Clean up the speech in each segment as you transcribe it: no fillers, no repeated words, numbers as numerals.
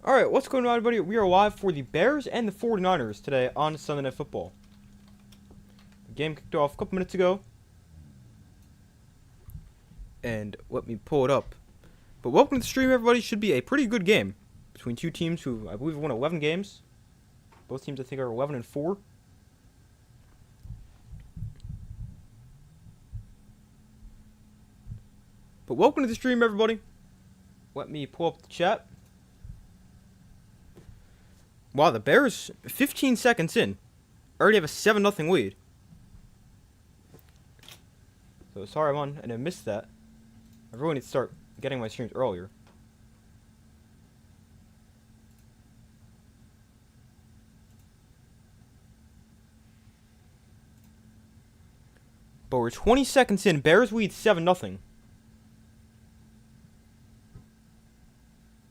Alright, what's going on, everybody? We are live for the Bears and the 49ers today on Sunday Night Football. The game kicked off a couple minutes ago. And let me pull it up. But welcome to the stream, everybody. Should be a pretty good game between two teams who, I believe, have won 11 games. Both teams, I think, are 11-4. But welcome to the stream, everybody. Let me pull up the chat. Wow, the Bears, 15 seconds in, already have a 7-0 lead. So sorry, and I missed that. I really need to start getting my streams earlier. But we're 20 seconds in, Bears lead 7-0.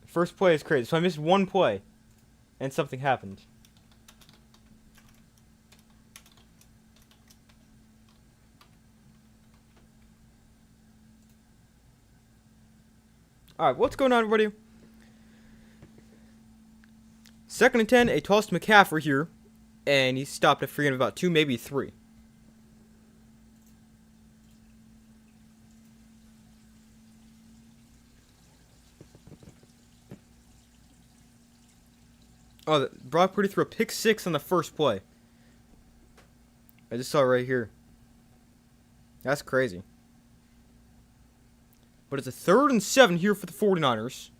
First play is crazy, so I missed one play. And something happened. Alright, what's going on, everybody? 2nd and 10, a toss to McCaffrey here. And he stopped a free of about 2, maybe 3. Oh, Brock Purdy threw a pick 6 on the first play. I just saw it right here. That's crazy. But it's a 3rd and 7 here for the 49ers.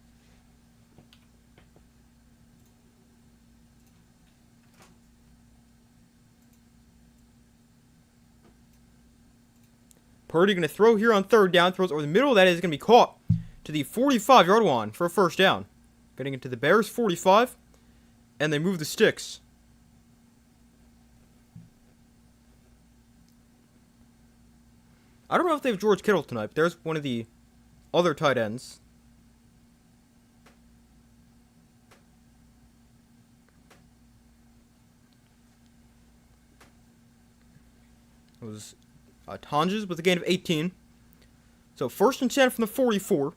Purdy going to throw here on 3rd down. Throws over the middle. That is going to be caught to the 45-yard line for a first down. Getting into the Bears 45. And they move the sticks. I don't know if they have George Kittle tonight, but there's one of the other tight ends. It was Tonjes with a gain of 18. So 1st and 10 from the 44.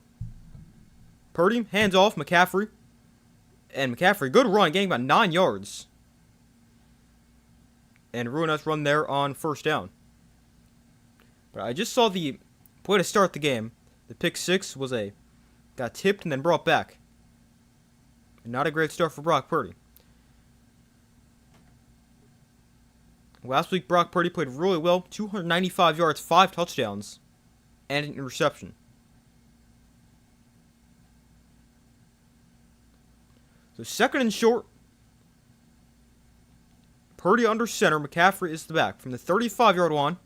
Purdy, hands off, McCaffrey. And McCaffrey, good run, getting about 9 yards. And a really nice run there on 1st down. But I just saw the play to start the game. The pick 6 got tipped and then brought back. And not a great start for Brock Purdy. Last week, Brock Purdy played really well. 295 yards, 5 touchdowns, and an interception. So 2nd and short. Purdy under center. McCaffrey is the back from the 35-yard line.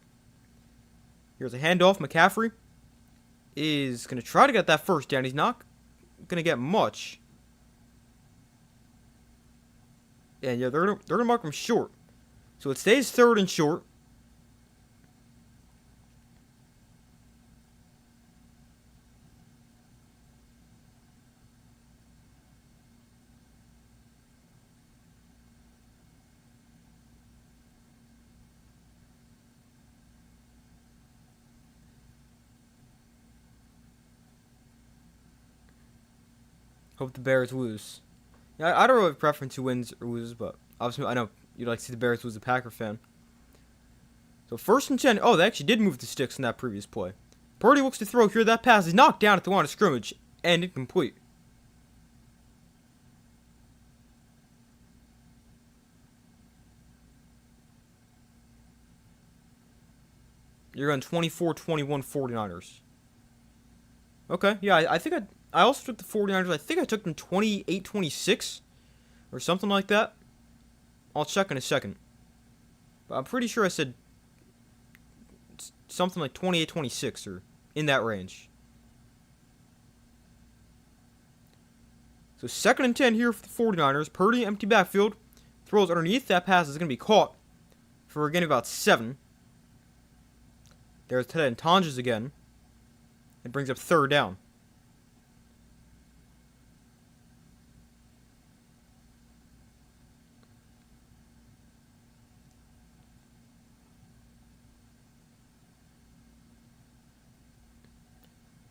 Here's a handoff. McCaffrey is going to try to get that first down. He's not going to get much. And yeah, they're going to mark him short. So it stays 3rd and short. Hope the Bears lose. Yeah, I don't really have a preference who wins or loses, but obviously I know you'd like to see the Bears lose, a Packer fan. So 1st and 10. Oh, they actually did move the sticks in that previous play. Purdy looks to throw here. That pass is knocked down at the line of scrimmage and incomplete. You're on 24-21 49ers. Okay, yeah, I think I also took the 49ers. I think I took them 28-26 or something like that. I'll check in a second. But I'm pretty sure I said something like 28-26 or in that range. So 2nd and 10 here for the 49ers. Purdy, empty backfield. Throws underneath. That pass is going to be caught for a gain of about 7. There's Ted and Tonjes again. It brings up 3rd down.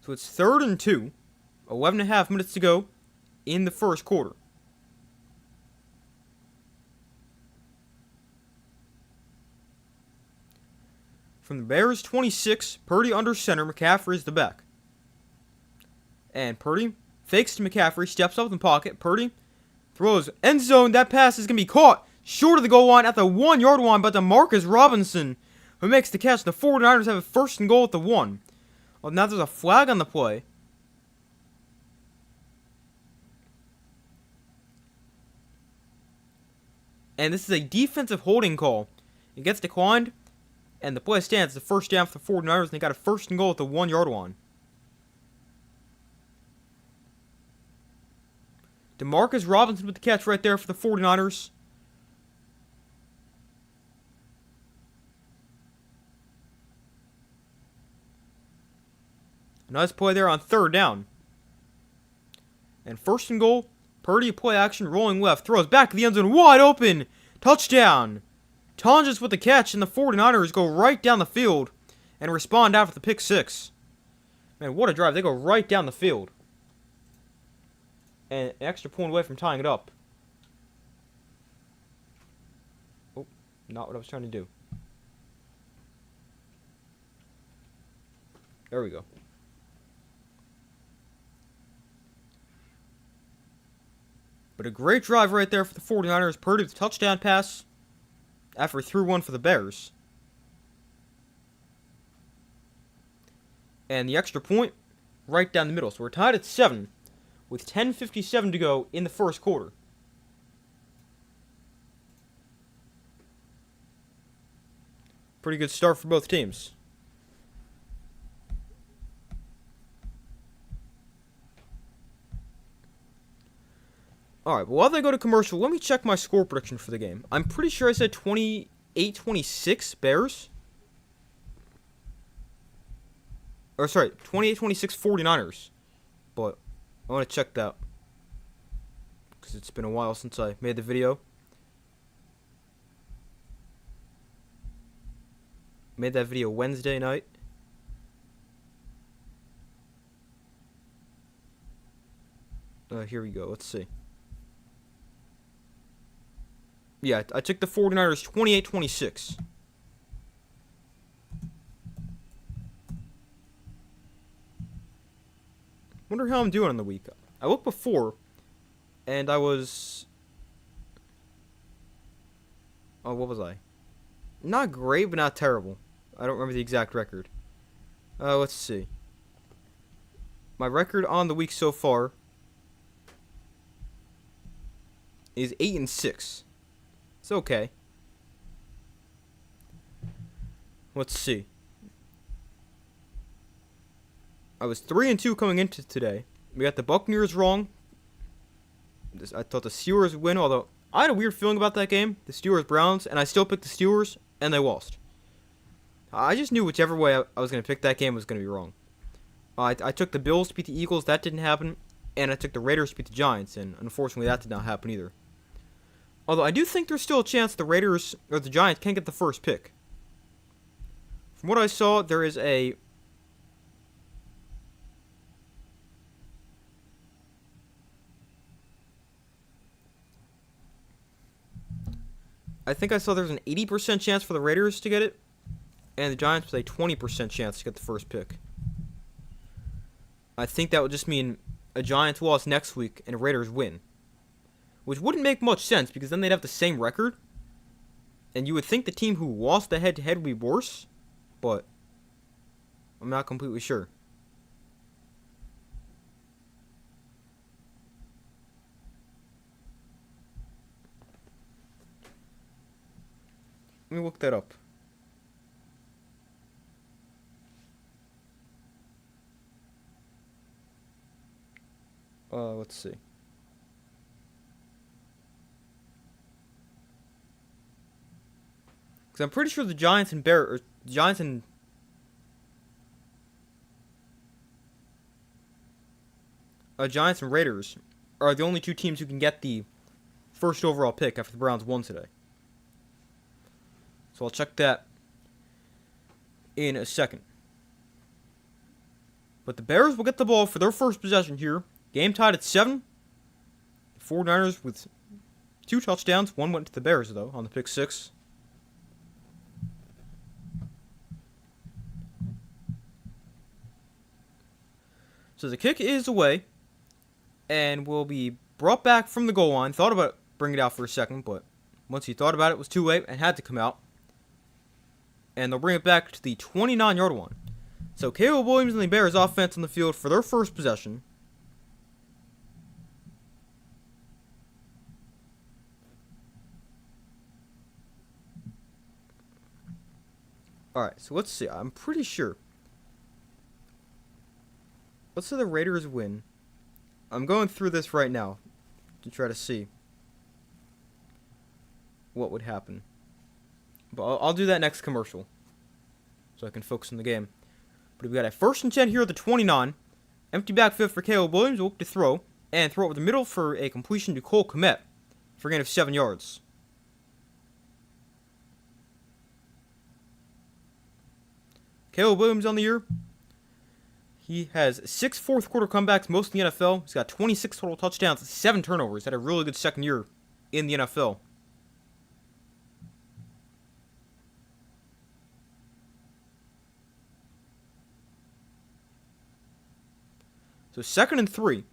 So it's 3rd and 2. 11.5 minutes to go in the first quarter. From the Bears 26, Purdy under center, McCaffrey is the back. And Purdy fakes to McCaffrey, steps up in the pocket. Purdy throws end zone. That pass is going to be caught short of the goal line at the 1 yard line by Demarcus Robinson, who makes the catch. The 49ers have a first and goal at the 1. Well, now there's a flag on the play. And this is a defensive holding call. It gets declined, and the play stands. The first down for the 49ers, and they got a first and goal at the 1 yard line. Demarcus Robinson with the catch right there for the 49ers. Nice play there on third down. And first and goal, Purdy play action, rolling left, throws back to the end zone, wide open, touchdown. Tonjes with the catch, and the 49ers go right down the field and respond after the pick six. Man, what a drive. They go right down the field. And an extra point away from tying it up. Oh, not what I was trying to do. There we go. But a great drive right there for the 49ers. Purdy with a touchdown pass after he threw one for the Bears. And the extra point right down the middle. So we're tied at 7 with 10:57 to go in the first quarter. Pretty good start for both teams. Alright, well, while they go to commercial, let me check my score prediction for the game. I'm pretty sure I said 28-26 Bears. Or, sorry, 28-26 49ers. But I want to check that. Because it's been a while since I made the video. Made that video Wednesday night. Here we go. Let's see. Yeah, I took the 49ers 28-26. Wonder how I'm doing on the week. I looked before, and I was... Oh, what was I? Not great, but not terrible. I don't remember the exact record. Let's see. My record on the week so far is 8-6. It's okay. Let's see. I was 3-2 coming into today. We got the Buccaneers wrong. I thought the Steelers would win, although I had a weird feeling about that game. The Steelers-Browns, and I still picked the Steelers, and they lost. I just knew whichever way I was going to pick that game was going to be wrong. I took the Bills to beat the Eagles. That didn't happen. And I took the Raiders to beat the Giants, and unfortunately that did not happen either. Although I do think there's still a chance the Raiders or the Giants can get the first pick. From what I saw, there is a... I think I saw there's an 80% chance for the Raiders to get it, and the Giants with a 20% chance to get the first pick. I think that would just mean a Giants loss next week and a Raiders win. Which wouldn't make much sense, because then they'd have the same record. And you would think the team who lost the head-to-head would be worse, but I'm not completely sure. Let me look that up. Let's see. Because I'm pretty sure the Giants and Giants and Raiders are the only two teams who can get the first overall pick after the Browns won today. So I'll check that in a second. But the Bears will get the ball for their first possession here. Game tied at 7. The 49ers with 2 touchdowns. One went to the Bears, though, on the pick 6. So the kick is away and will be brought back from the goal line. Thought about bringing it out for a second, but once he thought about it, it was too late and had to come out. And they'll bring it back to the 29-yard line. So Caleb Williams and the Bears offense on the field for their first possession. Alright, so let's see. I'm pretty sure. Let's say the Raiders win. I'm going through this right now to try to see what would happen. But I'll do that next commercial so I can focus on the game. But we got a 1st and 10 here at the 29. Empty backfield for Caleb Williams. We'll look to throw. And throw over the middle for a completion to Cole Kmet for a gain of 7 yards. Caleb Williams on the year. He has 6 fourth-quarter comebacks, most in the NFL. He's got 26 total touchdowns, 7 turnovers. Had a really good second year in the NFL. So 2nd and 3.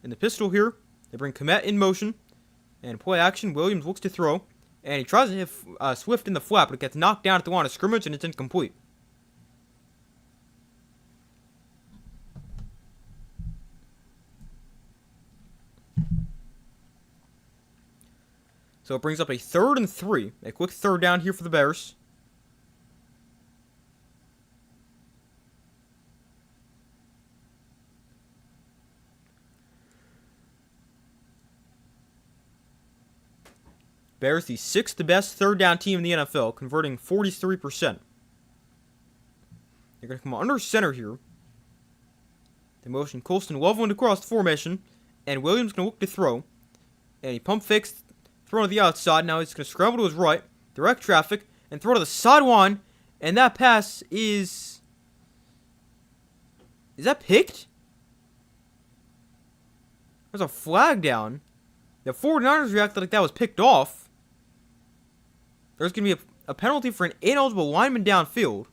In the pistol here, they bring Kmet in motion. And play action, Williams looks to throw. And he tries to hit Swift in the flat, but it gets knocked down at the line of scrimmage and it's incomplete. So it brings up a 3rd and 3. A quick 3rd down here for the Bears. Bears the 6th best 3rd down team in the NFL, converting 43%. They're going to come under center here. They motion Colston Loveland across the formation. And Williams going to look to throw. And he pump fakes, throw to the outside. Now he's going to scramble to his right, direct traffic, and throw to the sideline. And that pass is... Is that picked? There's a flag down. The 49ers reacted like that was picked off. There's going to be a penalty for an ineligible lineman downfield.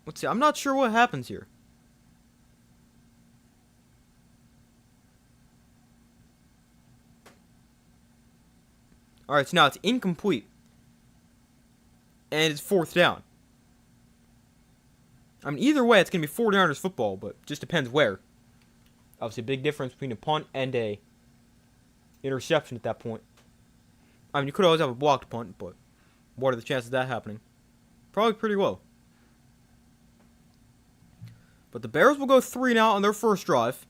Let's see. I'm not sure what happens here. Alright, so now it's incomplete. And it's 4th down. I mean, either way, it's going to be 49ers football, but it just depends where. Obviously, a big difference between a punt and a interception at that point. I mean, you could always have a blocked punt, but what are the chances of that happening? Probably pretty low. But the Bears will go 3 now on their first drive.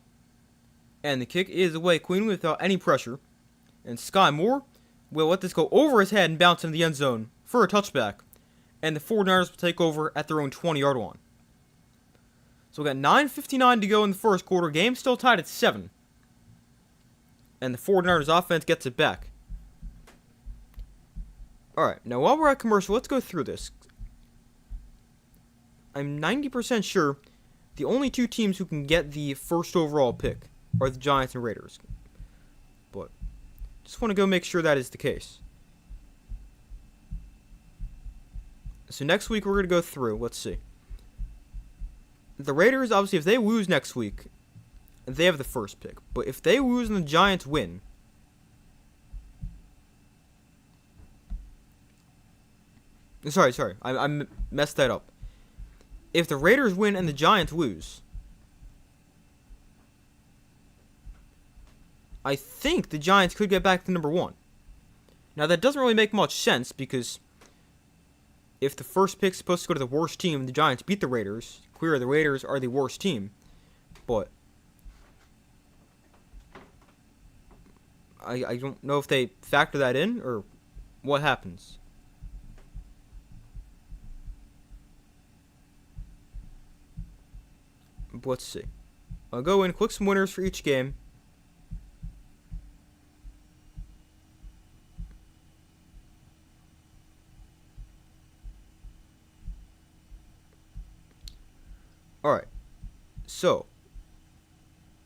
And the kick is away clean without any pressure. And Sky Moore will let this go over his head and bounce into the end zone for a touchback. And the 49ers will take over at their own 20-yard line. So we got 9:59 to go in the first quarter. Game still tied at 7. And the 49ers offense gets it back. Alright, now while we're at commercial, let's go through this. I'm 90% sure the only 2 teams who can get the first overall pick are the Giants and Raiders. But just want to go make sure that is the case. So next week we're going to go through. Let's see. The Raiders, obviously, if they lose next week, they have the first pick. But if they lose and the Giants win, Sorry. I messed that up. If the Raiders win and the Giants lose, I think the Giants could get back to number 1. Now, that doesn't really make much sense because if the first pick's supposed to go to the worst team and the Giants beat the Raiders, clearly the Raiders are the worst team. But I don't know if they factor that in or what happens. But let's see. I'll go in, click some winners for each game. Alright. So.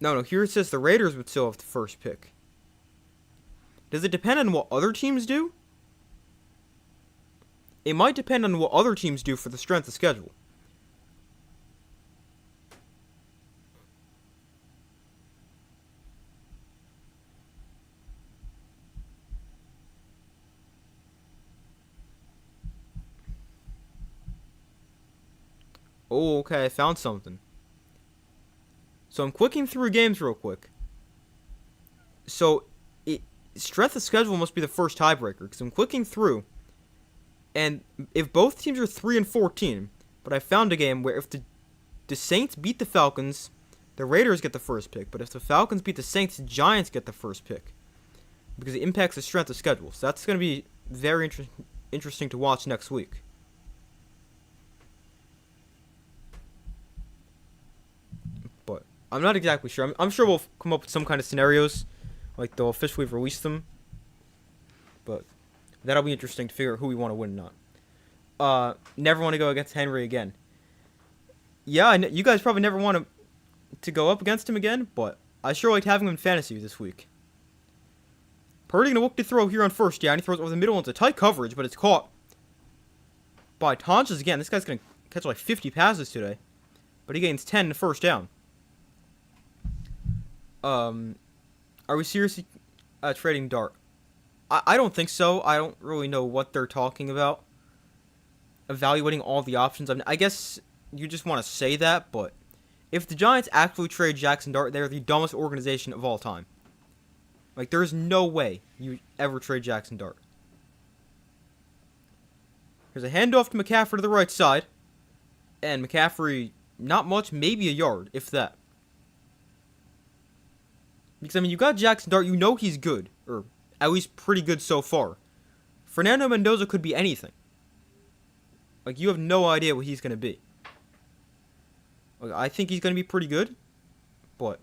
No, here it says the Raiders would still have the first pick. Does it depend on what other teams do? It might depend on what other teams do for the strength of schedule. Oh, okay, I found something. So I'm clicking through games real quick. So, strength of schedule must be the first tiebreaker, because I'm clicking through, and if both teams are 3-14, but I found a game where if the Saints beat the Falcons, the Raiders get the first pick, but if the Falcons beat the Saints, the Giants get the first pick, because it impacts the strength of schedule. So that's going to be very interesting to watch next week. But I'm not exactly sure. I'm sure we'll come up with some kind of scenarios, like they'll officially release them. But that'll be interesting to figure out who we want to win or not. Never want to go against Henry again. Yeah, you guys probably never want to go up against him again, but I sure liked having him in fantasy this week. Purdy gonna look to throw here on first down. He throws over the middle into tight coverage, but it's caught by Tonches again. This guy's gonna catch like 50 passes today, but he gains 10 in the first down. Are we seriously trading Dart? I don't think so. I don't really know what they're talking about. Evaluating all the options. I guess you just want to say that, but if the Giants actually trade Jackson Dart, they're the dumbest organization of all time. Like, there's no way you ever trade Jackson Dart. There's a handoff to McCaffrey to the right side. And McCaffrey, not much, maybe a yard, if that. Because, I mean, you got Jackson Dart, you know he's good. Or at least pretty good so far. Fernando Mendoza could be anything. Like, you have no idea what he's going to be. Like, I think he's going to be pretty good. But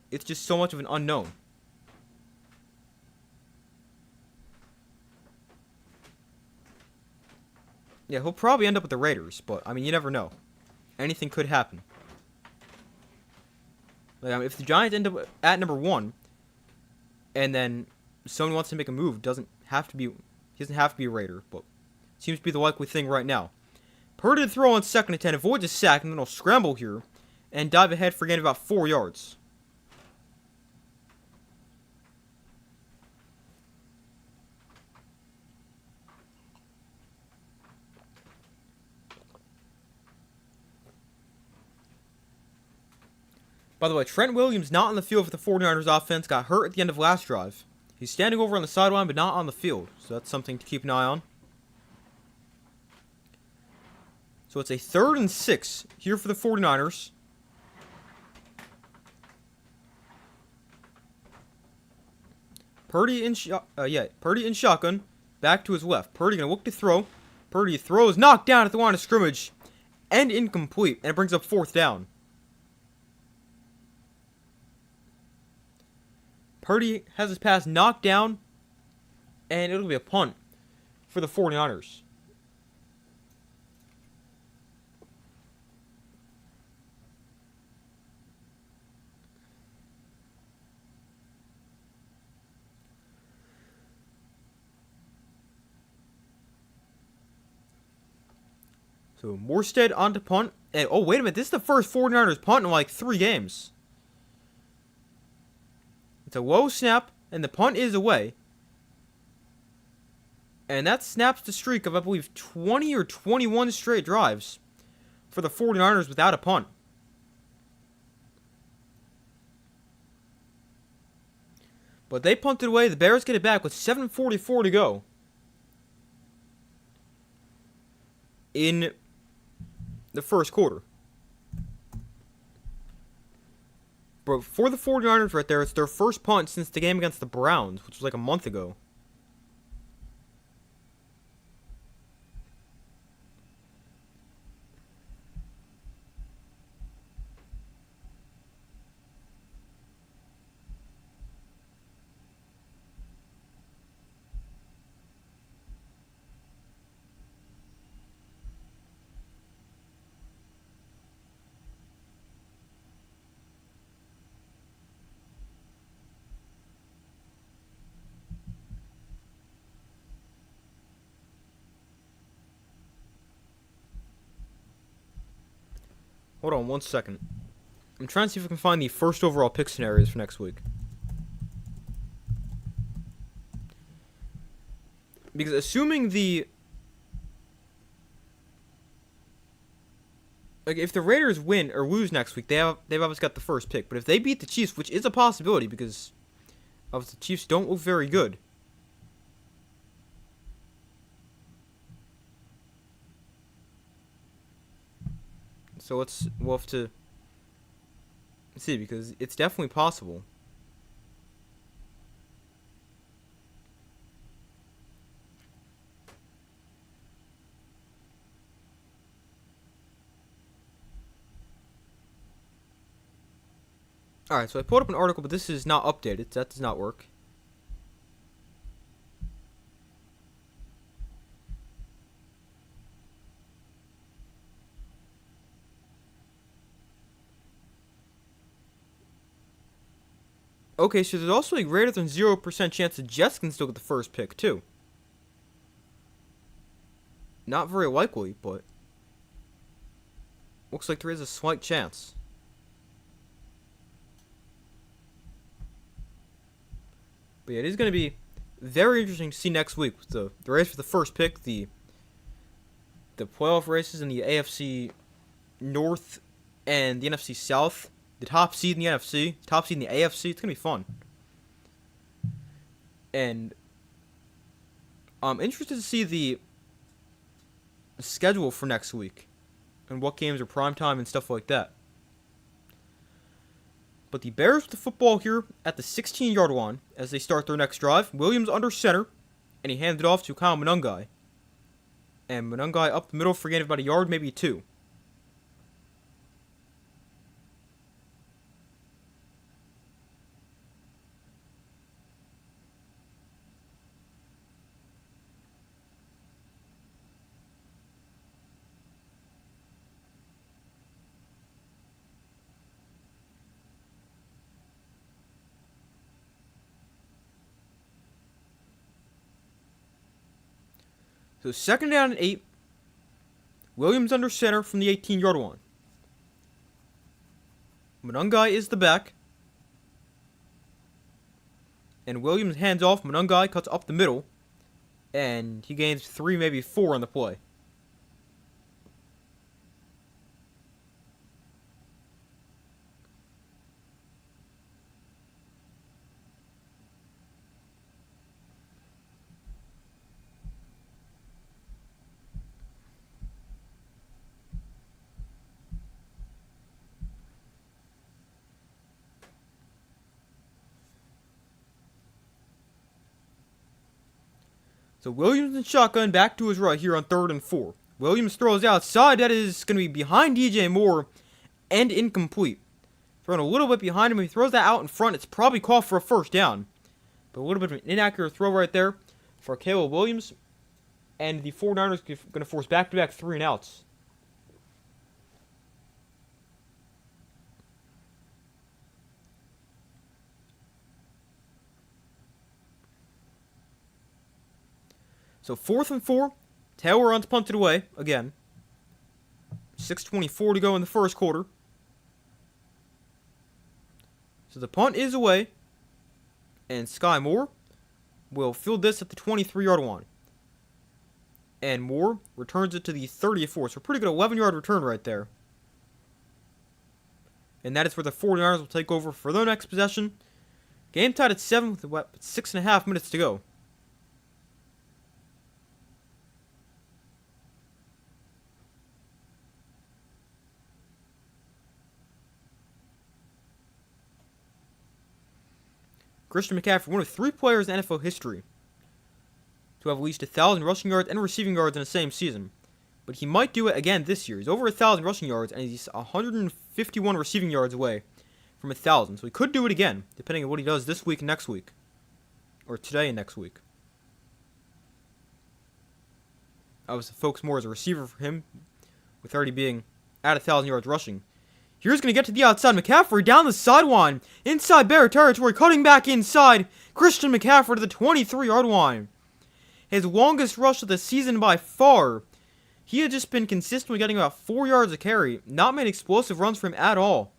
it's just so much of an unknown. Yeah, he'll probably end up with the Raiders, but, I mean, you never know. Anything could happen. Like, I mean, if the Giants end up at number 1, and then someone wants to make a move, he doesn't have to be a Raider, but seems to be the likely thing right now. Purdy to throw on 2nd and 10, avoids a sack, and then he'll scramble here, and dive ahead for gain about 4 yards. By the way, Trent Williams not on the field for the 49ers offense, got hurt at the end of last drive. He's standing over on the sideline, but not on the field, so that's something to keep an eye on. So it's a 3rd and 6 here for the 49ers. Purdy in shotgun, back to his left. Purdy gonna look to throw. Purdy throws, knocked down at the line of scrimmage, and incomplete, and it brings up 4th down. Purdy has his pass knocked down, and it'll be a punt for the 49ers. So Morstead on to punt. And, oh, wait a minute. This is the first 49ers punt in like 3 games. It's a low snap, and the punt is away. And that snaps the streak of, I believe, 20 or 21 straight drives for the 49ers without a punt. But they punted away. The Bears get it back with 7:44 to go in the first quarter. But for the 49ers right there, it's their first punt since the game against the Browns, which was like a month ago. Hold on 1 second. I'm trying to see if I can find the first overall pick scenarios for next week. Because assuming if the Raiders win or lose next week, they've obviously got the first pick. But if they beat the Chiefs, which is a possibility because obviously the Chiefs don't look very good. So we'll have to see because it's definitely possible. Alright, so I pulled up an article, but this is not updated. That does not work. Okay, so there's also a greater than 0% chance that Jets can still get the first pick, too. Not very likely, but looks like there is a slight chance. But yeah, it is going to be very interesting to see next week with the race for the first pick, the playoff races in the AFC North and the NFC South, the top seed in the NFC, top seed in the AFC. It's going to be fun. And I'm interested to see the schedule for next week and what games are primetime and stuff like that. But the Bears with the football here at the 16-yard line as they start their next drive. Williams under center, and he hands it off to Kyle Monangai. And Monangai up the middle for a gain of about a yard, maybe two. So 2nd down and 8. Williams under center from the 18-yard line. Monangai is the back. And Williams hands off. Monangai cuts up the middle. And he gains 3, maybe 4 on the play. So Williams and shotgun back to his right here on 3rd and 4. Williams throws outside. That is going to be behind DJ Moore and incomplete. Throwing a little bit behind him. He throws that out in front. It's probably called for a first down. But a little bit of an inaccurate throw right there for Caleb Williams. And the 49ers are going to force back-to-back 3-and-outs. So 4th and 4. Taylor runs punted away again. 6:24 to go in the first quarter. So the punt is away. And Sky Moore will field this at the 23-yard line. And Moore returns it to the 34. So a pretty good 11-yard return right there. And that is where the 49ers will take over for their next possession. Game tied at 7 with 6.5 minutes to go. Christian McCaffrey, one of 3 players in NFL history to have at least 1,000 rushing yards and receiving yards in the same season. But he might do it again this year. He's over 1,000 rushing yards, and he's 151 receiving yards away from 1,000. So he could do it again, depending on what he does this week and next week. Or today and next week. I was focused more as a receiver for him, with already being at 1,000 yards rushing. Here's going to get to the outside. McCaffrey down the sideline. Inside Bear territory. Cutting back inside. Christian McCaffrey to the 23-yard line. His longest rush of the season by far. He had just been consistently getting about 4 yards a carry, not many explosive runs for him at all.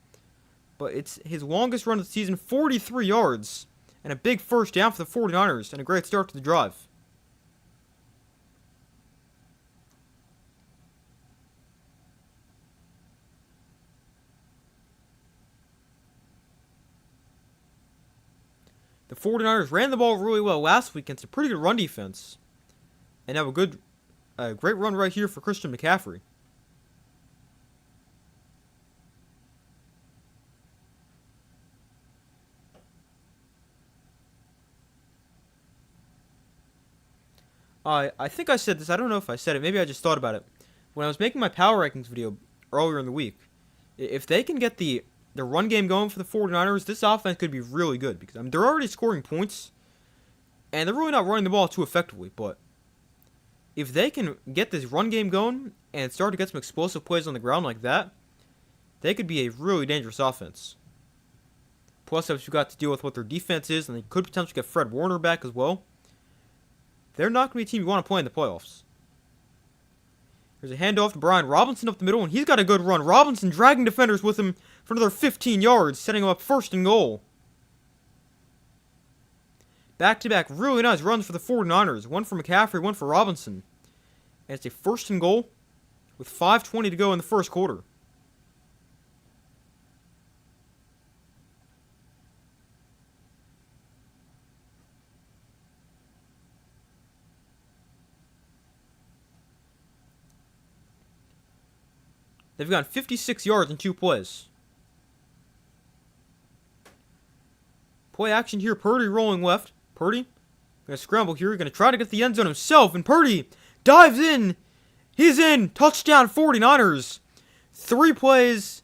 But it's his longest run of the season, 43 yards, and a big first down for the 49ers, and a great start to the drive. The 49ers ran the ball really well last week against a pretty good run defense, and have a great run right here for Christian McCaffrey. I think I said this. I don't know if I said it. Maybe I just thought about it. When I was making my power rankings video earlier in the week, if they can get the run game going for the 49ers, this offense could be really good. Because they're already scoring points, and they're really not running the ball too effectively. But if they can get this run game going and start to get some explosive plays on the ground like that, they could be a really dangerous offense. Plus, if you got to deal with what their defense is, and they could potentially get Fred Warner back as well, they're not going to be a team you want to play in the playoffs. There's a handoff to Brian Robinson up the middle, and he's got a good run. Robinson dragging defenders with him for another 15 yards, setting him up first and goal. Back-to-back really nice runs for the 49ers. One for McCaffrey, one for Robinson. And it's a first and goal with 5:20 to go in the first quarter. They've gone 56 yards in 2 plays. Play action here. Purdy rolling left. Purdy going to scramble here. Going to try to get the end zone himself. And Purdy dives in. He's in. Touchdown 49ers. 3 plays.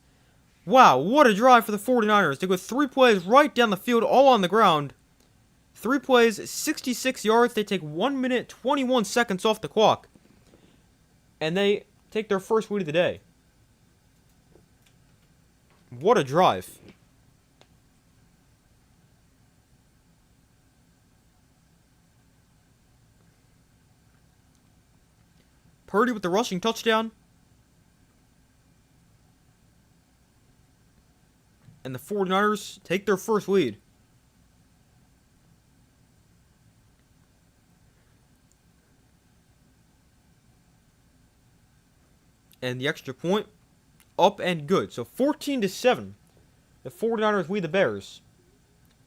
Wow, what a drive for the 49ers. They go 3 plays right down the field, all on the ground. 3 plays, 66 yards. They take 1 minute, 21 seconds off the clock. And they take their first lead of the day. What a drive. Purdy with the rushing touchdown. And the 49ers take their first lead. And the extra point, up and good. So 14-7. The 49ers lead the Bears.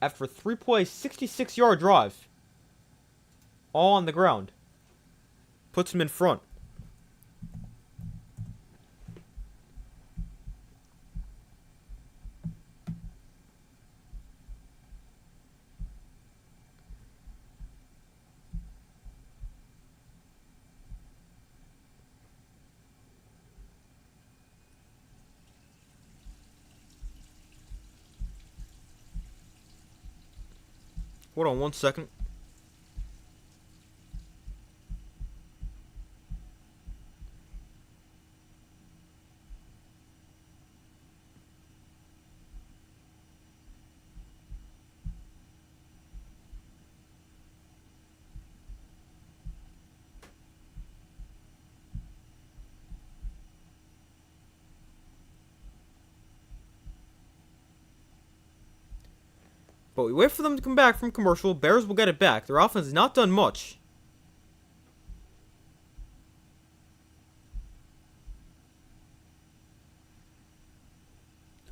After a 3-play, 66-yard drive. All on the ground. Puts them in front. Hold on 1 second. But we wait for them to come back from commercial. Bears will get it back. Their offense has not done much.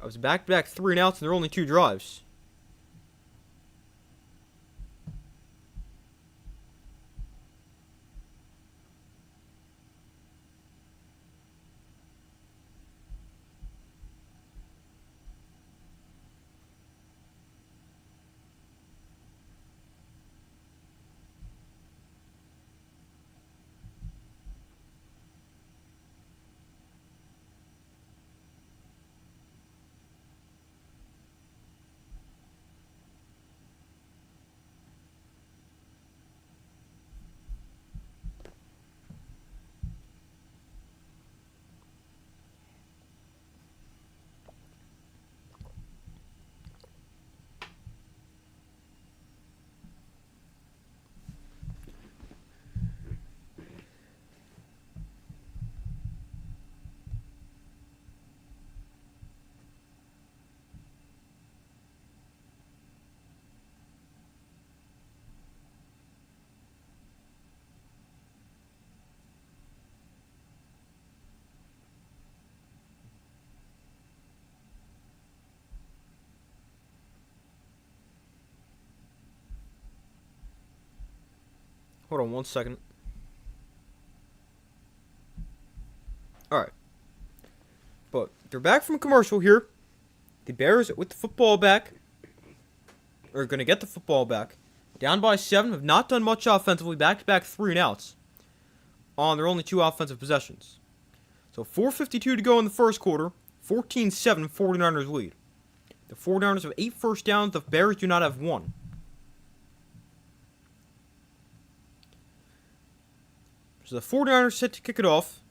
I was back-to-back 3 and outs, and there are only 2 drives. Hold on 1 second. Alright. But they're back from commercial here. The Bears with the football back are going to get the football back. Down by 7, have not done much offensively. Back-to-back 3-and-outs on their only 2 offensive possessions. So 4:52 to go in the first quarter. 14-7, 49ers lead. The 49ers have 8 first downs. The Bears do not have 1. So the 49ers set to kick it off.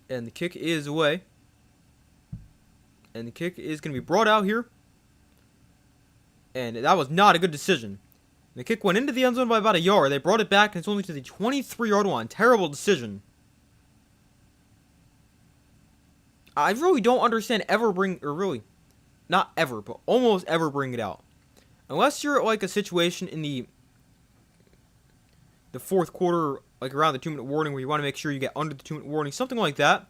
And the kick is away. And the kick is going to be brought out here. And that was not a good decision. The kick went into the end zone by about a yard. They brought it back, and it's only to the 23-yard line. Terrible decision. I really don't understand not ever, but almost ever bring it out. Unless you're at like a situation in the fourth quarter, like around the 2-minute warning, where you want to make sure you get under the 2-minute warning, something like that.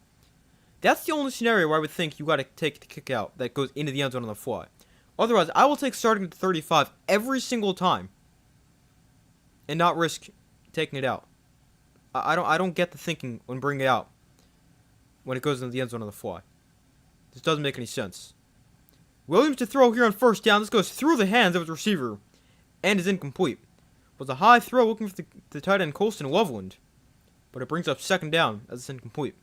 That's the only scenario where I would think you got to take the kick out that goes into the end zone on the fly. Otherwise, I will take starting at the 35 every single time and not risk taking it out. I don't get the thinking when bringing it out when it goes into the end zone on the fly. This doesn't make any sense. Williams to throw here on first down. This goes through the hands of his receiver and is incomplete. It was a high throw looking for the tight end Colston Loveland, but it brings up second down as it's incomplete.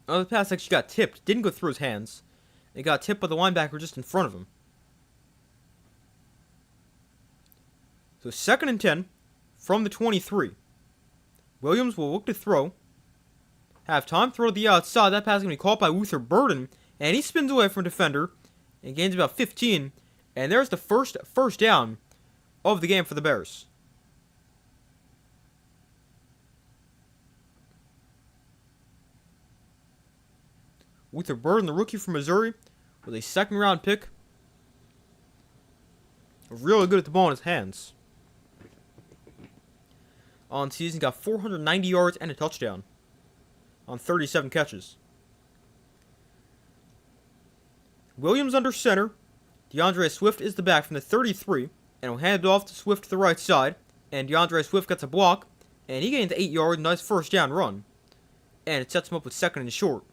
The pass actually got tipped. Didn't go through his hands. It got tipped by the linebacker just in front of him. So 2nd and 10 from the 23. Williams will look to throw. Have time, throw to the outside. That pass is going to be caught by Luther Burden. And he spins away from a defender. And gains about 15. And there's the first down of the game for the Bears. Luther Burden, the rookie from Missouri, with a 2nd-round pick. Really good at the ball in his hands. On season, got 490 yards and a touchdown on 37 catches. Williams under center. DeAndre Swift is the back from the 33, and will hand it off to Swift to the right side. And DeAndre Swift gets a block, and he gains 8 yards, nice first down run. And it sets him up with 2nd and short.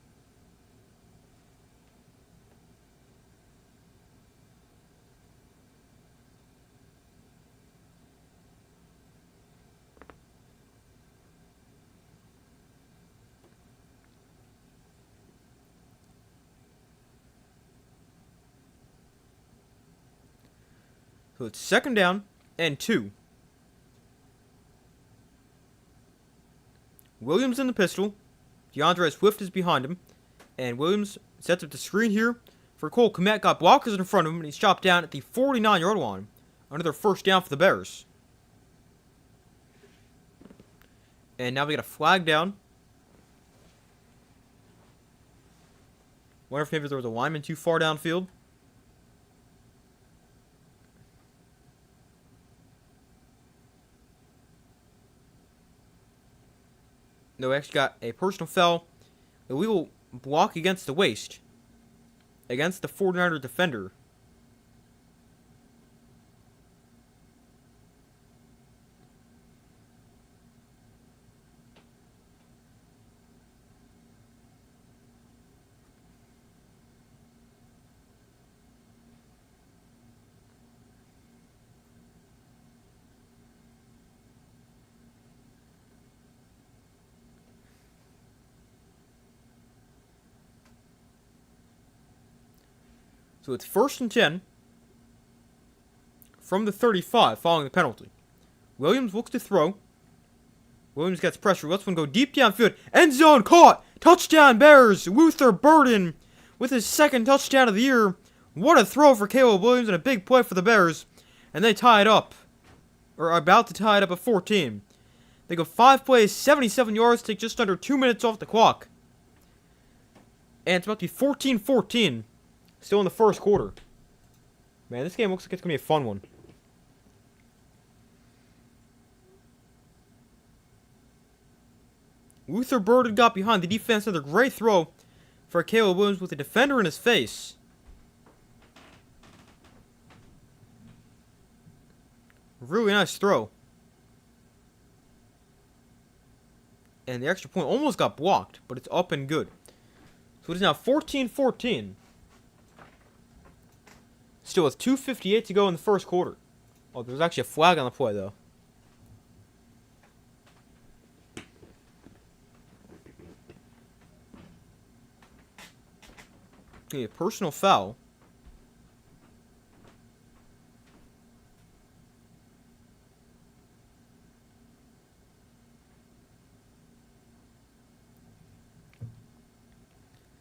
So it's 2nd down and 2. Williams in the pistol. DeAndre Swift is behind him. And Williams sets up the screen here for Cole Kmet. Got blockers in front of him, and he's chopped down at the 49-yard line. Another first down for the Bears. And now we got a flag down. Wonder if maybe there was a lineman too far downfield. No, we actually got a personal foul. Illegal block against the waist. Against the 49er defender. So it's 1st and 10 from the 35 following the penalty. Williams looks to throw. Williams gets pressure. Lets one go deep downfield. End zone caught. Touchdown Bears. Luther Burden with his 2nd touchdown of the year. What a throw for Caleb Williams and a big play for the Bears. And they tie it up. Or are about to tie it up at 14. They go 5 plays, 77 yards, take just under 2 minutes off the clock. And it's about to be 14-14. Still in the first quarter. Man, this game looks like it's going to be a fun one. Luther Burden got behind the defense. Another great throw for Caleb Williams with the defender in his face. Really nice throw. And the extra point almost got blocked, but it's up and good. So it is now 14-14. Still with 2:58 to go in the first quarter. Oh, there's actually a flag on the play, though. Okay, a personal foul.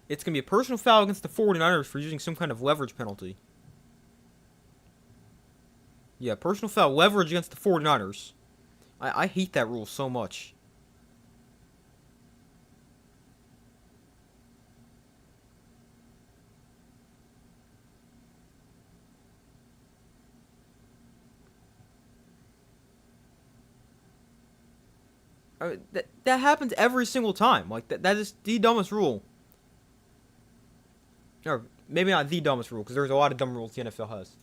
It's going to be a personal foul against the 49ers for using some kind of leverage penalty. Yeah, personal foul leverage against the 49ers. I hate that rule so much. That happens every single time. Like, that is the dumbest rule. Or maybe not the dumbest rule, because there's a lot of dumb rules the NFL has.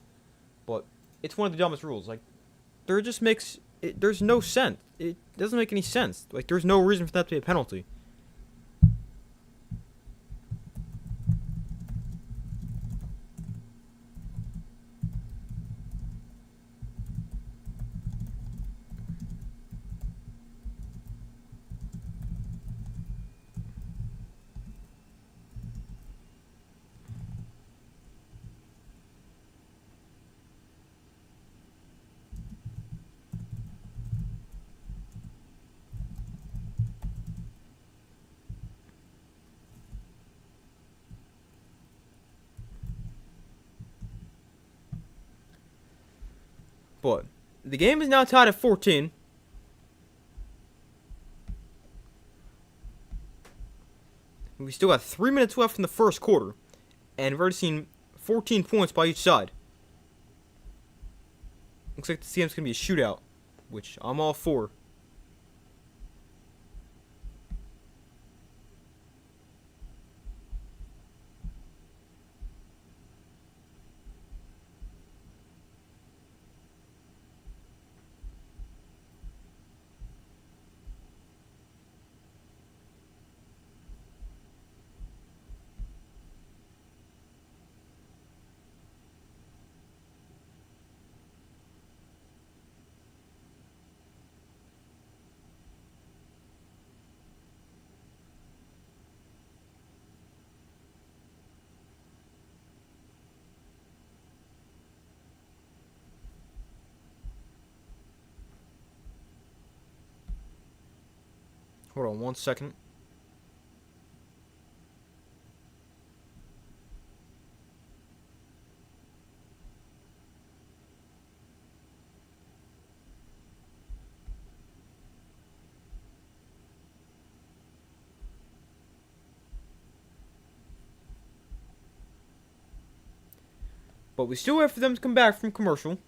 But it's one of the dumbest rules. Like, there's no sense. It doesn't make any sense. Like, there's no reason for that to be a penalty. But the game is now tied at 14. We still got 3 minutes left in the first quarter. And we've already seen 14 points by each side. Looks like this game's going to be a shootout, which I'm all for. Hold on 1 second. But we still wait for them to come back from commercial.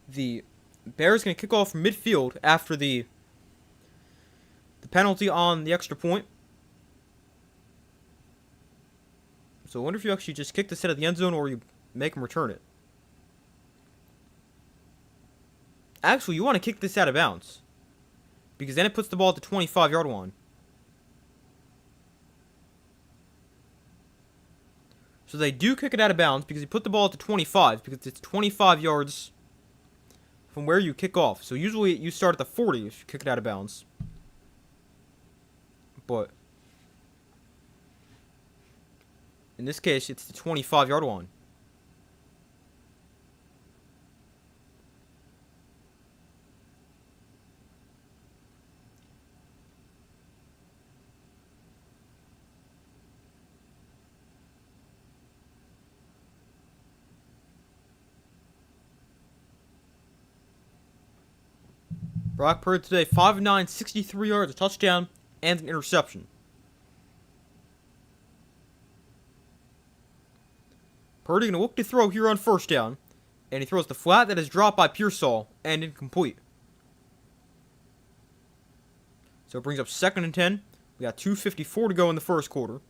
The Bears going to kick off from midfield after the penalty on the extra point. So I wonder if you actually just kick this out of the end zone or you make them return it. Actually, you want to kick this out of bounds, because then it puts the ball at the 25-yard line. So they do kick it out of bounds because you put the ball at the 25, because it's 25 yards from where you kick off. So usually you start at the 40 if you kick it out of bounds. But in this case, it's the 25-yard line. Brock Purdy today, 5 of 9, 63 yards, a touchdown, and an interception. Purdy going to look to throw here on first down, and he throws the flat that is dropped by Pearsall and incomplete. So it brings up 2nd and 10. We got 2:54 to go in the first quarter.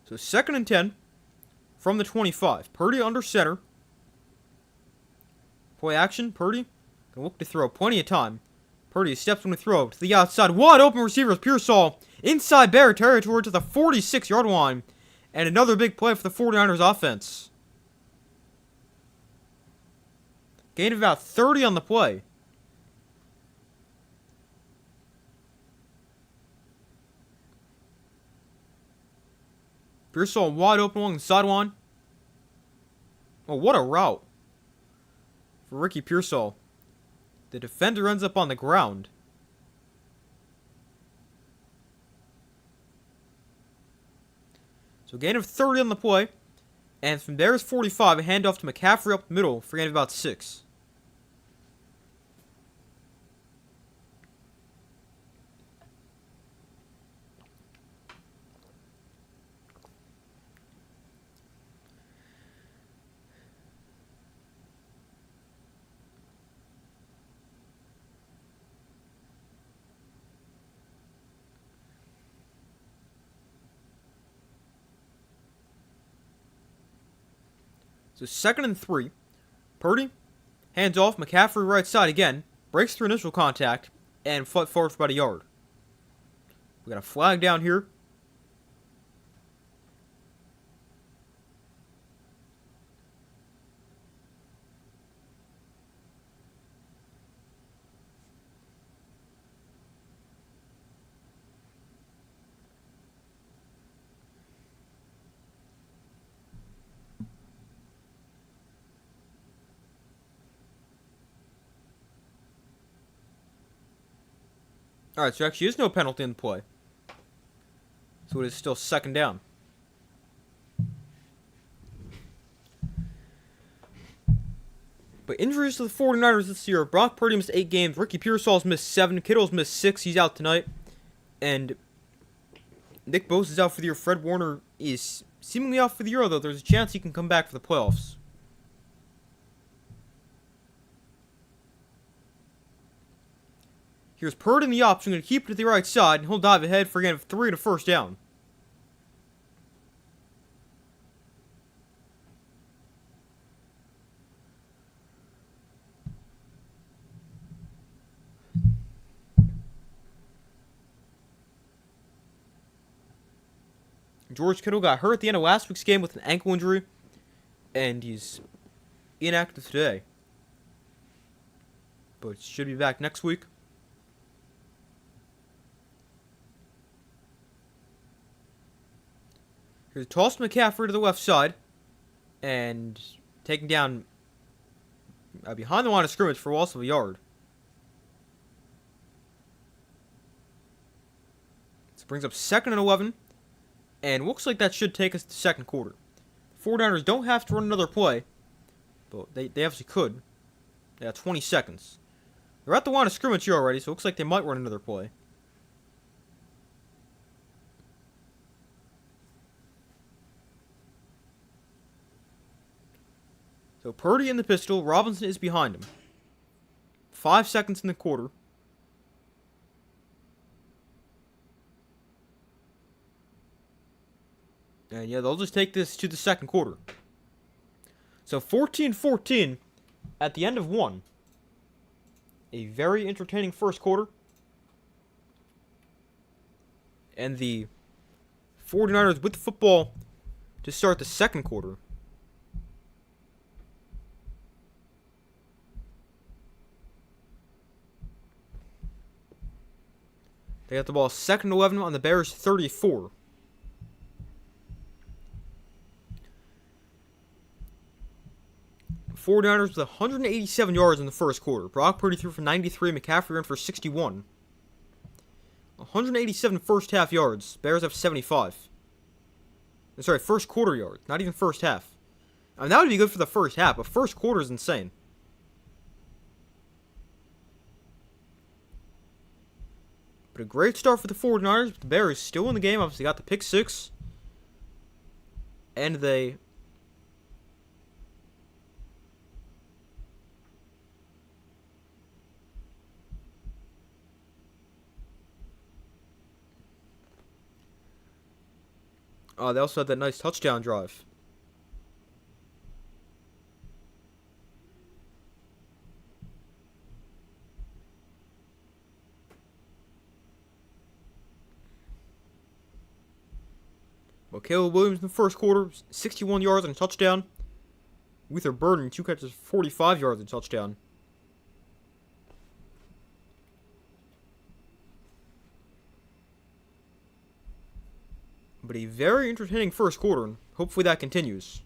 So 2nd and 10 from the 25. Purdy under center. Play action. Purdy can look to throw. Plenty of time. Purdy steps on the throw to the outside. Wide open receivers. Pearsall inside Bear territory to the 46-yard line. And another big play for the 49ers offense. Gain of about 30 on the play. Pearsall wide open along the sideline. Oh, what a route for Ricky Pearsall. The defender ends up on the ground. So gain of 30 on the play. And from there's 45, a handoff to McCaffrey up the middle for a gain of about 6. So 2nd and 3. Purdy hands off. McCaffrey right side again. Breaks through initial contact. And foot forward for about a yard. We got a flag down here. Alright, so actually is no penalty in the play. So it is still 2nd down. But injuries to the 49ers this year. Brock Purdy missed 8 games. Ricky Pearsall's missed 7. Kittle's missed 6. He's out tonight. And Nick Bosa's out for the year. Fred Warner is seemingly out for the year, though there's a chance he can come back for the playoffs. Here's Purdy in the option, going to keep it to the right side, and he'll dive ahead for a gain of 3 and a first down. George Kittle got hurt at the end of last week's game with an ankle injury, and he's inactive today. But should be back next week. Here's a toss to McCaffrey to the left side. And taking down behind the line of scrimmage for a loss of a yard. This brings up 2nd and 11. And looks like that should take us to the second quarter. The 49ers don't have to run another play. But they obviously could. They got 20 seconds. They're at the line of scrimmage here already, so it looks like they might run another play. So Purdy in the pistol. Robinson is behind him. 5 seconds in the quarter. And yeah, they'll just take this to the second quarter. So 14-14 at the end of 1. A very entertaining first quarter. And the 49ers with the football to start the second quarter. They got the ball 2nd and 11 on the Bears' 34. 49ers with 187 yards in the first quarter. Brock Purdy threw for 93, McCaffrey ran for 61. 187 first half yards. Bears have 75. Sorry, first quarter yards, not even first half. I mean, that would be good for the first half, but first quarter is insane. But a great start for the 49ers. The Bears still in the game. Obviously got the pick six. And they... they also had that nice touchdown drive. Well, Caleb Williams in the first quarter, 61 yards and a touchdown. Luther Burden, 2 catches, 45 yards and a touchdown. But a very entertaining first quarter, and hopefully that continues.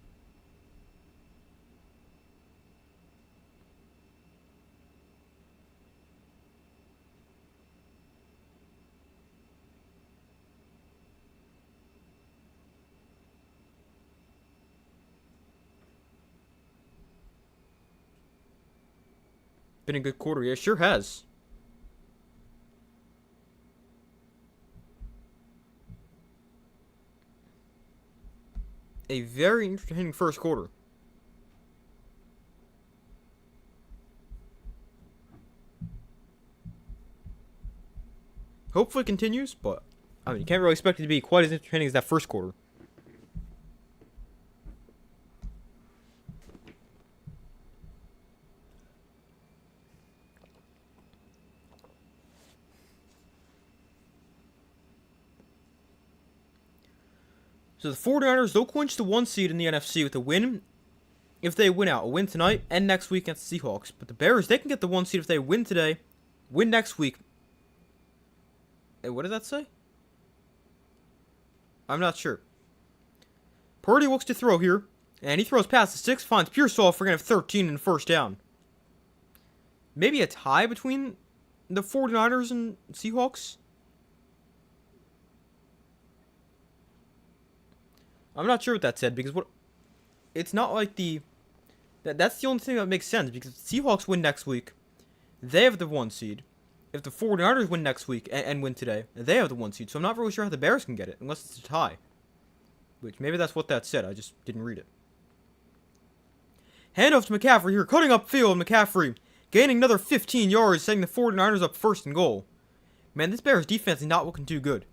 Been a good quarter, yeah, sure has. A very entertaining first quarter. Hopefully it continues, but I mean, you can't really expect it to be quite as entertaining as that first quarter. So the 49ers, they'll clinch the 1 seed in the NFC with a win if they win out. A win tonight and next week against the Seahawks. But the Bears, they can get the 1 seed if they win today, win next week. Hey, what does that say? I'm not sure. Purdy looks to throw here, and he throws past the 6, finds Pearsall for a 13 and first down. Maybe a tie between the 49ers and Seahawks? I'm not sure what that said, because it's not like that's the only thing that makes sense, because if the Seahawks win next week, they have the 1 seed. If the 49ers win next week and win today, they have the 1 seed. So I'm not really sure how the Bears can get it, unless it's a tie. Which, maybe that's what that said, I just didn't read it. Handoff to McCaffrey here, cutting up field, McCaffrey gaining another 15 yards, setting the 49ers up first and goal. Man, this Bears defense is not looking too good.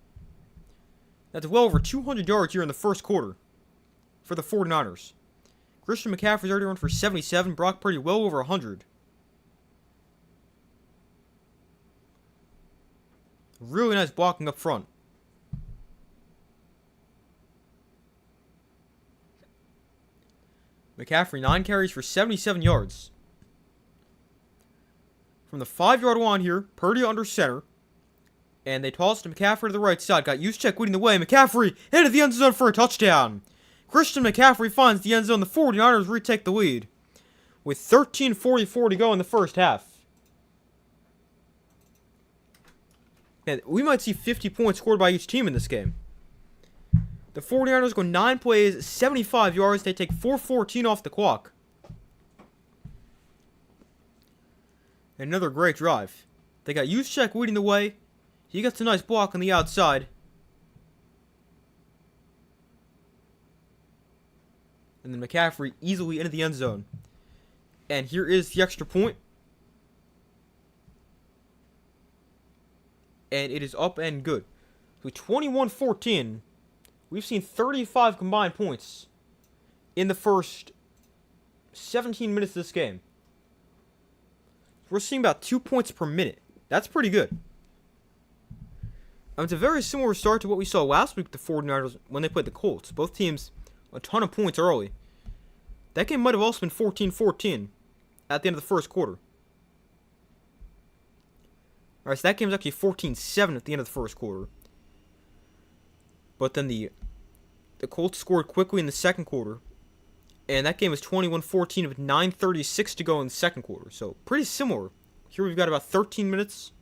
That's well over 200 yards here in the first quarter for the 49ers. Christian McCaffrey's already run for 77. Brock Purdy well over 100. Really nice blocking up front. McCaffrey, 9 carries for 77 yards. From the 5-yard line here, Purdy under center. And they tossed to McCaffrey to the right side. Got Juszczyk leading the way. McCaffrey into the end zone for a touchdown. Christian McCaffrey finds the end zone. The 49ers retake the lead with 13:44 to go in the first half. And we might see 50 points scored by each team in this game. The 49ers go 9 plays, 75 yards. They take 4:14 off the clock. Another great drive. They got Juszczyk leading the way. He gets a nice block on the outside. And then McCaffrey easily into the end zone. And here is the extra point. And it is up and good. So 21-14. We've seen 35 combined points in the first 17 minutes of this game. We're seeing about 2 points per minute. That's pretty good. It's a very similar start to what we saw last week with the 49ers when they played the Colts. Both teams, a ton of points early. That game might have also been 14-14 at the end of the first quarter. Alright, so that game was actually 14-7 at the end of the first quarter. But then the Colts scored quickly in the second quarter. And that game was 21-14 with 9:36 to go in the second quarter. So pretty similar. Here we've got about 13 minutes.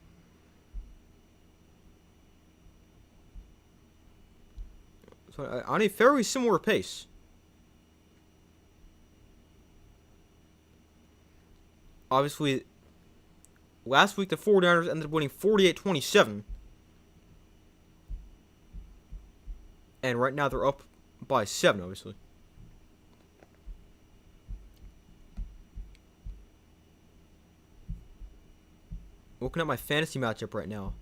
So on a fairly similar pace. Obviously, last week the 49ers ended up winning 48-27. And right now they're up by 7, obviously. Looking at my fantasy matchup right now.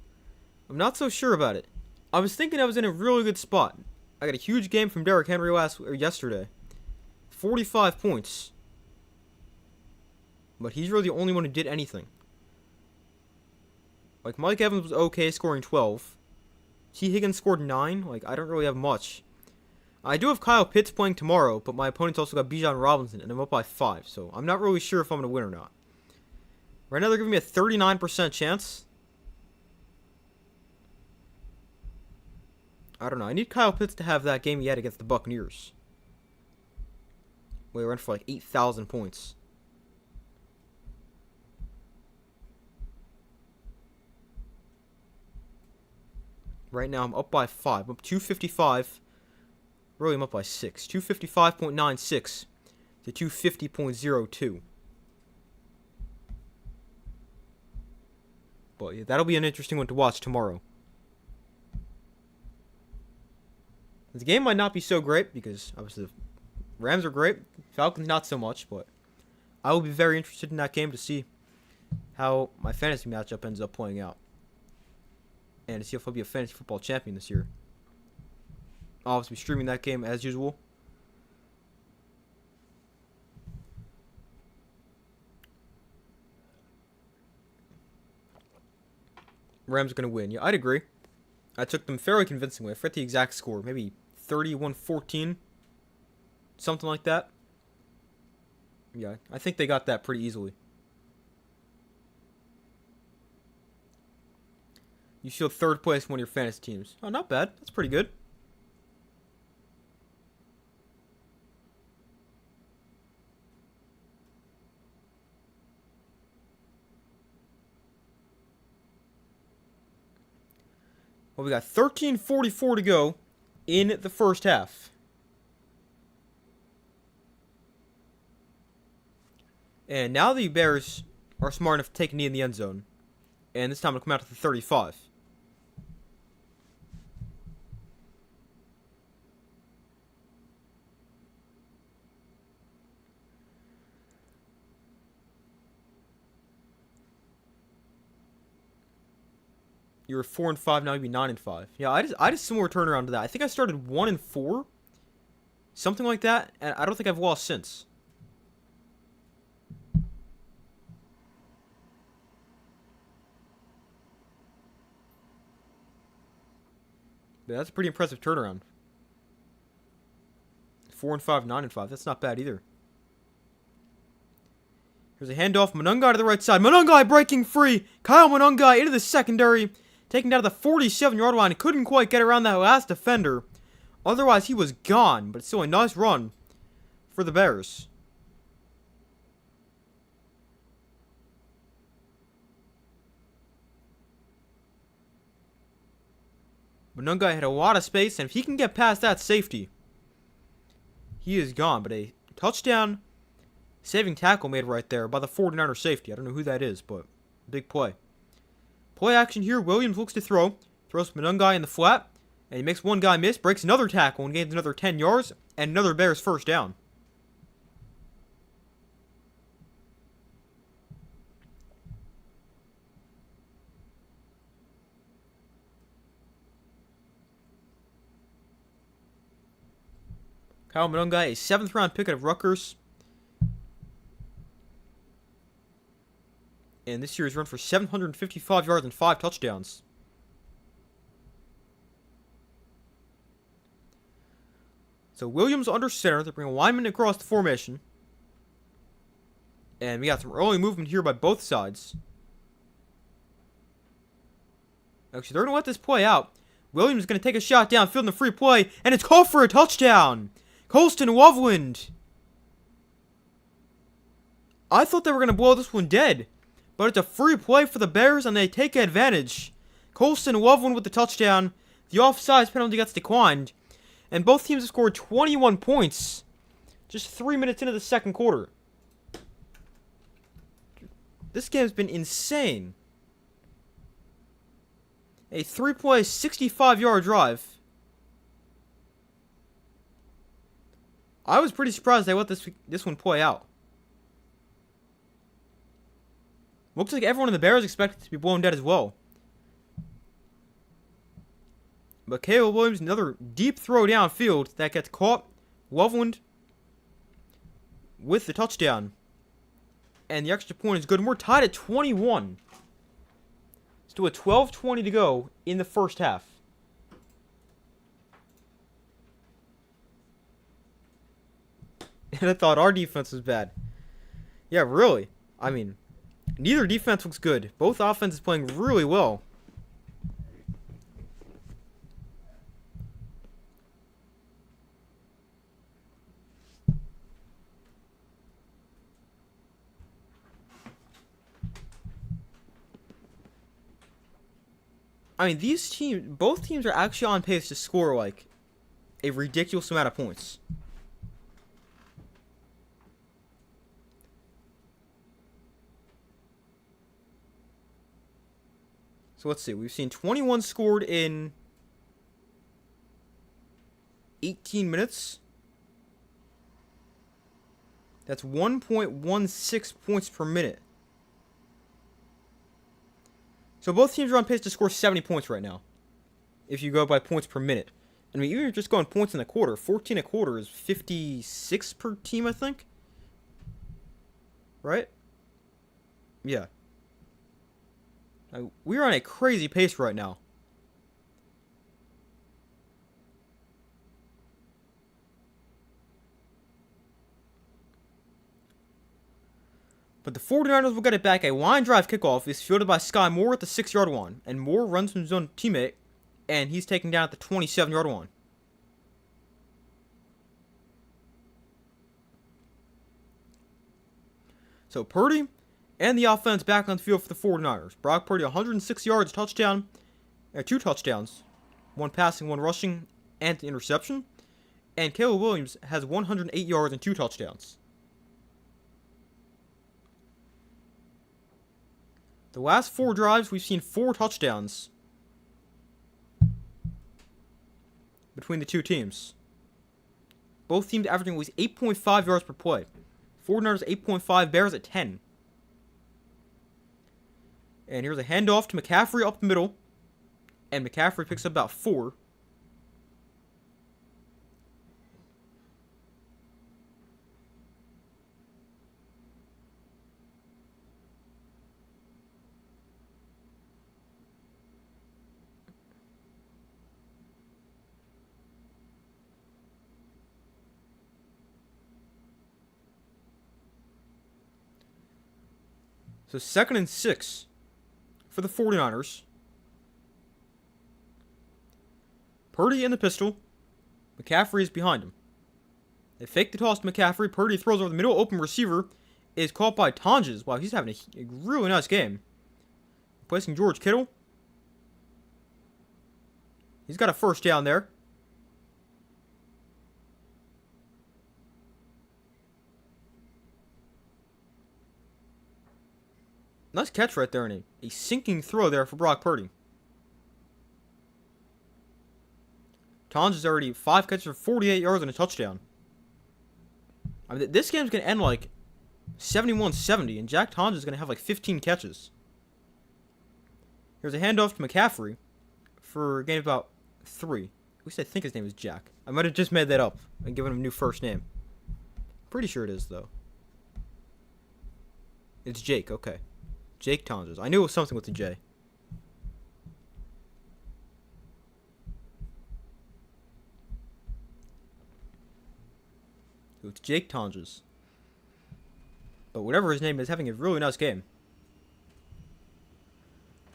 I'm not so sure about it. I was thinking I was in a really good spot. I got a huge game from Derrick Henry yesterday. 45 points. But he's really the only one who did anything. Like, Mike Evans was okay, scoring 12. T. Higgins scored 9. Like, I don't really have much. I do have Kyle Pitts playing tomorrow, but my opponent's also got Bijan Robinson, and I'm up by 5. So I'm not really sure if I'm going to win or not. Right now, they're giving me a 39% chance. I don't know. I need Kyle Pitts to have that game he had against the Buccaneers. We went for like 8,000 points. Right now, I'm up by 5. I'm up 255. Really, I'm up by 6. 255.96 to 250.02. But yeah, that'll be an interesting one to watch tomorrow. The game might not be so great because obviously the Rams are great, Falcons not so much, but I will be very interested in that game to see how my fantasy matchup ends up playing out. And to see if I'll be a fantasy football champion this year. I'll obviously be streaming that game as usual. Rams are going to win. Yeah, I'd agree. I took them fairly convincingly. I forget the exact score. Maybe 31-14. Something like that. Yeah, I think they got that pretty easily. You shield third place in one of your fantasy teams. Oh, not bad. That's pretty good. Well, we got 13:44 to go in the first half. And now the Bears are smart enough to take a knee in the end zone. And this time it'll come out to the 35. You were 4-5, now you'd be 9-5. Yeah, I had a similar turnaround to that. I think I started 1-4, something like that, and I don't think I've lost since. But that's a pretty impressive turnaround. 4-5, 9-5. That's not bad either. Here's a handoff. Monungai to the right side. Monungai breaking free. Kyle Monungai into the secondary. Taken down to the 47-yard line. Couldn't quite get around that last defender. Otherwise, he was gone. But it's still a nice run for the Bears. Monungai had a lot of space. And if he can get past that safety, he is gone. But a touchdown saving tackle made right there by the 49er safety. I don't know who that is, but big play. Play action here. Williams looks to throw. Throws Monungai in the flat. And he makes one guy miss. Breaks another tackle and gains another 10 yards. And another Bears first down. Kyle Monungai, a 7th round pick out of Rutgers. And this year he's run for 755 yards and 5 touchdowns. So Williams under center. They bring a lineman across the formation. And we got some early movement here by both sides. Actually, they're going to let this play out. Williams is going to take a shot downfield in the free play. And it's called for a touchdown. Colston Loveland I thought they were going to blow this one dead. But it's a free play for the Bears, and they take advantage. Colston Loveland with the touchdown. The offsides penalty gets declined. And both teams have scored 21 points just 3 minutes into the second quarter. This game's been insane. A 3-play, 65-yard drive. I was pretty surprised they let this one play out. Looks like everyone in the Bears expected to be blown dead as well. But Caleb Williams, another deep throw downfield that gets caught. Loveland with the touchdown. And the extra point is good. And we're tied at 21. Still a 12:20 to go in the first half. And I thought our defense was bad. Yeah, really. I mean, neither defense looks good. Both offenses playing really well. I mean, both teams are actually on pace to score, like, a ridiculous amount of points. So let's see. We've seen 21 scored in 18 minutes. That's 1.16 points per minute. So both teams are on pace to score 70 points right now, if you go by points per minute. I mean, even if you're just going points in the quarter, 14 a quarter is 56 per team, I think. Right? Yeah. We're on a crazy pace right now. But the 49ers will get it back. A line drive kickoff is fielded by Sky Moore at the 6-yard line. And Moore runs from his own teammate. And he's taken down at the 27-yard line. So Purdy and the offense back on the field for the 49ers. Brock Purdy, 106 yards, touchdown. 2 touchdowns. 1 passing, 1 rushing, and an interception. And Caleb Williams has 108 yards and 2 touchdowns. The last 4 drives, we've seen 4 touchdowns between the two teams. Both teams averaging at least 8.5 yards per play. 49ers 8.5, Bears at 10. And here's a handoff to McCaffrey up the middle. And McCaffrey picks up about 4. So 2nd and 6 for the 49ers. Purdy in the pistol. McCaffrey is behind him. They fake the toss to McCaffrey. Purdy throws over the middle. Open receiver is caught by Tonjes. Wow, he's having a really nice game. Replacing George Kittle. He's got a first down there. Nice catch right there, and a sinking throw there for Brock Purdy. Tonjes is already 5 catches for 48 yards and a touchdown. I mean, this game's going to end like 71-70, and Jack Tonjes is going to have like 15 catches. Here's a handoff to McCaffrey for a gain of about 3. At least I think his name is Jack. I might have just made that up and given him a new first name. Pretty sure it is, though. It's Jake, okay. Jake Tonjes. I knew it was something with a J. So it's Jake Tonjes. But whatever his name is, having a really nice game.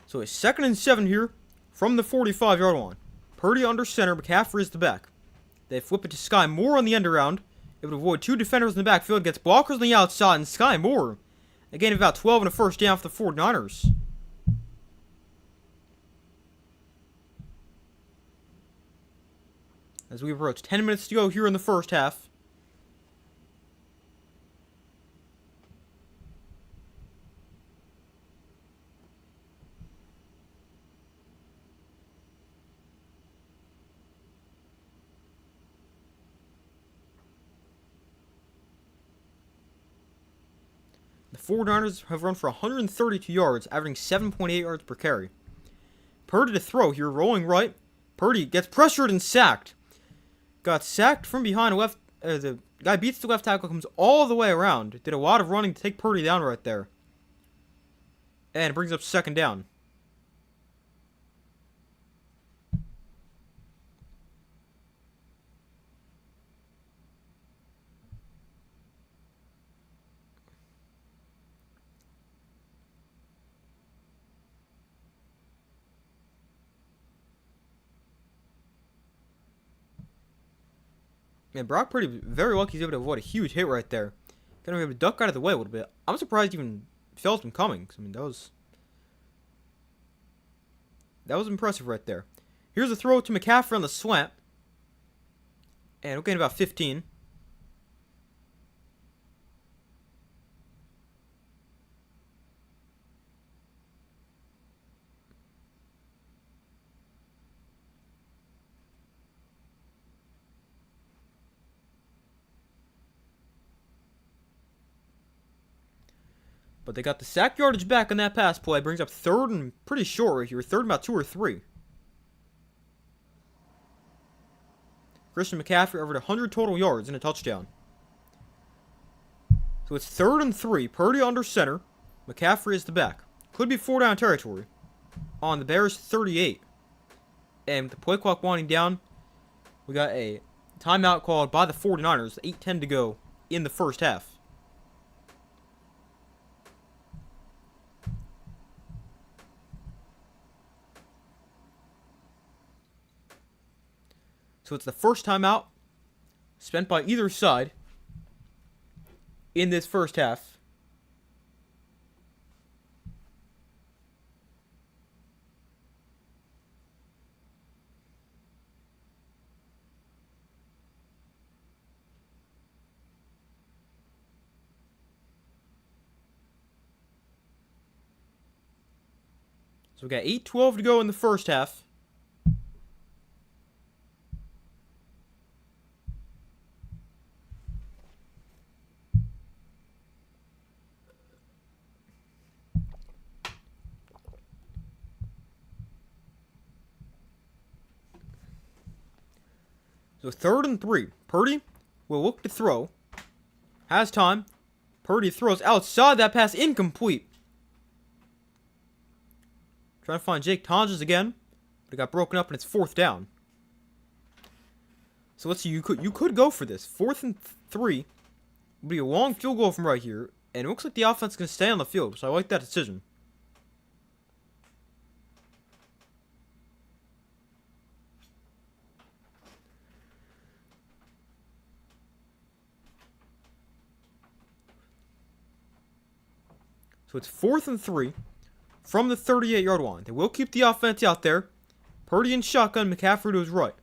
So a 2nd and 7 here from the 45-yard line. Purdy under center. McCaffrey is the back. They flip it to Sky Moore on the end around. It would avoid 2 defenders in the backfield. Gets blockers on the outside. And Sky Moore A gain of about 12 and a first down for the 49ers. As we approach 10 minutes to go here in the first half. The 49ers have run for 132 yards, averaging 7.8 yards per carry. Purdy to throw here, rolling right. Purdy gets pressured and sacked. Got sacked from behind. The guy beats the left tackle, comes all the way around. Did a lot of running to take Purdy down right there. And it brings up second down. Man, Brock Purdy very lucky he's able to avoid a huge hit right there. Kind of able to duck out of the way a little bit. I'm surprised he even felt him coming. I mean, that was impressive right there. Here's a throw to McCaffrey on the slant. And we're getting about 15. But they got the sack yardage back on that pass play. Brings up third and pretty short right here. Third and about 2 or 3. Christian McCaffrey over 100 total yards and a touchdown. So it's 3rd and 3. Purdy under center. McCaffrey is the back. Could be 4-down territory. On the Bears 38. And with the play clock winding down, we got a timeout called by the 49ers. 8:10 to go in the first half. So it's the first timeout spent by either side in this first half. So we got 8:12 to go in the first half. So 3rd and 3. Purdy will look to throw. Has time. Purdy throws outside. That pass incomplete. Trying to find Jake Tonjes again. But it got broken up and it's 4th down. So let's see. You could go for this. 4th and 3. Would be a long field goal from right here. And it looks like the offense is going to stay on the field. So I like that decision. So it's 4th and 3 from the 38-yard line. They will keep the offense out there. Purdy in shotgun, McCaffrey to his right.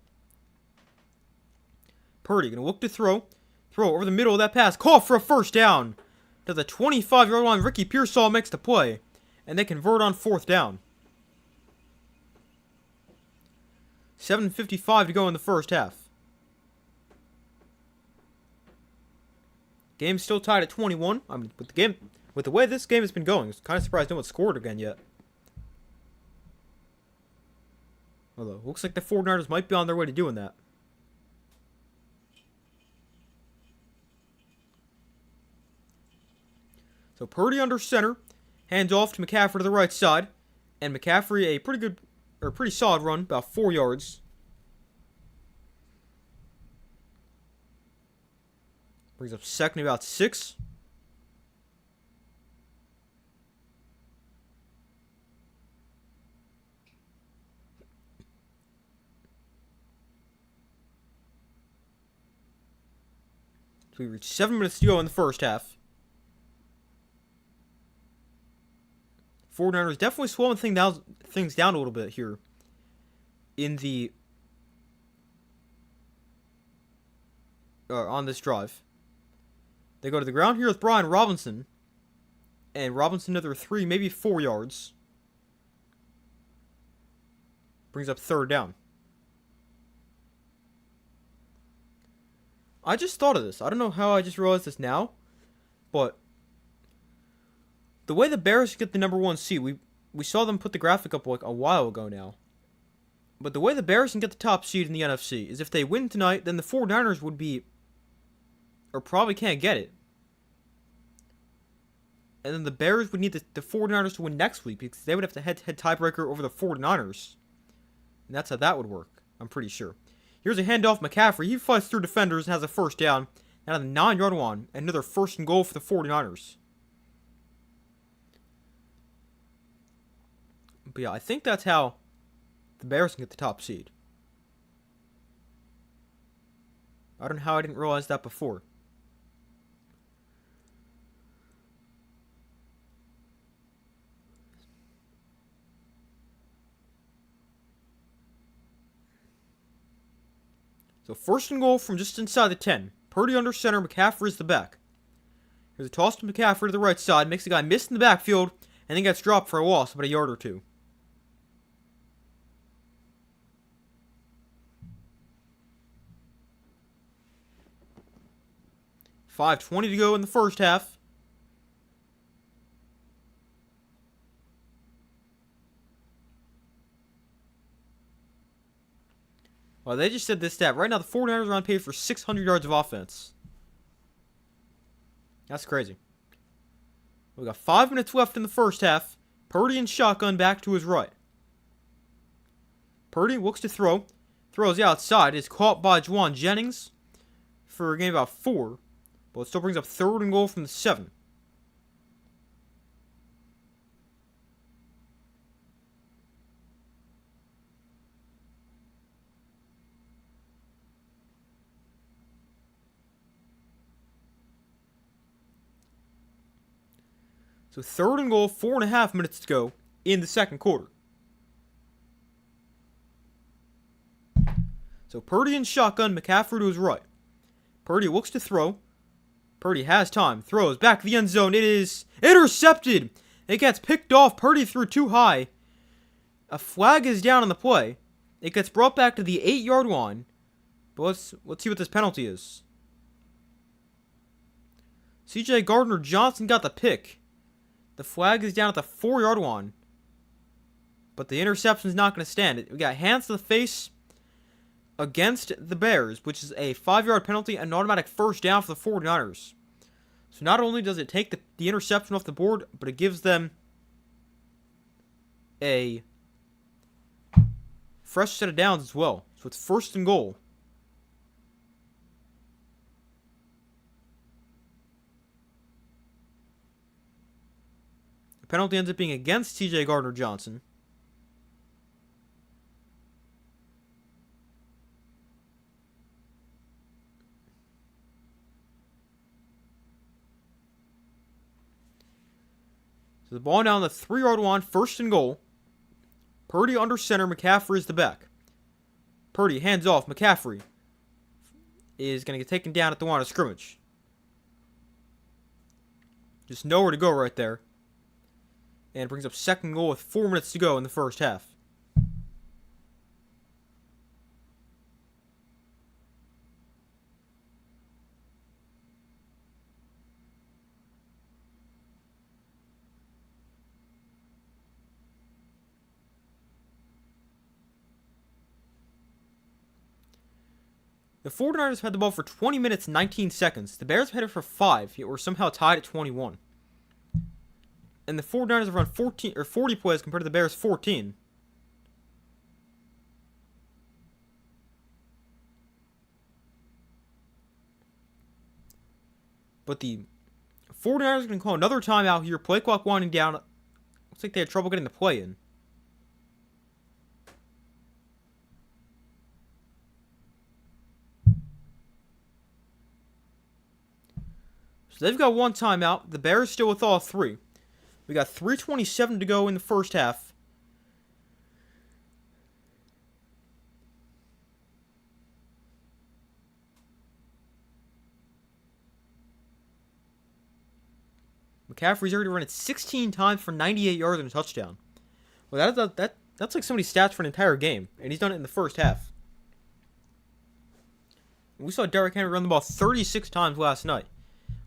Purdy going to look to throw. Throw over the middle of that pass. Call for a first down. To the 25-yard line, Ricky Pearsall makes the play. And they convert on 4th down. 7:55 to go in the first half. Game's still tied at 21. I mean, with the way this game has been going, I'm kind of surprised no one scored again yet. Although, looks like the 49ers might be on their way to doing that. So Purdy under center, hands off to McCaffrey to the right side, and McCaffrey a pretty solid run, about 4 yards. Brings up second about 6. So we reach 7 minutes to go in the first half. 49ers definitely slowing things down a little bit here in the on this drive. They go to the ground here with Brian Robinson, and Robinson another 3, maybe 4 yards. Brings up third down. I just thought of this. I don't know how I just realized this now, but the way the Bears get the number 1 seed, we saw them put the graphic up like a while ago now. But the way the Bears can get the top seed in the NFC is if they win tonight, then the 49ers would be, or probably can't get it. And then the Bears would need the 49ers to win next week because they would have to head-to-head tiebreaker over the 49ers. And that's how that would work, I'm pretty sure. Here's a handoff. McCaffrey, he flies through defenders and has a first down. Now the 9-yard one, and another first and goal for the 49ers. But yeah, I think that's how the Bears can get the top seed. I don't know how I didn't realize that before. So first and goal from just inside the 10. Purdy under center, McCaffrey is the back. Here's a toss to McCaffrey to the right side, makes the guy miss in the backfield, and then gets dropped for a loss, about a yard or two. $5:20 to go in the first half. Well, they just said this stat. Right now, the 49ers are on pace for 600 yards of offense. That's crazy. We got 5 minutes left in the first half. Purdy in shotgun back to his right. Purdy looks to throw. Throws outside. Is caught by Juwan Jennings for a gain about 4. But it still brings up third and goal from the 7. So third and goal, 4.5 minutes to go in the second quarter. So Purdy in shotgun, McCaffrey to his right. Purdy looks to throw. Purdy has time, throws back to the end zone. It is intercepted. It gets picked off. Purdy threw too high. A flag is down on the play. It gets brought back to the 8-yard line. But let's see what this penalty is. C.J. Gardner-Johnson got the pick. The flag is down at the 4-yard line. But the interception is not going to stand. We got hands to the face against the Bears, which is a 5-yard penalty and an automatic first down for the 49ers. So not only does it take the interception off the board, but it gives them a fresh set of downs as well. So it's first and goal. The penalty ends up being against TJ Gardner-Johnson. So the ball down the 3-yard line, first and goal. Purdy under center, McCaffrey is the back. Purdy hands off, McCaffrey is going to get taken down at the line of scrimmage. Just nowhere to go right there. And it brings up second goal with 4 minutes to go in the first half. The 49ers had the ball for 20 minutes and 19 seconds. The Bears had it for 5, yet were somehow tied at 21. And the 49ers have run 40 plays compared to the Bears' 14. But the 49ers are going to call another timeout here. Play clock winding down. Looks like they had trouble getting the play in. So they've got one timeout. The Bears still with all 3. We got 3:27 to go in the first half. McCaffrey's already run it 16 times for 98 yards and a touchdown. Well, that's like somebody's stats for an entire game, and he's done it in the first half. We saw Derrick Henry run the ball 36 times last night.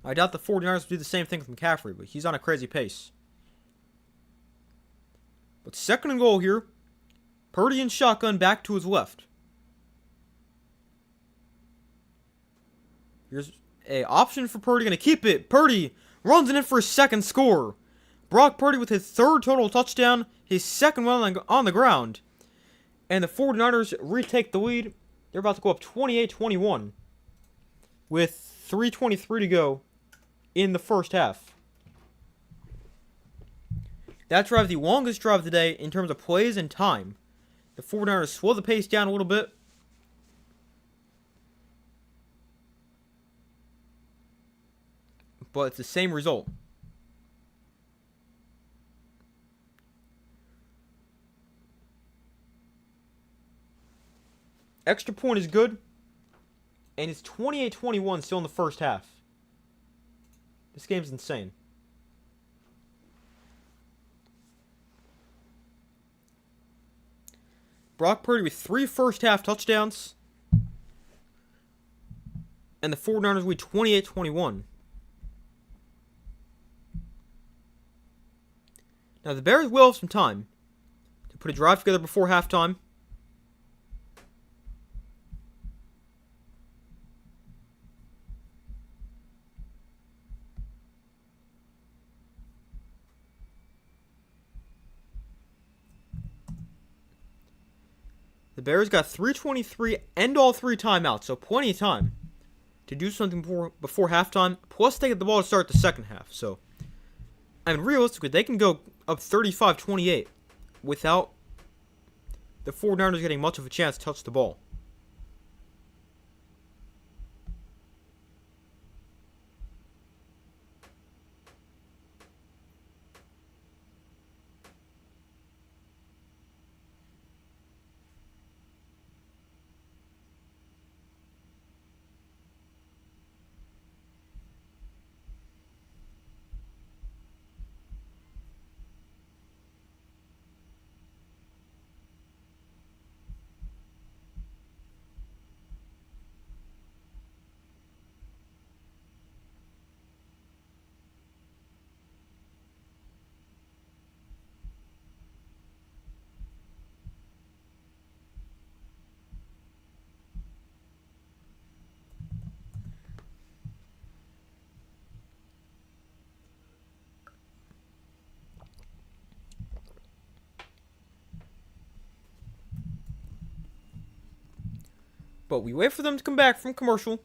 I doubt the 49ers will do the same thing with McCaffrey, but he's on a crazy pace. But second and goal here. Purdy in shotgun back to his left. Here's a option for Purdy. Going to keep it. Purdy runs it in for his second score. Brock Purdy with his third total touchdown. His second one on the ground. And the 49ers retake the lead. They're about to go up 28-21 with 3:23 to go in the first half. That drive, the longest drive of the day in terms of plays and time. The 49ers slow the pace down a little bit. But it's the same result. Extra point is good. And it's 28-21 still in the first half. This game's insane. Brock Purdy with 3 first-half touchdowns. And the 49ers lead 28-21. Now, the Bears will have some time to put a drive together before halftime. The Bears got 3:23 and all 3 timeouts, so plenty of time to do something before halftime. Plus, they get the ball to start the second half. So, I mean, realistically, they can go up 35-28 without the 49ers getting much of a chance to touch the ball. But we wait for them to come back from commercial.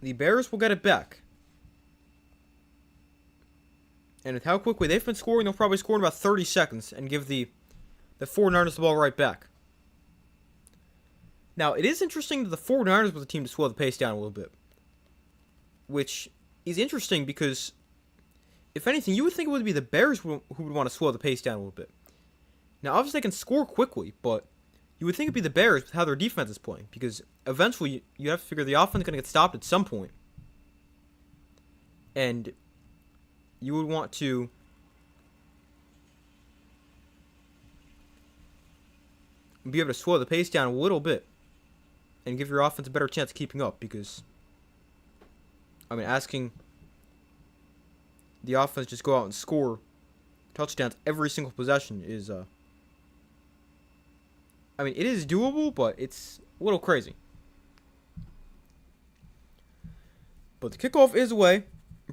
The Bears will get it back. And with how quickly they've been scoring, they'll probably score in about 30 seconds and give the 49ers the ball right back. Now, it is interesting that the 49ers were the team to slow the pace down a little bit. Which is interesting because, if anything, you would think it would be the Bears who would want to slow the pace down a little bit. Now, obviously they can score quickly, but you would think it'd be the Bears with how their defense is playing, because eventually you have to figure the offense is going to get stopped at some point. And you would want to be able to slow the pace down a little bit and give your offense a better chance of keeping up, because, I mean, asking the offense just go out and score touchdowns every single possession is, I mean, it is doable, but it's a little crazy. But the kickoff is away,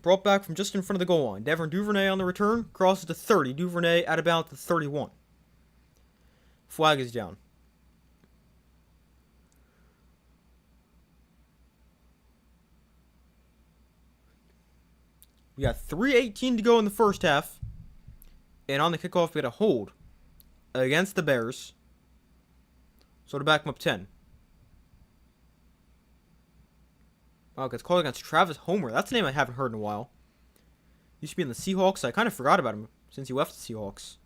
brought back from just in front of the goal line. Devin Duvernay on the return, crosses to 30. Duvernay out of bounds to 31. Flag is down. We got 3:18 to go in the first half. And on the kickoff, we got a hold against the Bears. So to back them up 10. Wow, it's called against Travis Homer. That's a name I haven't heard in a while. Used to be in the Seahawks. I kind of forgot about him since he left the Seahawks.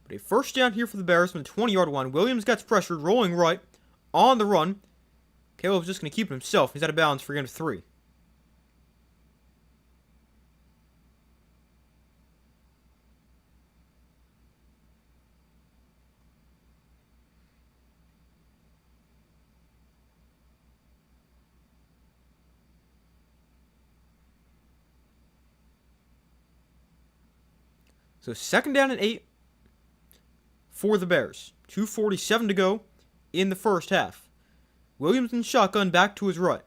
But a first down here for the Bears from the 20-yard line. Williams gets pressured, rolling right, on the run. Caleb's just going to keep it himself. He's out of bounds for a gain of 3. So 2nd down and 8 for the Bears. 2:47 to go in the first half. Williams in shotgun back to his right.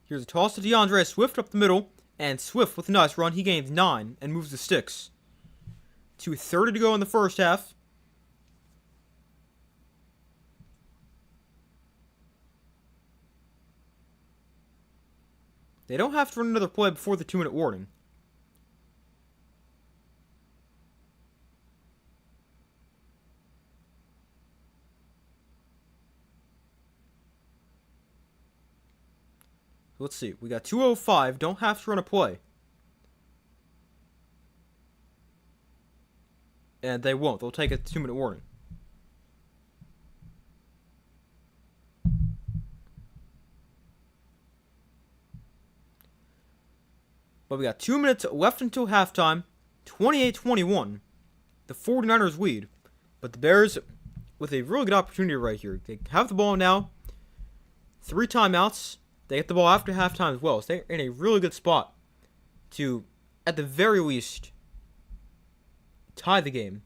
Here's a toss to DeAndre Swift up the middle. And Swift with a nice run. He gains 9 and moves the sticks. 2:30 to go in the first half. They don't have to run another play before the 2-minute warning. Let's see. We got 2:05. Don't have to run a play. And they won't. They'll take a 2-minute warning. But we got 2 minutes left until halftime. 28-21. The 49ers lead. But the Bears with a really good opportunity right here. They have the ball now. 3 timeouts. They get the ball after halftime as well. So they're in a really good spot to, at the very least, tie the game.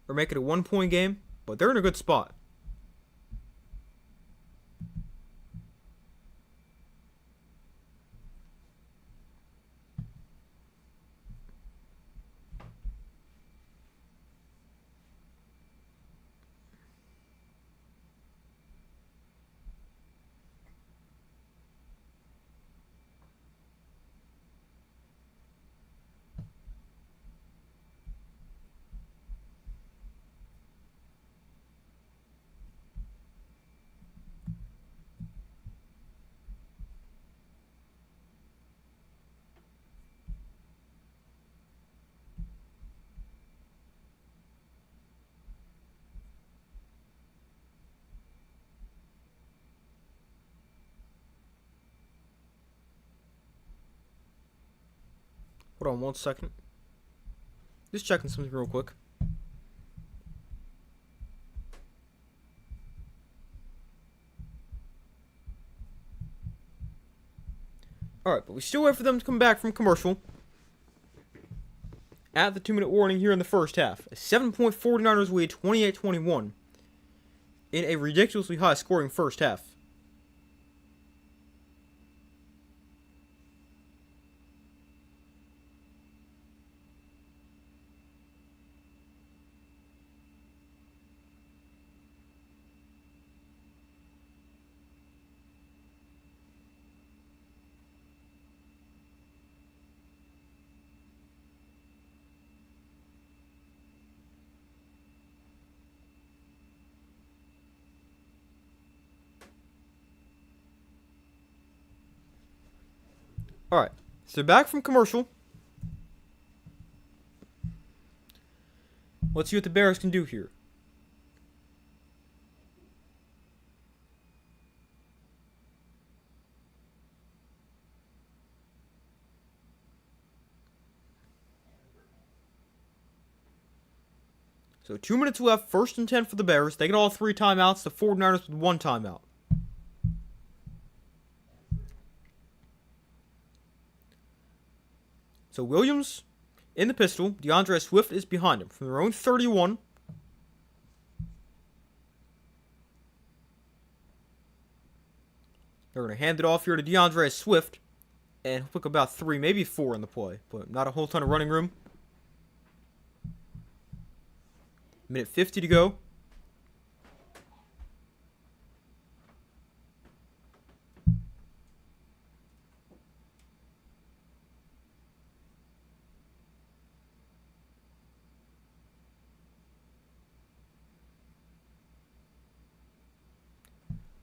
Or make it a 1-point game. But they're in a good spot. Hold on 1 second. Just checking something real quick. Alright, but we still wait for them to come back from commercial. At the 2-minute warning here in the first half. A 7-point 49ers lead, 28-21. In a ridiculously high scoring first half. Alright, so they're back from commercial. Let's see what the Bears can do here. So 2 minutes left, 1st and 10 for the Bears. They get all 3 timeouts, the 49ers with 1 timeout. So Williams in the pistol. DeAndre Swift is behind him from their own 31. They're going to hand it off here to DeAndre Swift. And he'll pick about 3, maybe 4 in the play. But not a whole ton of running room. Minute 50 to go.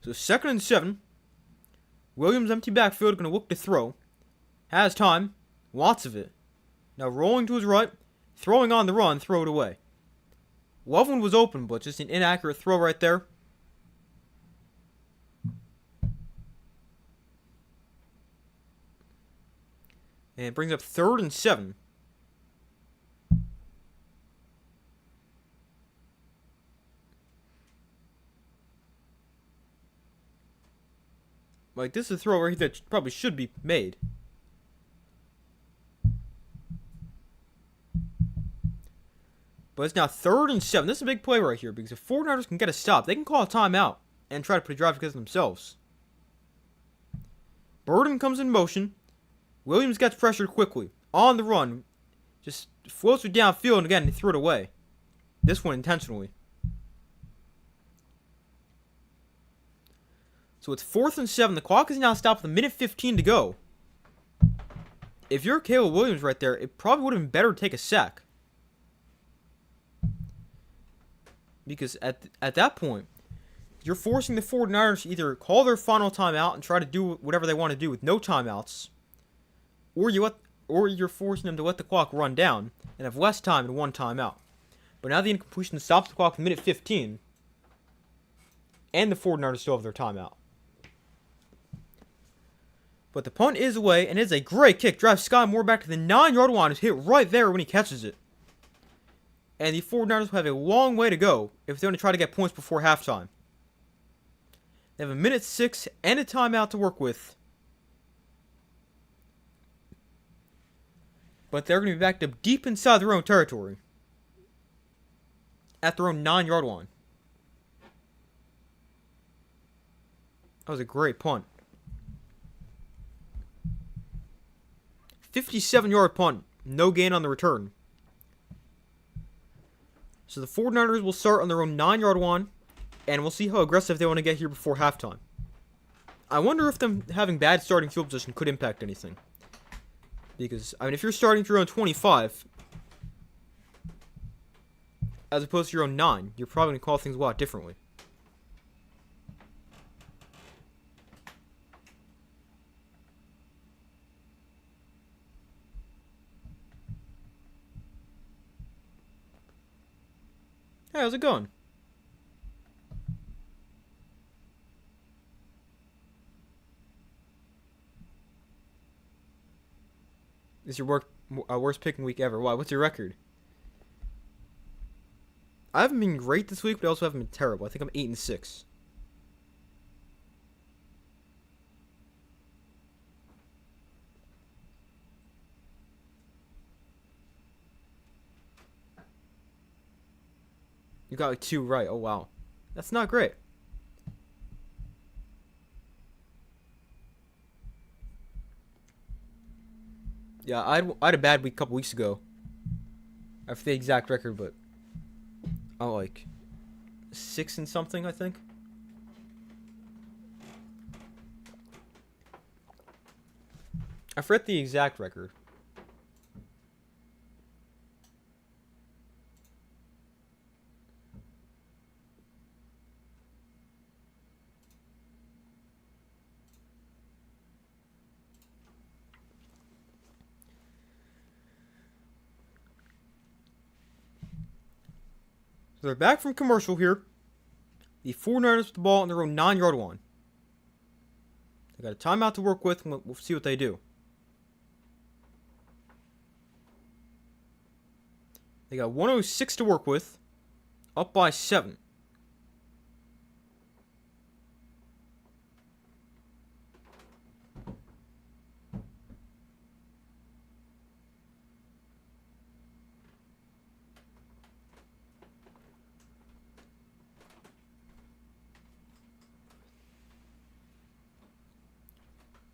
So 2nd and 7. Williams empty backfield, going to look to throw. Has time. Lots of it. Now rolling to his right. Throwing on the run. Throw it away. Loveland was open, but just an inaccurate throw right there. And it brings up 3rd and 7. Like, this is a throw right that probably should be made. But it's now 3rd and 7. This is a big play right here because if 49ers can get a stop, they can call a timeout and try to put a drive together themselves. Burden comes in motion. Williams gets pressured quickly. On the run. Just floats it downfield and again he threw it away. This one intentionally. So it's 4th and 7. The clock is now stopped with 1:15 to go. If you're Caleb Williams right there, it probably would have been better to take a sack. Because at that point, you're forcing the 49ers to either call their final timeout and try to do whatever they want to do with no timeouts, or you're forcing them to let the clock run down and have less time and one timeout. But now the incompletion stops the clock at 1:15, and the 49ers still have their timeout. But the punt is away, and it's a great kick. Drives Sky Moore back to the 9-yard line. It's hit right there when he catches it. And the 49ers will have a long way to go if they're going to try to get points before halftime. They have 1:06 and a timeout to work with. But they're going to be backed up deep inside their own territory. At their own 9-yard line. That was a great punt. 57-yard punt. No gain on the return. So the 49ers will start on their own 9-yard line. And we'll see how aggressive they want to get here before halftime. I wonder if them having bad starting field position could impact anything. Because, I mean, if you're starting at your own 25, as opposed to your own 9, you're probably going to call things a lot differently. Hey, how's it going? This is your worst picking week ever. Why? What's your record? I haven't been great this week, but I also haven't been terrible. I think I'm 8-6. You got like 2 right. Oh, wow. That's not great. Yeah, I had a bad week a couple weeks ago. I forget the exact record, but I'm like 6 and something, I think. I forget the exact record. So they're back from commercial here. The 49ers with the ball on their own 9-yard line. They got a timeout to work with, and we'll see what they do. They got 1:06 to work with. Up by 7.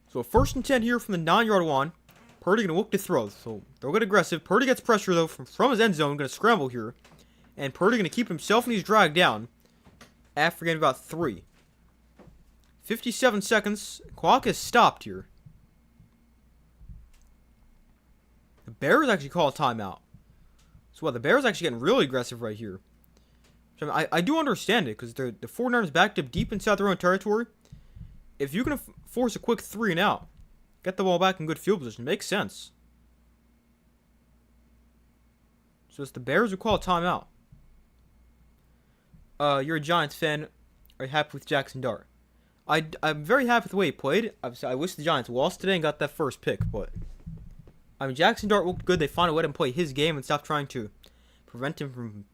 So 1st and 10 here from the 9-yard line. Purdy going to look to throw. So they'll get aggressive. Purdy gets pressure, though, from his end zone. Going to scramble here. And Purdy going to keep himself and he's dragged down. After getting about 3. 57 seconds. Clock is stopped here. The Bears actually call a timeout. So the Bears actually getting really aggressive right here. Which I do understand it because the 49ers backed up deep inside their own territory. If you can force a quick 3-and-out, get the ball back in good field position, makes sense. So it's the Bears who call a timeout. You're a Giants fan. Are you happy with Jackson Dart? I'm very happy with the way he played. I wish the Giants lost today and got that first pick, but I mean Jackson Dart looked good. They finally let him play his game and stop trying to prevent him from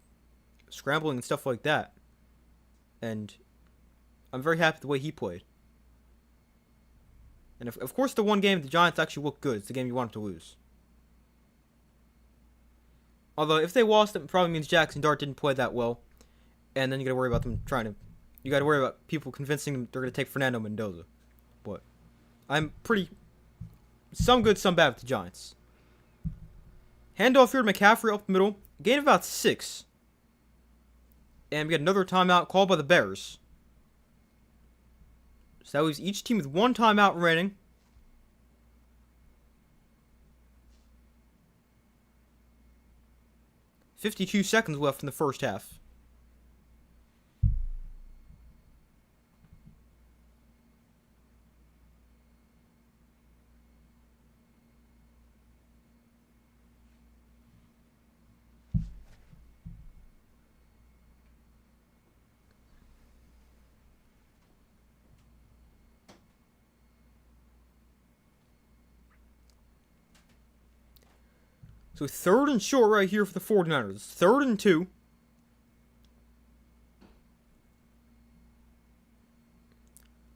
scrambling and stuff like that. And I'm very happy with the way he played. And of course, the one game the Giants actually looked good. It's the game you want them to lose. Although if they lost, it probably means Jackson Dart didn't play that well, and then you got to worry about them trying to. You got to worry about people convincing them they're going to take Fernando Mendoza. But I'm pretty. Some good, some bad with the Giants. Handoff here to McCaffrey up the middle. Gain of about 6. And we got another timeout called by the Bears. So that leaves each team with 1 timeout remaining. .52 seconds left in the first half. So 3rd and short right here for the 49ers. 3rd and 2.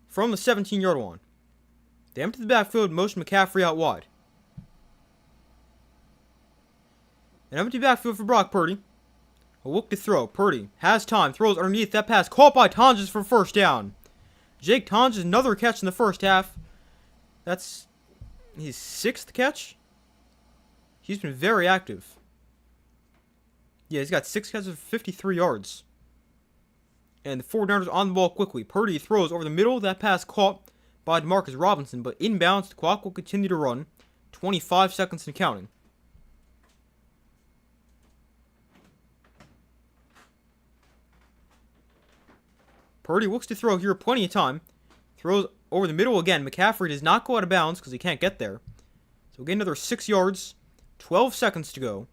From the 17-yard line. They empty the backfield, motion McCaffrey out wide. An empty backfield for Brock Purdy. A look to throw. Purdy has time, throws underneath. That pass caught by Tonjes for first down. Jake Tonjes, another catch in the first half. That's his 6th catch. He's been very active. Yeah, he's got 6 catches for 53 yards. And the 49ers on the ball quickly. Purdy throws over the middle. That pass caught by DeMarcus Robinson, but inbounds. The clock will continue to run. 25 seconds and counting. Purdy looks to throw here, plenty of time. Throws over the middle again. McCaffrey does not go out of bounds because he can't get there. So we'll get another 6 yards. 12 seconds to go.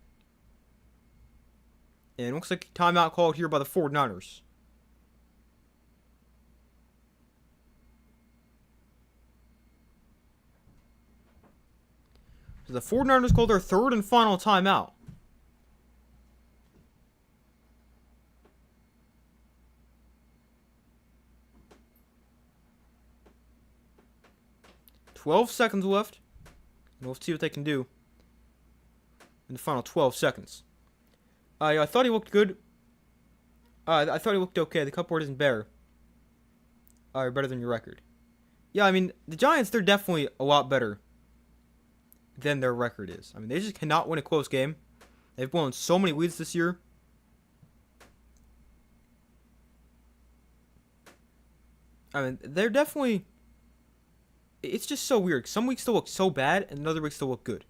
And it looks like a timeout called here by the 49ers. So the 49ers called their 3rd and final timeout. .12 seconds left. And we'll see what they can do in the final 12 seconds. I thought he looked good. I thought he looked okay. The cupboard isn't bare. Better than your record. Yeah, I mean, the Giants, they're definitely a lot better than their record is. I mean, they just cannot win a close game. They've blown so many leads this year. I mean, they're definitely. It's just so weird. Some weeks they'll look so bad, and other weeks they'll look good.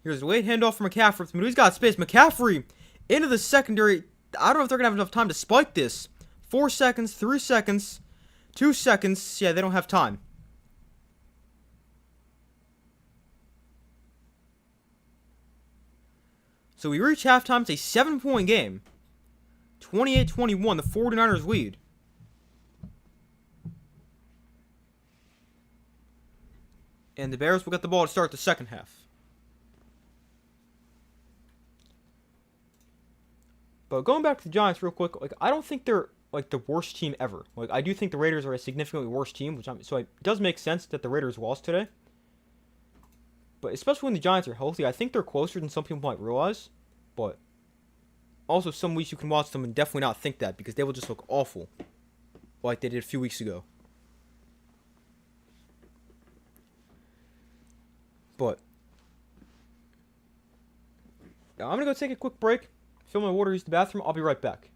Here's a late handoff for McCaffrey. He's got space. McCaffrey into the secondary. I don't know if they're going to have enough time to spike this. 4 seconds, 3 seconds, 2 seconds. Yeah, they don't have time. So we reach halftime. It's a 7-point game. 28-21, the 49ers lead. And the Bears will get the ball to start the second half. But going back to the Giants real quick, I don't think they're the worst team ever. I do think the Raiders are a significantly worse team, so it does make sense that the Raiders lost today. But especially when the Giants are healthy, I think they're closer than some people might realize. But also some weeks you can watch them and definitely not think that because they will just look awful, like they did a few weeks ago. But I'm gonna go take a quick break. Fill my water, use the bathroom. I'll be right back.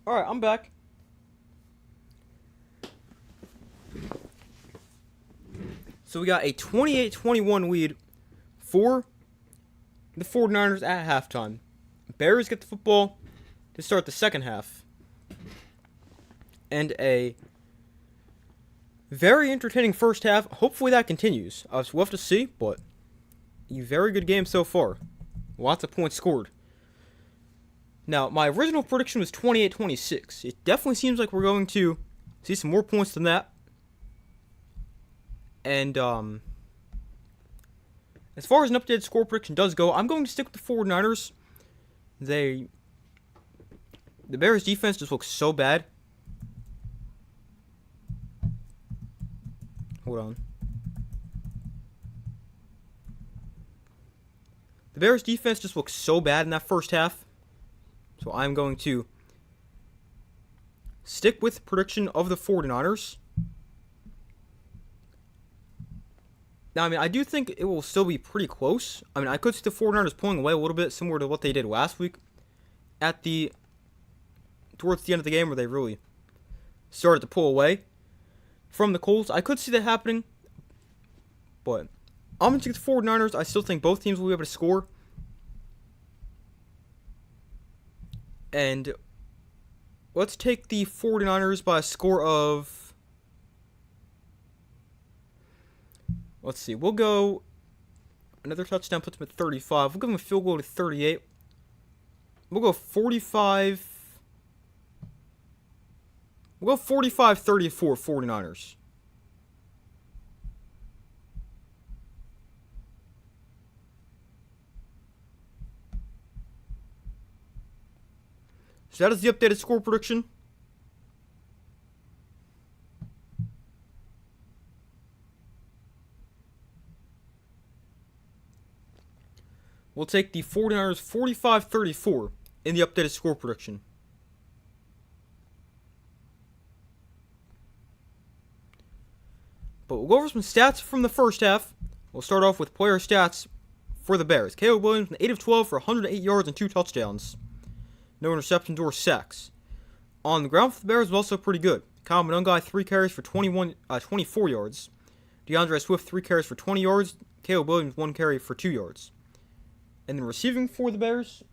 Alright, I'm back. So we got a 28-21 lead for the 49ers at halftime. Bears get the football to start the second half. And a very entertaining first half. Hopefully that continues. We'll have to see, but a very good game so far. Lots of points scored. Now, my original prediction was 28-26. It definitely seems like we're going to see some more points than that. And, as far as an updated score prediction does go, I'm going to stick with the 49ers. The Bears defense just looks so bad. Hold on. The Bears defense just looks so bad in that first half. So I'm going to stick with the prediction of the 49ers. Now, I mean, I do think it will still be pretty close. I mean, I could see the 49ers pulling away a little bit, similar to what they did last week towards the end of the game, where they really started to pull away from the Colts. I could see that happening, but I'm going to take the 49ers. I still think both teams will be able to score. And let's take the 49ers by a score of... Let's see. We'll go... Another touchdown puts them at 35. We'll give them a field goal to 38. We'll go 45... We'll go 45-34 49ers. So that is the updated score prediction. We'll take the 49ers 45-34 in the updated score prediction. But we'll go over some stats from the first half. We'll start off with player stats for the Bears. Caleb Williams, 8 of 12 for 108 yards and 2 touchdowns. No interceptions or sacks. On the ground for the Bears was also pretty good. Kyle Monangai, 3 carries for 24 yards. DeAndre Swift, 3 carries for 20 yards. Caleb Williams, 1 carry for 2 yards. And then receiving for the Bears,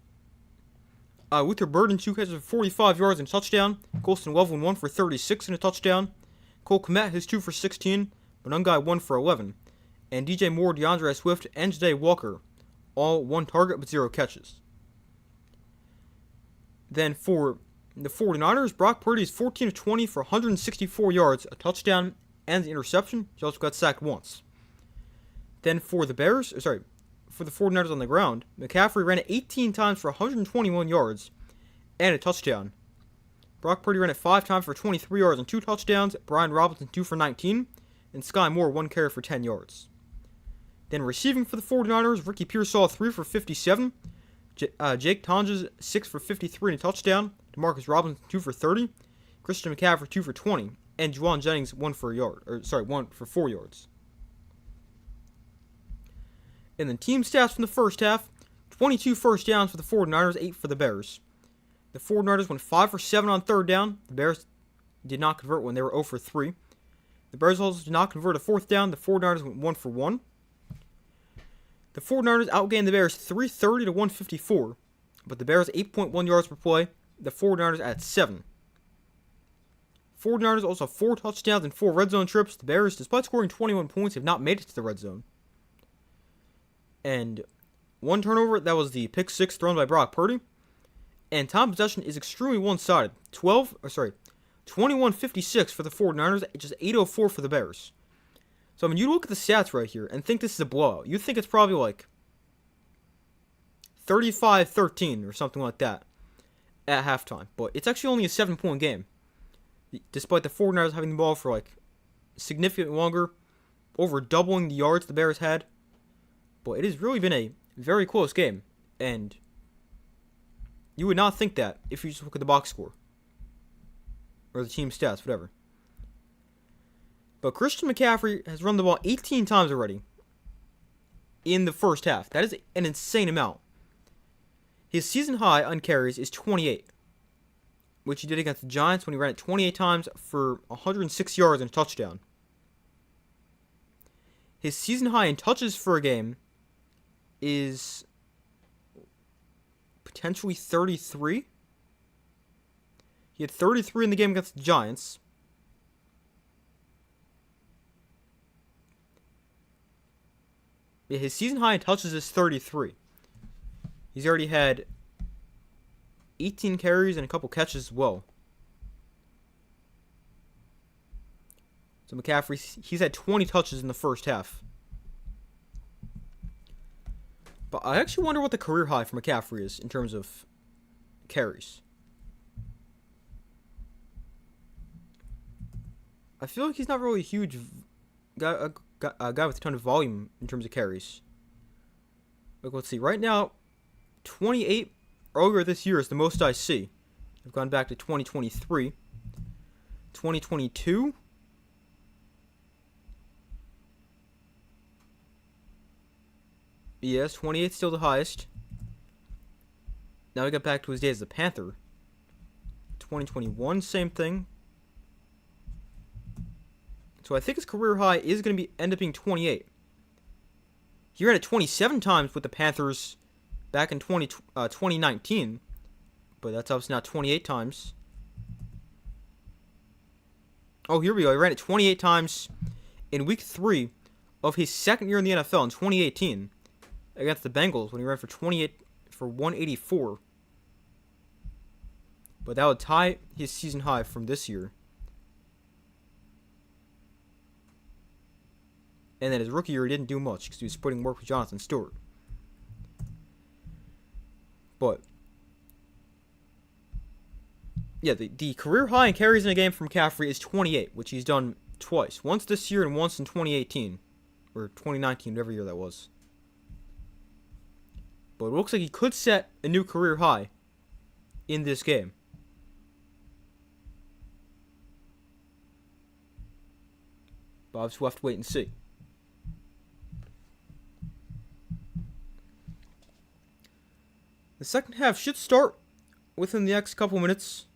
Luther Burden, 2 catches for 45 yards and a touchdown. Colston Loveland, 1 for 36 and a touchdown. Cole Kmet, his 2 for 16. Monangai, 1 for 11. And DJ Moore, DeAndre Swift, and Jade Walker, all 1 target but 0 catches. Then for the 49ers, Brock Purdy is 14 of 20 for 164 yards, a touchdown, and the interception. He also got sacked once. Then for the for the 49ers on the ground, McCaffrey ran it 18 times for 121 yards and a touchdown. Brock Purdy ran it 5 times for 23 yards and 2 touchdowns. Brian Robinson, 2 for 19. And Sky Moore, 1 carry for 10 yards. Then receiving for the 49ers, Ricky Pearsall, 3 for 57. Jake Tonjes, 6 for 53 and a touchdown. DeMarcus Robinson, 2 for 30. Christian McCaffrey, 2 for 20. And Juwan Jennings, 1 for 4 yards. And then team stats from the first half, 22 first downs for the 49ers, 8 for the Bears. The 49ers went 5 for 7 on third down. The Bears did not convert when they were 0 for 3. The Bears also did not convert a fourth down. The 49ers went 1 for 1. The 49ers outgained the Bears 330 to 154, but the Bears 8.1 yards per play. The 49ers at 7. 49ers also 4 touchdowns and 4 red zone trips. The Bears, despite scoring 21 points, have not made it to the red zone. And 1 turnover, that was the pick 6 thrown by Brock Purdy. And time possession is extremely one-sided. 21-56 for the 49ers, just 8:04 for the Bears. So, I mean, you look at the stats right here and think this is a blowout. You think it's probably like 35-13 or something like that at halftime. But it's actually only a 7-point game. Despite the 49ers having the ball for like significantly longer, over doubling the yards the Bears had. But it has really been a very close game. And you would not think that if you just look at the box score. Or the team stats, whatever. But Christian McCaffrey has run the ball 18 times already in the first half. That is an insane amount. His season high on carries is 28. which he did against the Giants when he ran it 28 times for 106 yards and a touchdown. His season high in touches for a game is potentially 33. He had 33 in the game against the Giants. His season high in touches is 33. He's already had 18 carries and a couple catches as well. So McCaffrey, he's had 20 touches in the first half. But I actually wonder what the career high for McCaffrey is in terms of carries. I feel like he's not really a huge guy with a ton of volume in terms of carries. Like, let's see. Right now, 28 earlier this year is the most I see. I've gone back to 2023. 2022. Yes, 28 is still the highest. Now we got back to his days as a Panther. 2021, same thing. So I think his career high is going to end up being 28. He ran it 27 times with the Panthers back in 2019. But that's obviously not 28 times. Oh, here we go. He ran it 28 times in week 3 of his second year in the NFL in 2018 against the Bengals when he ran for 28 for 184. But that would tie his season high from this year. And then his rookie year, he didn't do much because he was splitting work with Jonathan Stewart. But yeah, the career high in carries in a game from McCaffrey is 28, which he's done twice. Once this year and once in 2018. Or 2019, whatever year that was. But it looks like he could set a new career high in this game. But obviously we'll have to wait and see. The second half should start within the next couple minutes.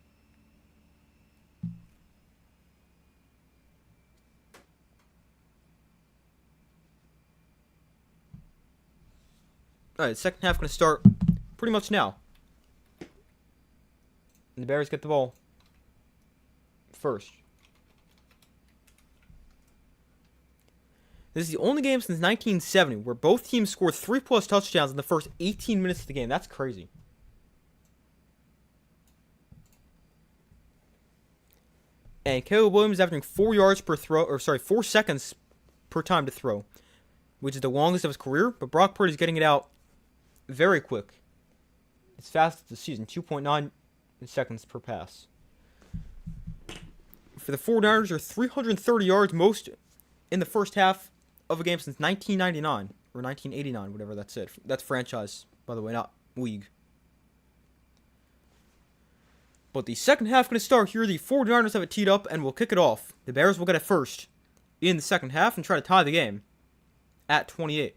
Alright, the second half going to start pretty much now. And the Bears get the ball first. This is the only game since 1970 where both teams scored 3+ touchdowns in the first 18 minutes of the game. That's crazy. And Caleb Williams averaging 4 seconds per time to throw, which is the longest of his career. But Brock Purdy's getting it out very quick. It's fast this season, 2.9 seconds per pass. For the 49ers, are 330 yards, most in the first half of a game since 1999 or 1989, whatever that's it. That's franchise, by the way, not league. But the second half going to start here. The 49ers have it teed up and will kick it off. The Bears will get it first in the second half and try to tie the game at 28.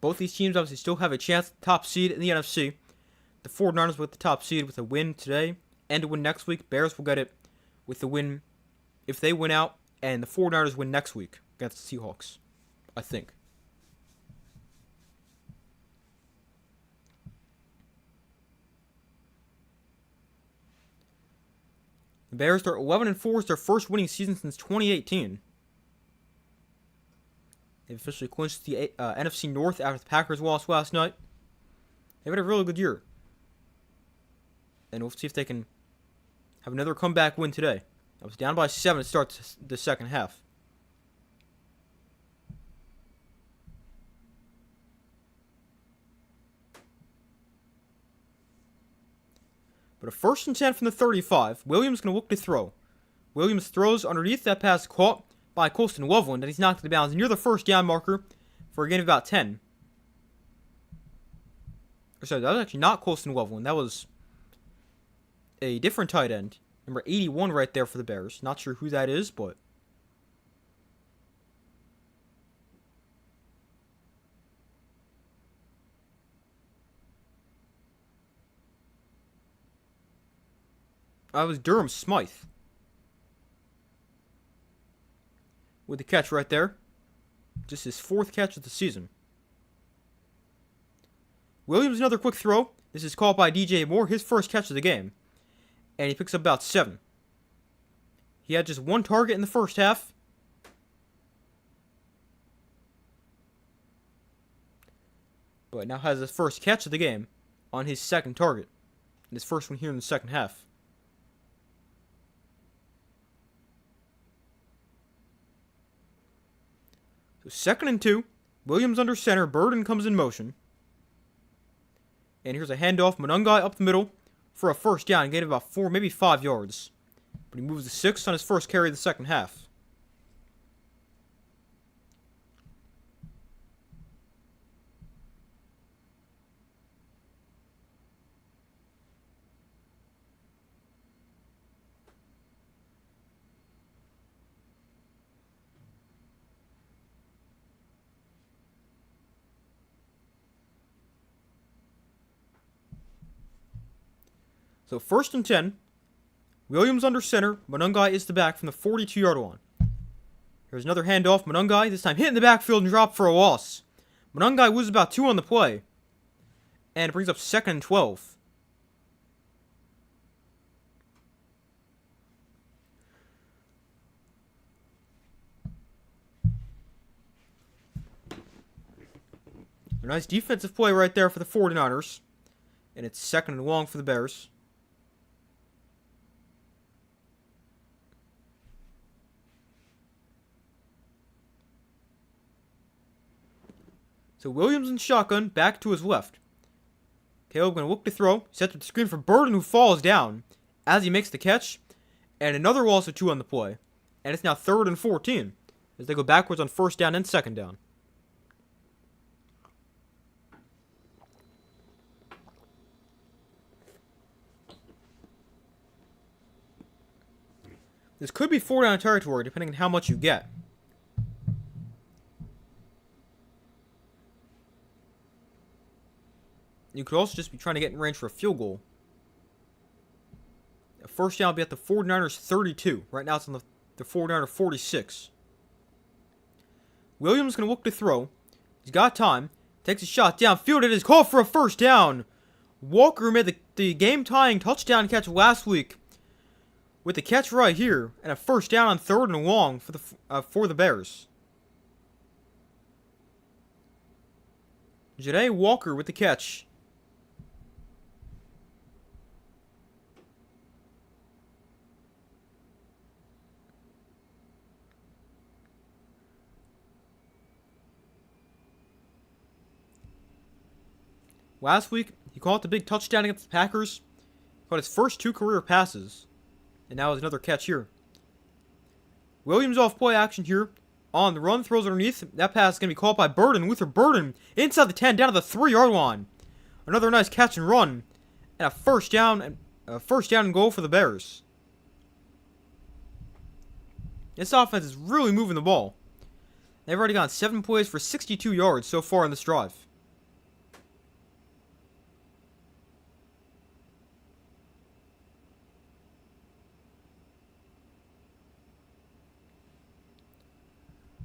Both these teams obviously still have a chance at the top seed in the NFC. The 49ers with the top seed with a win today and a win next week. Bears will get it with the win if they win out, and the 49ers win next week against the Seahawks, I think. The Bears are 11-4. It's their first winning season since 2018. They've officially clinched the NFC North after the Packers lost last night. They've had a really good year. And we'll see if they can have another comeback win today. I was down by 7 to start the second half. But a 1st and 10 from the 35. Williams going to look to throw. Williams throws underneath. That pass caught by Colston Loveland, and he's knocked it down near the first down marker for a gain of about 10. Sorry, that was actually not Colston Loveland. That was a different tight end. Number 81 right there for the Bears. Not sure who that is, but was Durham Smythe with the catch right there. Just his 4th catch of the season. Williams, another quick throw. This is caught by DJ Moore, his first catch of the game. And he picks up about 7. He had just 1 target in the first half. But now has his first catch of the game on his 2nd target. And his first one here in the second half. So 2nd and 2. Williams under center. Burden comes in motion. And here's a handoff. Monungai up the middle for a first down. Gained about 4, maybe 5 yards. But he moves to 6 on his first carry of the second half. So 1st and 10. Williams under center. Monungai is the back from the 42-yard line. Here's another handoff. Monungai, this time hit in the backfield and dropped for a loss. Monungai was about 2 on the play. And it brings up 2nd and 12. A nice defensive play right there for the 49ers. And it's 2nd and long for the Bears. So Williams in shotgun, back to his left. Caleb going to look to throw. Sets up the screen for Burden, who falls down as he makes the catch. And another loss of 2 on the play. And it's now 3rd and 14 as they go backwards on 1st down and 2nd down. This could be 4 down territory depending on how much you get. You could also just be trying to get in range for a field goal. A first down will be at the 49ers 32. Right now it's on the 49er 46. Williams going to look to throw. He's got time. Takes a shot downfield. It is called for a first down. Walker made the game-tying touchdown catch last week with the catch right here. And a first down on 3rd and long for the Bears. Janae Walker with the catch. Last week, he caught the big touchdown against the Packers. Caught his first 2 career passes. And now has another catch here. Williams off play action here. On the run, throws underneath. That pass is going to be caught by Burden. Luther Burden inside the 10, down to the 3-yard line. Another nice catch and run. And a first down and goal for the Bears. This offense is really moving the ball. They've already gone 7 plays for 62 yards so far in this drive.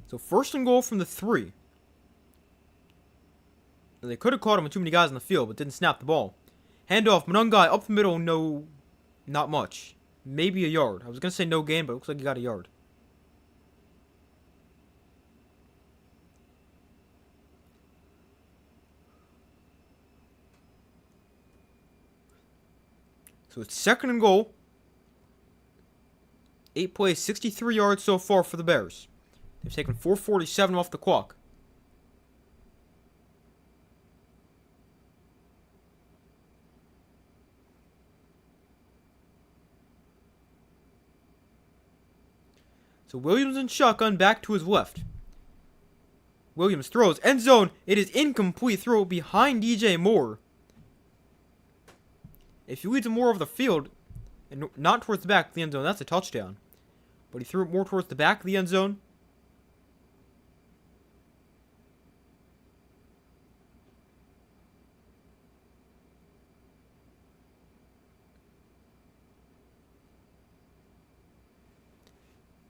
So 1st and goal from the 3. They could have caught him with too many guys on the field, but didn't snap the ball. Handoff, Monungai up the middle, no, not much. Maybe a yard. I was going to say no gain, but it looks like he got a yard. So it's 2nd and goal. 8 plays, 63 yards so far for the Bears. They've taken 4:47 off the clock. So Williams in shotgun, back to his left. Williams throws, end zone. It is incomplete throw behind DJ Moore. If he leads him more over the field, and not towards the back of the end zone, that's a touchdown. But he threw it more towards the back of the end zone.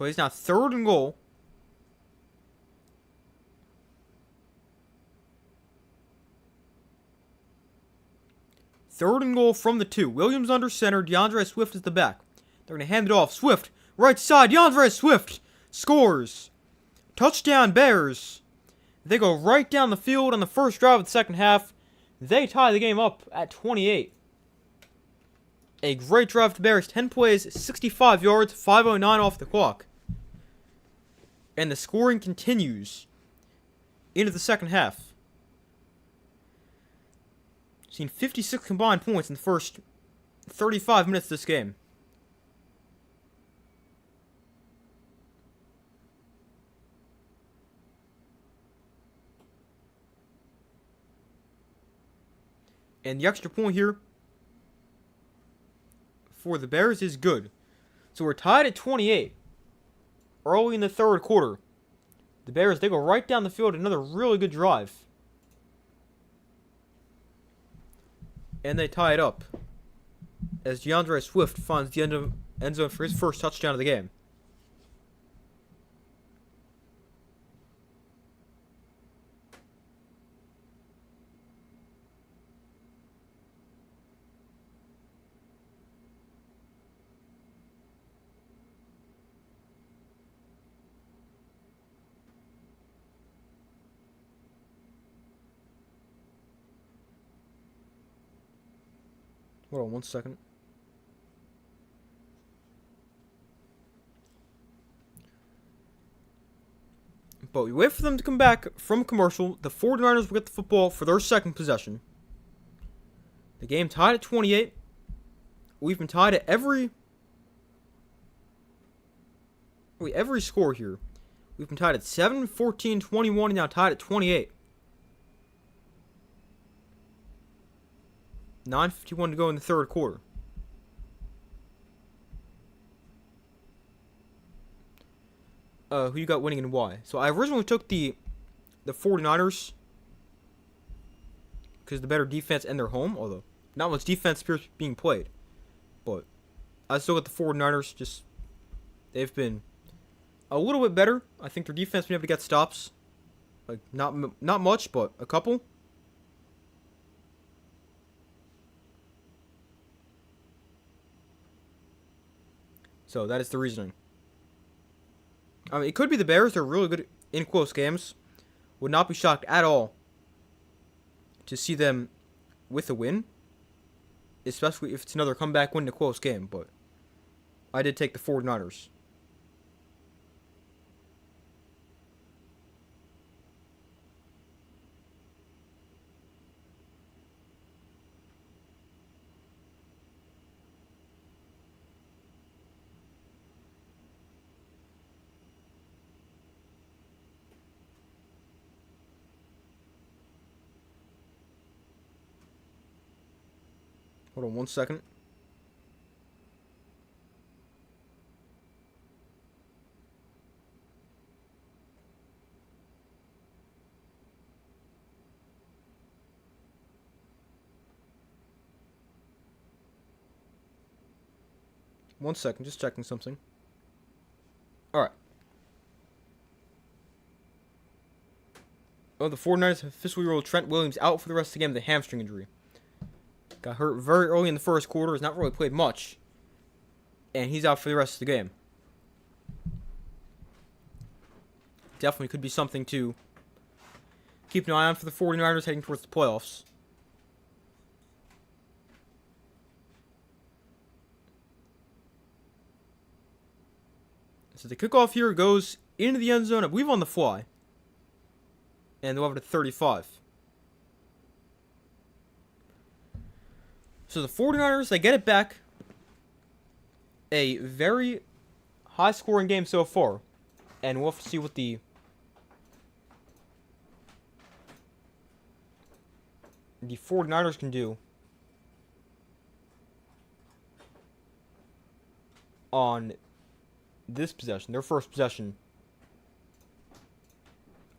Plays now 3rd and goal. Third and goal from the 2. Williams under center. DeAndre Swift is the back. They're going to hand it off. Swift, right side. DeAndre Swift scores. Touchdown Bears. They go right down the field on the first drive of the second half. They tie the game up at 28. A great drive to Bears. 10 plays, 65 yards, 5:09 off the clock. And the scoring continues into the second half. Seen 56 combined points in the first 35 minutes of this game. And the extra point here for the Bears is good. So we're tied at 28. Early in the third quarter. The Bears, they go right down the field. Another really good drive. And they tie it up. As DeAndre Swift finds the end zone for his first touchdown of the game. Hold on 1 second. But we wait for them to come back from commercial. The 49ers will get the football for their second possession. The game tied at 28. We've been tied at every score here. We've been tied at 7, 14, 21, and now tied at 28. 9:51 to go in the third quarter. Who you got winning and why? So I originally took the 49ers because the better defense and their home, although not much defense appears being played. But I still got the 49ers. Just they've been a little bit better. I think their defense been able to get stops. Like not much, but a couple. So that is the reasoning. I mean, it could be the Bears. They're really good in close games. Would not be shocked at all to see them with a win. Especially if it's another comeback win in a close game. But I did take the 49ers. Hold on 1 second. One second, just checking something. Alright. Oh, the 49ers have officially ruled Trent Williams out for the rest of the game with a hamstring injury. Got hurt very early in the first quarter. Has not really played much. And he's out for the rest of the game. Definitely could be something to keep an eye on for the 49ers heading towards the playoffs. So the kickoff here goes into the end zone, I believe on the fly. And they'll have it at 35. So the 49ers, they get it back. A very high-scoring game so far. And we'll have to see what the the 49ers can do on this possession, their first possession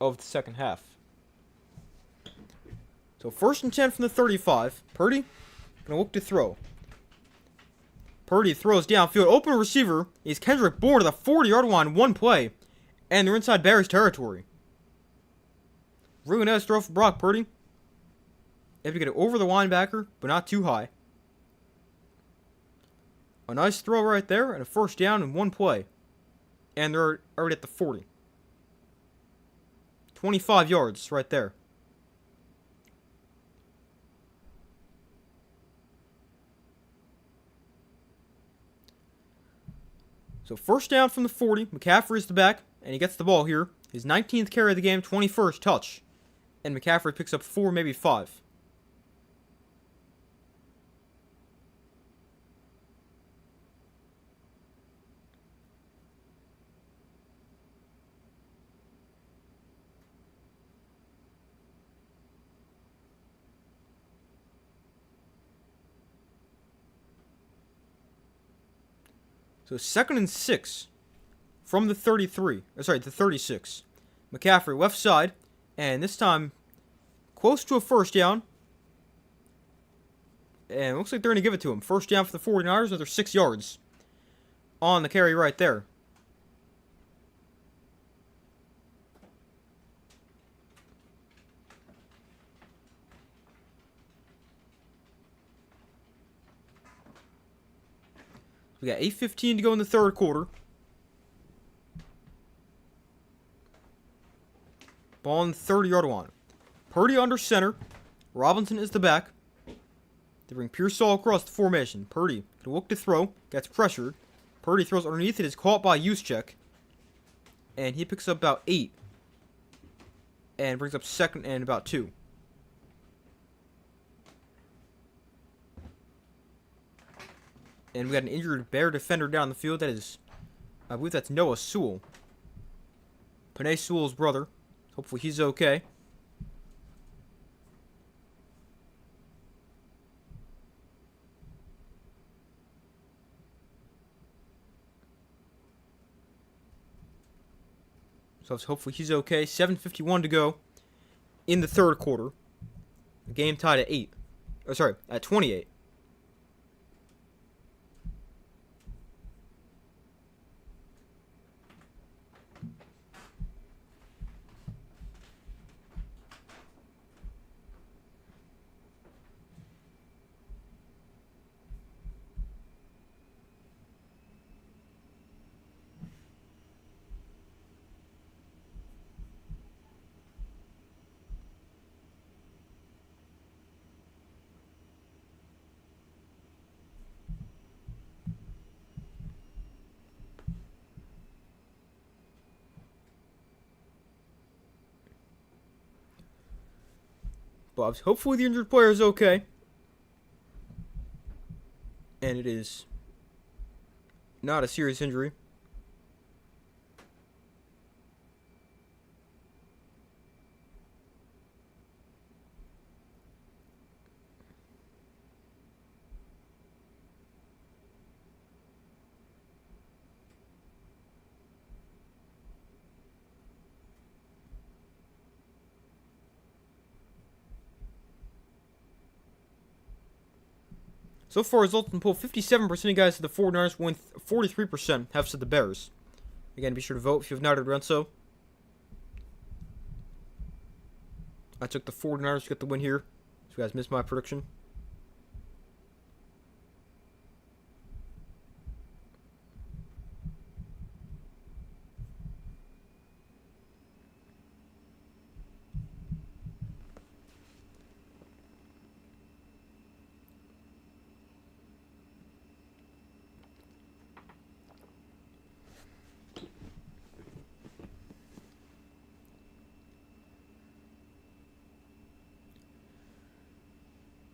of the second half. So 1st and 10 from the 35. Purdy gonna look to throw. Purdy throws downfield. Open receiver is Kendrick Bourne to the 40-yard line. One play. And they're inside Bears territory. Really nice throw for Brock Purdy. They have to get it over the linebacker, but not too high. A nice throw right there, and a first down in one play. And they're already at the 40. 25 yards right there. So first down from the 40. McCaffrey is the back, and he gets the ball here. His 19th carry of the game, 21st touch. And McCaffrey picks up 4, maybe 5. So 2nd and 6 from the 33. The 36. McCaffrey left side. And this time, close to a first down. And it looks like they're going to give it to him. First down for the 49ers, another 6 yards on the carry right there. We got 8:15 to go in the third quarter. Ball on the 30-yard line. Purdy under center. Robinson is the back. They bring Pearsall across the formation. Purdy can look to throw. Gets pressured. Purdy throws underneath. It is caught by Juszczyk. And he picks up about 8. And brings up 2nd and about 2. And we got an injured Bear defender down the field. That is, I believe that's Noah Sewell. Penei Sewell's brother. Hopefully he's okay. So hopefully he's okay. 7:51 to go in the third quarter. The game tied at 8. At 28. But hopefully the injured player is okay. And it is not a serious injury. So far, results in the poll, 57% of guys said the 49ers win, 43% have said the Bears. Again, be sure to vote if you have not already done so. I took the 49ers to get the win here. So you guys missed my prediction.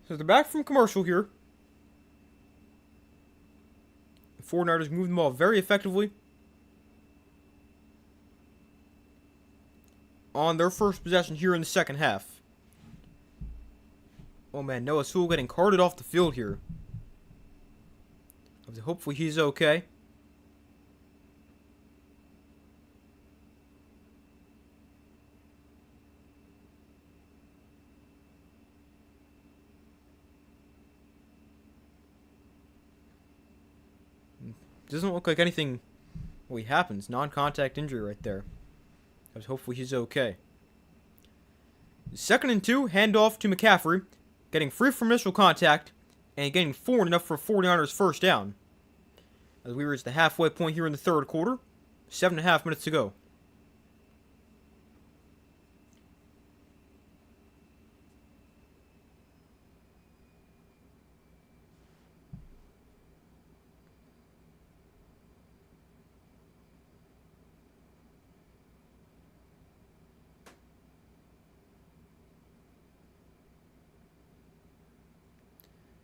So they're back from commercial here. The 49ers moved the ball very effectively on their first possession here in the second half. Oh man, Noah Sewell getting carted off the field here. Hopefully he's okay. Doesn't look like anything really happens. Non-contact injury right there. Hopefully he's okay. 2nd and 2, handoff to McCaffrey, getting free from initial contact, and getting forward enough for 49ers first down. As we reach the halfway point here in the 3rd quarter, 7.5 minutes to go.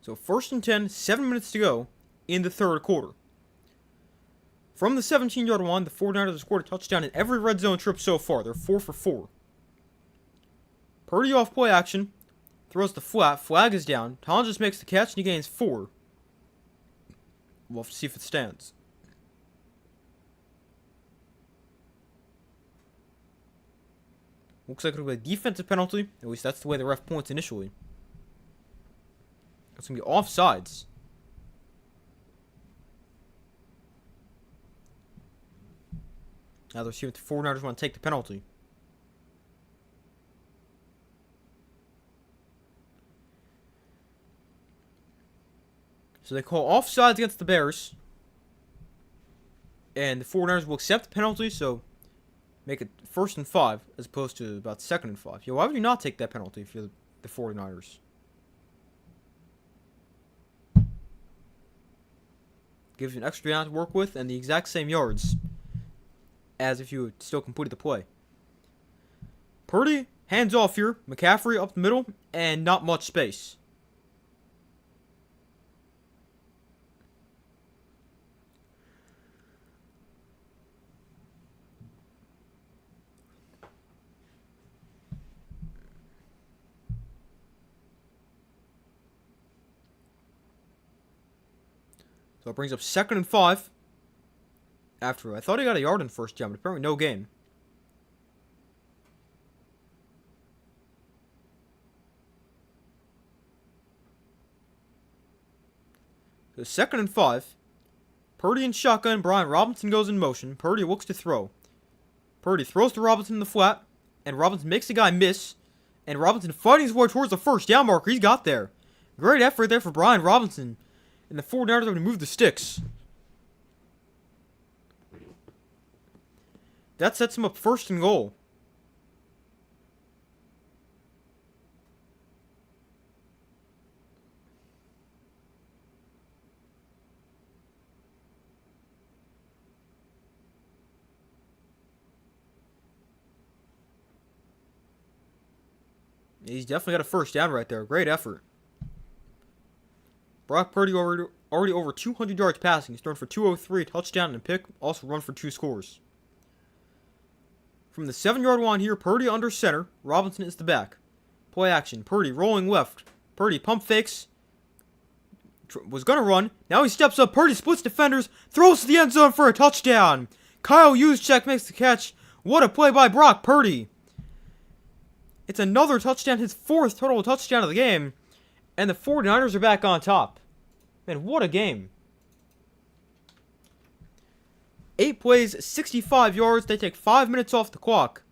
So 1st and 10, 7 minutes to go in the 3rd quarter. From the 17-yard line, the 49ers have scored a touchdown in every red zone trip so far. They're 4 for 4. Purdy off play action, throws the flat, flag is down. Collins just makes the catch and he gains 4. We'll have to see if it stands. Looks like it'll be a defensive penalty. At least that's the way the ref points initially. It's going to be offsides. Now they're seeing if the 49ers want to take the penalty. So they call offsides against the Bears. And the 49ers will accept the penalty, so make it 1st and 5 as opposed to about 2nd and 5. Yeah, why would you not take that penalty if you're the 49ers? Gives you an extra down to work with and the exact same yards as if you had still completed the play. Purdy, hands off here. McCaffrey up the middle, and not much space. So it brings up 2nd and 5. After, I thought he got a yard in first down, but apparently no gain. So 2nd and 5. Purdy in shotgun. Brian Robinson goes in motion. Purdy looks to throw. Purdy throws to Robinson in the flat, and Robinson makes the guy miss. And Robinson fighting his way towards the first down marker. He's got there. Great effort there for Brian Robinson. And the 49ers are going to move the sticks. That sets him up 1st and goal. He's definitely got a first down right there. Great effort. Brock Purdy already over 200 yards passing. He's thrown for 203, touchdown and a pick. Also run for 2 scores. From the 7-yard line here, Purdy under center. Robinson is the back. Play action. Purdy rolling left. Purdy pump fakes. Was going to run. Now he steps up. Purdy splits defenders. Throws to the end zone for a touchdown. Kyle Juszczyk makes the catch. What a play by Brock Purdy. It's another touchdown. His 4th total touchdown of the game. And the 49ers are back on top. Man, what a game. 8 plays, 65 yards. They take 5 minutes off the clock.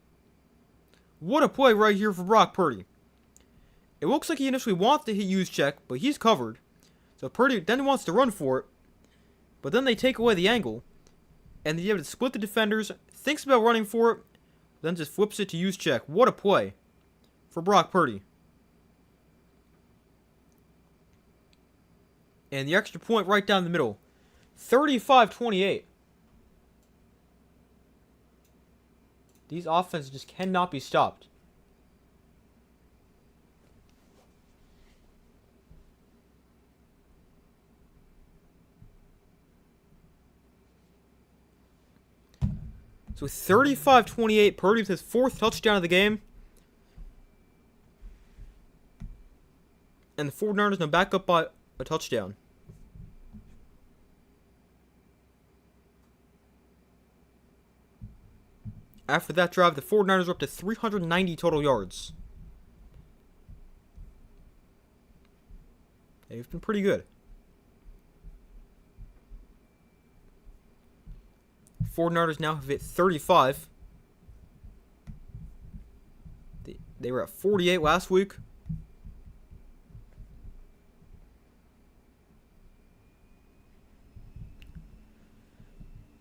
What a play right here for Brock Purdy. It looks like he initially wants to hit Juszczyk, but he's covered. So Purdy then wants to run for it. But then they take away the angle. And he's able to split the defenders. Thinks about running for it. Then just flips it to Juszczyk. What a play for Brock Purdy. And the extra point right down the middle. 35-28. These offenses just cannot be stopped. So 35-28, Purdy with his 4th touchdown of the game. And the 49ers now back up by a touchdown. After that drive, the 49ers are up to 390 total yards. They've been pretty good. 49ers now have hit 35. They were at 48 last week.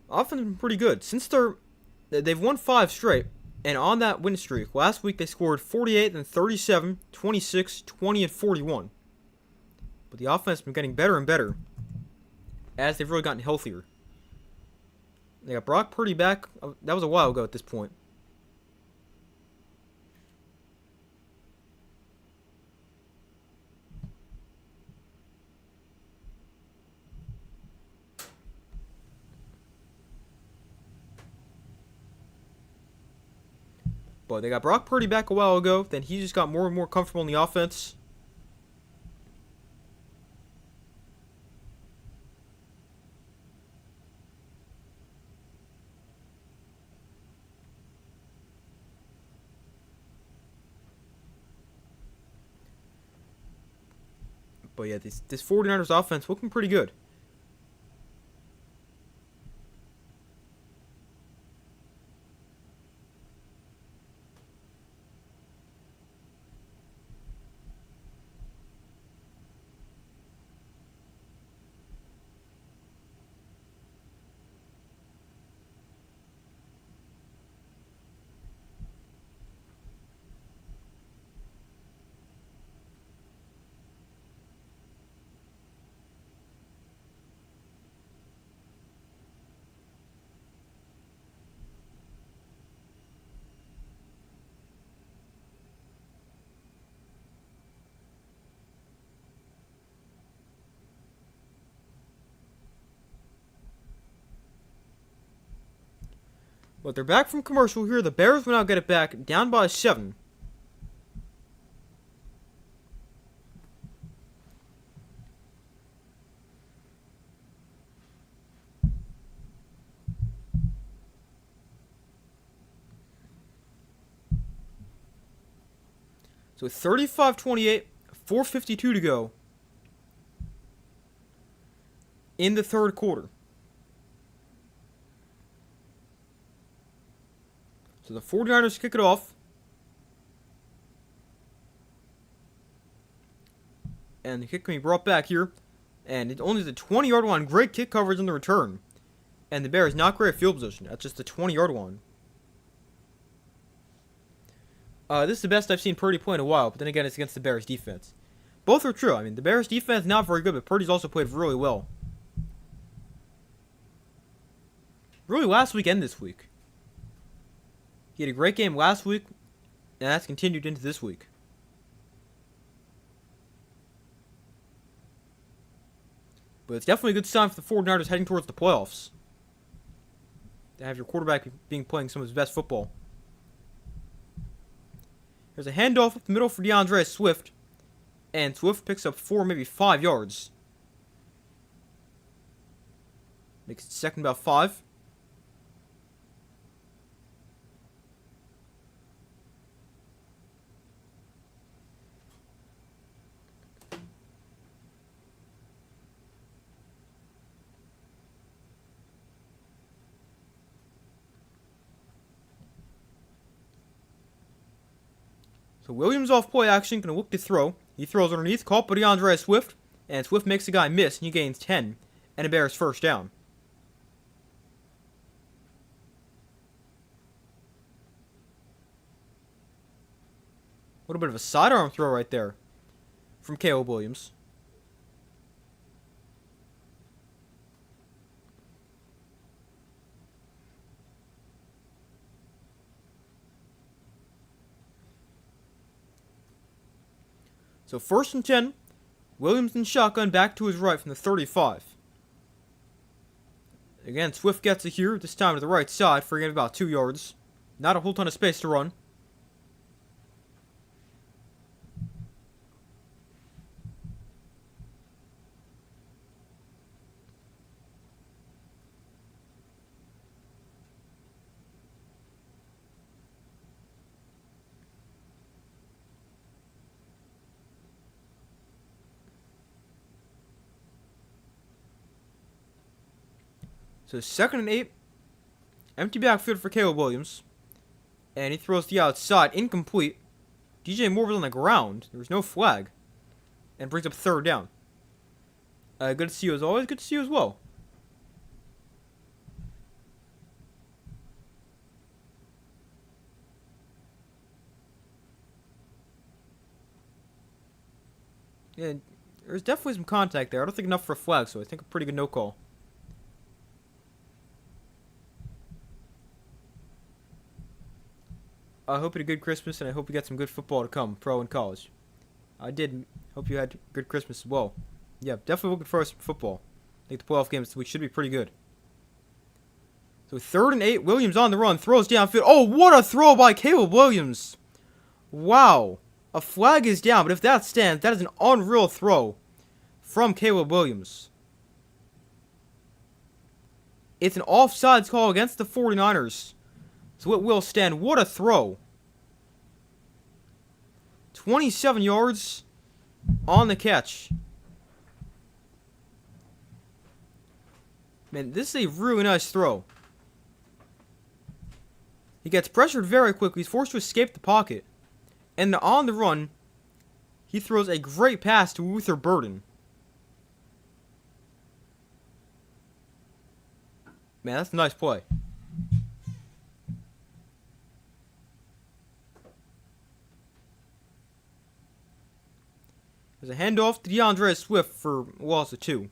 Offense has been pretty good. They've won 5 straight, and on that win streak, last week they scored 48 and 37, 26, 20, and 41. But the offense has been getting better and better as they've really gotten healthier. They got Brock Purdy back. That was a while ago at this point. But they got Brock Purdy back a while ago. Then he just got more and more comfortable in the offense. But yeah, this 49ers offense looking pretty good. But they're back from commercial here. The Bears will now get it back, down by 7. So 35-28, 4:52 to go in the third quarter. So the 49ers kick it off. And the kick can be brought back here. And it only is the 20-yard line. Great kick coverage in the return. And the Bears not great at field position. That's just the 20-yard line. This is the best I've seen Purdy play in a while. But then again, it's against the Bears defense. Both are true. I mean, the Bears defense is not very good. But Purdy's also played really well. Really last week and this week. He had a great game last week, and that's continued into this week. But it's definitely a good sign for the 49ers heading towards the playoffs. To have your quarterback playing some of his best football. There's a handoff up the middle for DeAndre Swift, and Swift picks up 4, maybe 5 yards. Makes it second about 5. So Williams off play action, gonna look to throw. He throws underneath, caught by DeAndre Swift, and Swift makes the guy miss, and he gains 10, and a Bears first down. A little bit of a sidearm throw right there from Caleb Williams. So 1st and 10, Williams in shotgun back to his right from the 35. Again, Swift gets it here, this time to the right side for about 2 yards. Not a whole ton of space to run. So 2nd and 8. Empty backfield for Caleb Williams. And he throws the outside. Incomplete. DJ Moore was on the ground. There was no flag. And brings up third down. Good to see you as always. Good to see you as well. Yeah, there's definitely some contact there. I don't think enough for a flag, so I think a pretty good no call. I hope you had a good Christmas, and I hope you got some good football to come, pro and college. I did. Hope you had a good Christmas as well. Yeah, definitely looking forward to some football. I think the playoff games this week should be pretty good. So 3rd and 8, Williams on the run, throws downfield. Oh, what a throw by Caleb Williams. Wow. A flag is down, but if that stands, that is an unreal throw from Caleb Williams. It's an offsides call against the 49ers. So it will stand. What a throw. 27 yards on the catch. Man, this is a really nice throw. He gets pressured very quickly. He's forced to escape the pocket. And on the run, he throws a great pass to Luther Burden. Man, that's a nice play. There's a handoff to DeAndre Swift for a loss of 2.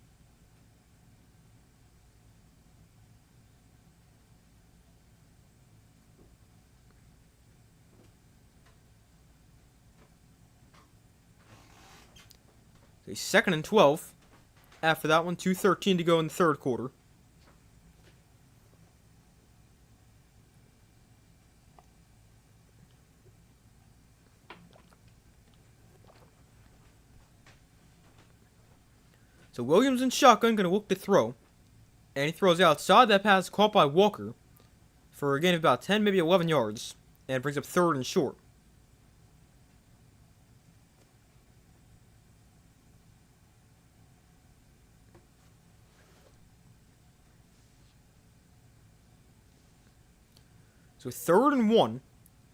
A 2nd and 12. After that one, 2:13 to go in the third quarter. So Williams in shotgun, going to look to throw. And he throws outside. That pass caught by Walker for a gain of about 10, maybe 11 yards. And brings up 3rd and short. So 3rd and 1.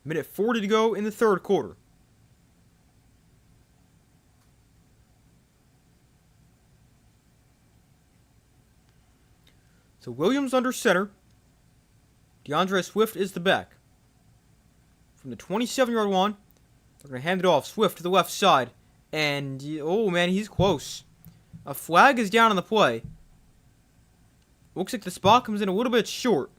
Minute 40 to go in the third quarter. So Williams under center. DeAndre Swift is the back. From the 27-yard line, they're going to hand it off. Swift to the left side. And, oh man, he's close. A flag is down on the play. Looks like the spot comes in a little bit short.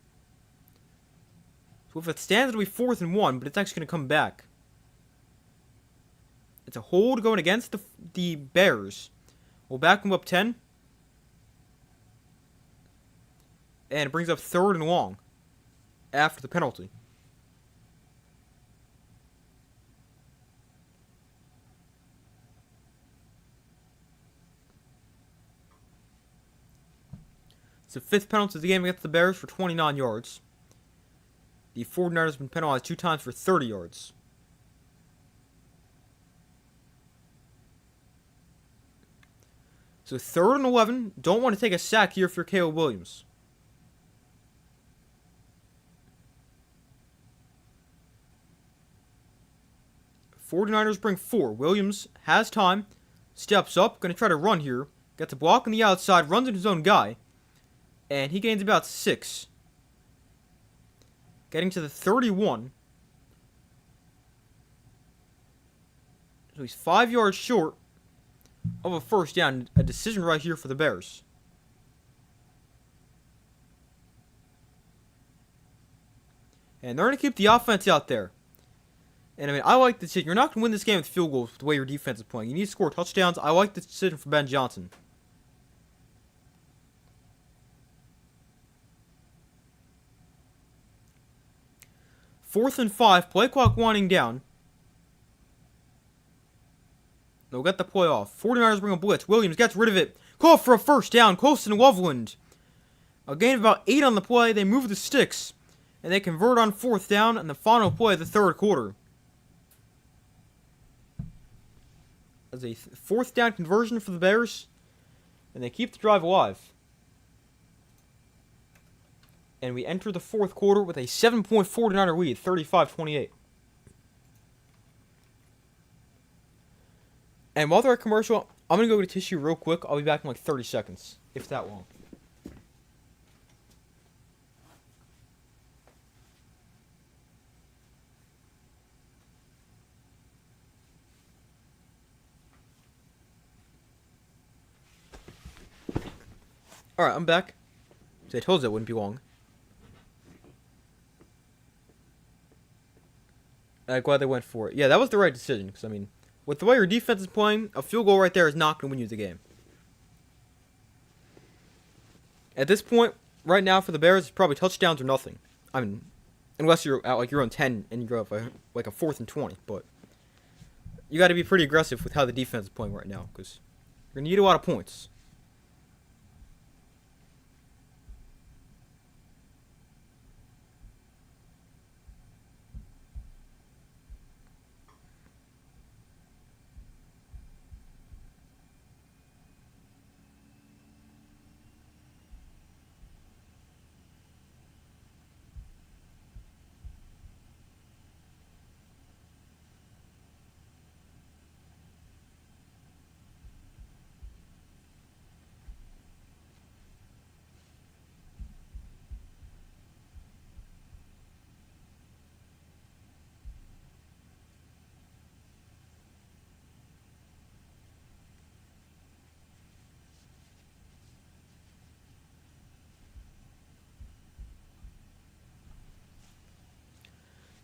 So if it stands, it'll be 4th and 1, but it's actually going to come back. It's a hold going against the Bears. We'll back them up 10. And it brings up 3rd and long after the penalty. It's the 5th penalty of the game against the Bears for 29 yards. The 49ers have been penalized 2 times for 30 yards. So 3rd and 11. Don't want to take a sack here for Caleb Williams. The 49ers bring 4. Williams has time. Steps up. Going to try to run here. Gets a block on the outside. Runs into his own guy. And he gains about 6. Getting to the 31. So he's 5 yards short of a first down. A decision right here for the Bears. And they're going to keep the offense out there. And I mean, I like the decision. You're not going to win this game with field goals with the way your defense is playing. You need to score touchdowns. I like the decision for Ben Johnson. 4th and 5, play clock winding down. They'll get the play off. 49ers bring a blitz. Williams gets rid of it. Call for a first down. Colston Loveland. A gain of about 8 on the play. They move the sticks. And they convert on 4th down in the final play of the third quarter. As a 4th down conversion for the Bears. And they keep the drive alive. And we enter the fourth quarter with a 7-point 49er lead, 35-28. And while they're at commercial, I'm going to go get a tissue real quick. I'll be back in like 30 seconds, if that long. Alright, I'm back. I told you it wouldn't be long. I'm glad they went for it. Yeah, that was the right decision. Because, I mean, with the way your defense is playing, a field goal right there is not going to win you the game. At this point, right now for the Bears, it's probably touchdowns or nothing. I mean, unless you're at like your own 10 and you go up like a 4th and 20. But you got to be pretty aggressive with how the defense is playing right now. Because you're going to need a lot of points.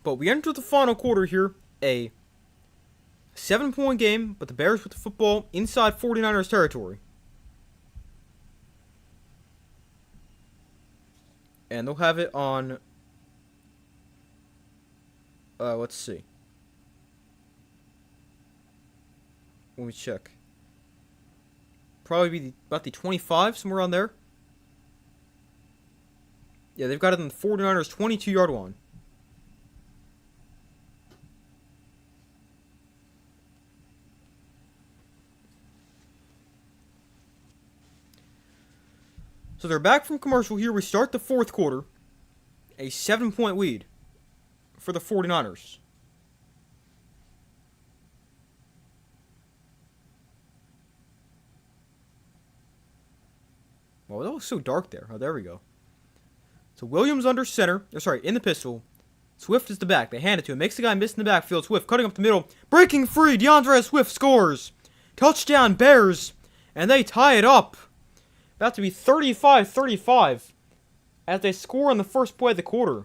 But we enter the final quarter here, a 7-point game, but the Bears with the football inside 49ers territory. And they'll have it on, let's see. Let me check. Probably be about the 25, somewhere around there. Yeah, they've got it on the 49ers' 22-yard line. So they're back from commercial here. We start the fourth quarter. A 7-point lead for the 49ers. Well, that was so dark there. Oh, there we go. So Williams under center. In the pistol. Swift is the back. They hand it to him. Makes the guy miss in the backfield. Swift cutting up the middle. Breaking free. DeAndre Swift scores. Touchdown Bears. And they tie it up. About to be 35-35 as they score on the first play of the quarter.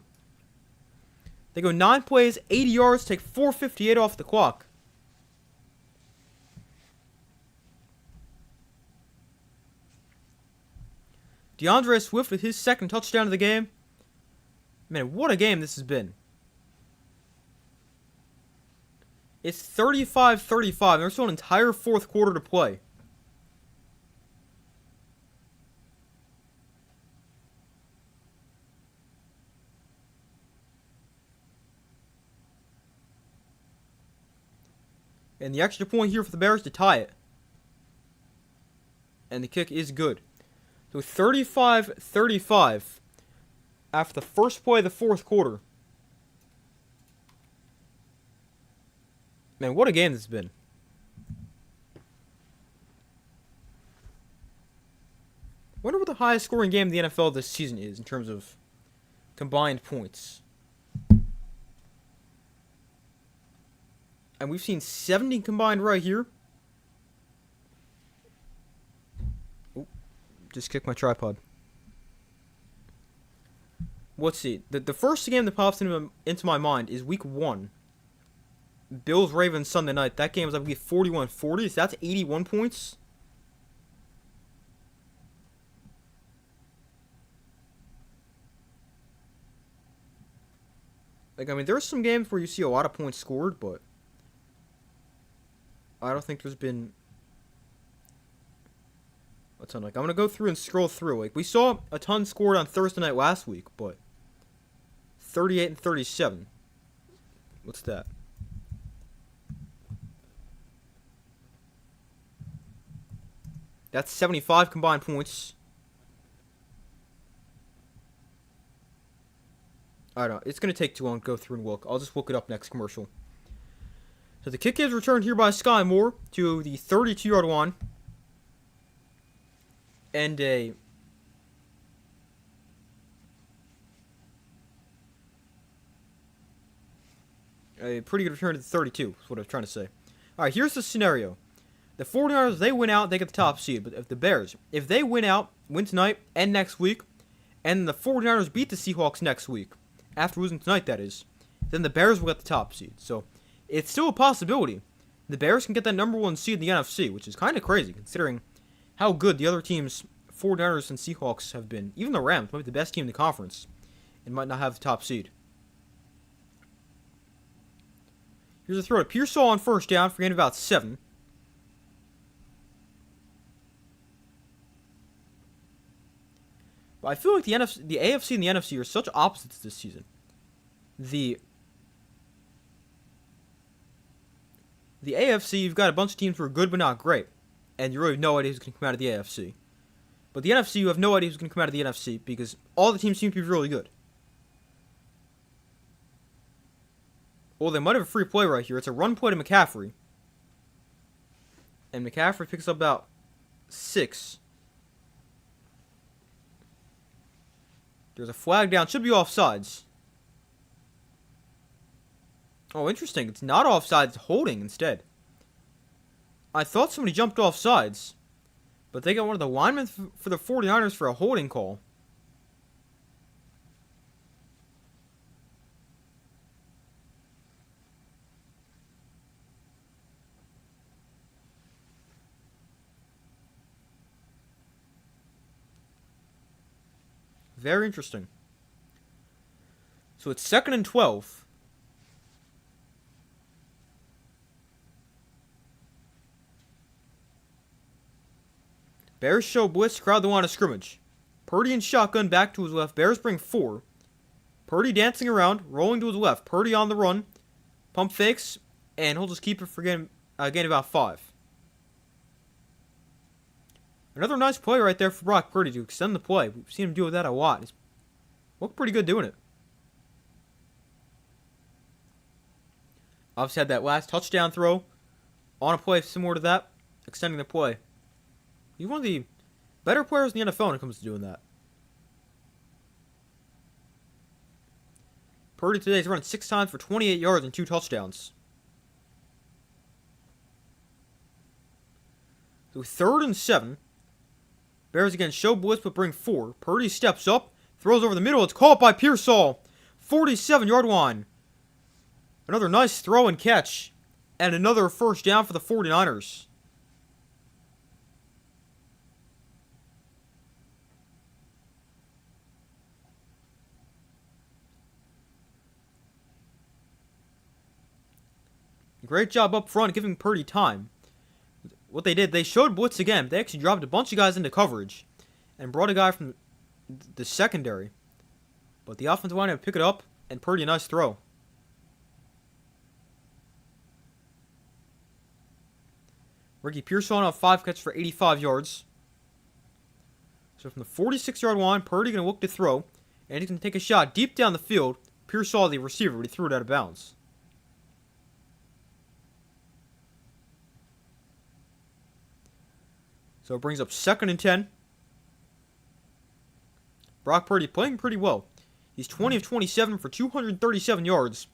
They go 9 plays, 80 yards, take 4:58 off the clock. DeAndre Swift with his second touchdown of the game. Man, what a game this has been. It's 35-35. There's still an entire fourth quarter to play. And the extra point here for the Bears to tie it. And the kick is good. So 35-35 after the first play of the fourth quarter. Man, what a game this has been. Wonder what the highest scoring game in the NFL this season is in terms of combined points. And we've seen 70 combined right here. Oop, just kicked my tripod. Let's see. The first game that pops into my mind is week 1. Bills-Ravens Sunday night. That game was, I believe, 41-40. So that's 81 points. Like, I mean, there's some games where you see a lot of points scored, but I don't think there's been a ton. Like, I'm gonna go through and scroll through. Like, we saw a ton scored on Thursday night last week, but 38-37. What's that? That's 75 combined points. I don't know. It's going to take too long to go through and look. I'll just look it up next commercial. So the kick is returned here by Sky Moore to the 32-yard line. And a pretty good return to the 32 is what I was trying to say. Alright, here's the scenario. The 49ers, they win out, they get the top seed. But if the Bears, if they win out, win tonight and next week, and the 49ers beat the Seahawks next week, after losing tonight that is, then the Bears will get the top seed. So it's still a possibility. The Bears can get that number 1 seed in the NFC, which is kind of crazy considering how good the other teams, 49ers and Seahawks, have been. Even the Rams might be the best team in the conference and might not have the top seed. Here's a throw to Pearsall on first down for gain of about 7. But I feel like the AFC and the NFC are such opposites this season. The AFC, you've got a bunch of teams who are good but not great, and you really have no idea who's going to come out of the AFC. But the NFC, you have no idea who's going to come out of the NFC because all the teams seem to be really good. Well, they might have a free play right here. It's a run play to McCaffrey. And McCaffrey picks up about 6. There's a flag down. Should be offsides. Oh, interesting. It's not offsides. It's holding instead. I thought somebody jumped offsides. But they got one of the linemen for the 49ers for a holding call. Very interesting. So it's 2nd and 12. Bears show blitz, crowd the line of scrimmage. Purdy and shotgun back to his left. Bears bring 4. Purdy dancing around, rolling to his left. Purdy on the run. Pump fakes, and he'll just keep it for gain about 5. Another nice play right there for Brock Purdy to extend the play. We've seen him do that a lot. He's looked pretty good doing it. Obviously had that last touchdown throw on a play similar to that, extending the play. He's one of the better players in the NFL when it comes to doing that. Purdy today is running 6 times for 28 yards and 2 touchdowns. So 3rd and 7. Bears again show blitz but bring 4. Purdy steps up, throws over the middle. It's caught by Pearsall. 47-yard line. Another nice throw and catch. And another first down for the 49ers. Great job up front giving Purdy time. What they did, they showed blitz again. They actually dropped a bunch of guys into coverage and brought a guy from the secondary. But the offensive line had to pick it up, and Purdy, a nice throw. Ricky Pearsall on 5 catches for 85 yards. So from the 46-yard line, Purdy going to look to throw, and he's going to take a shot deep down the field. Pearsall, the receiver, but he threw it out of bounds. So it brings up 2nd and 10. Brock Purdy playing pretty well. He's 20 of 27 for 237 yards,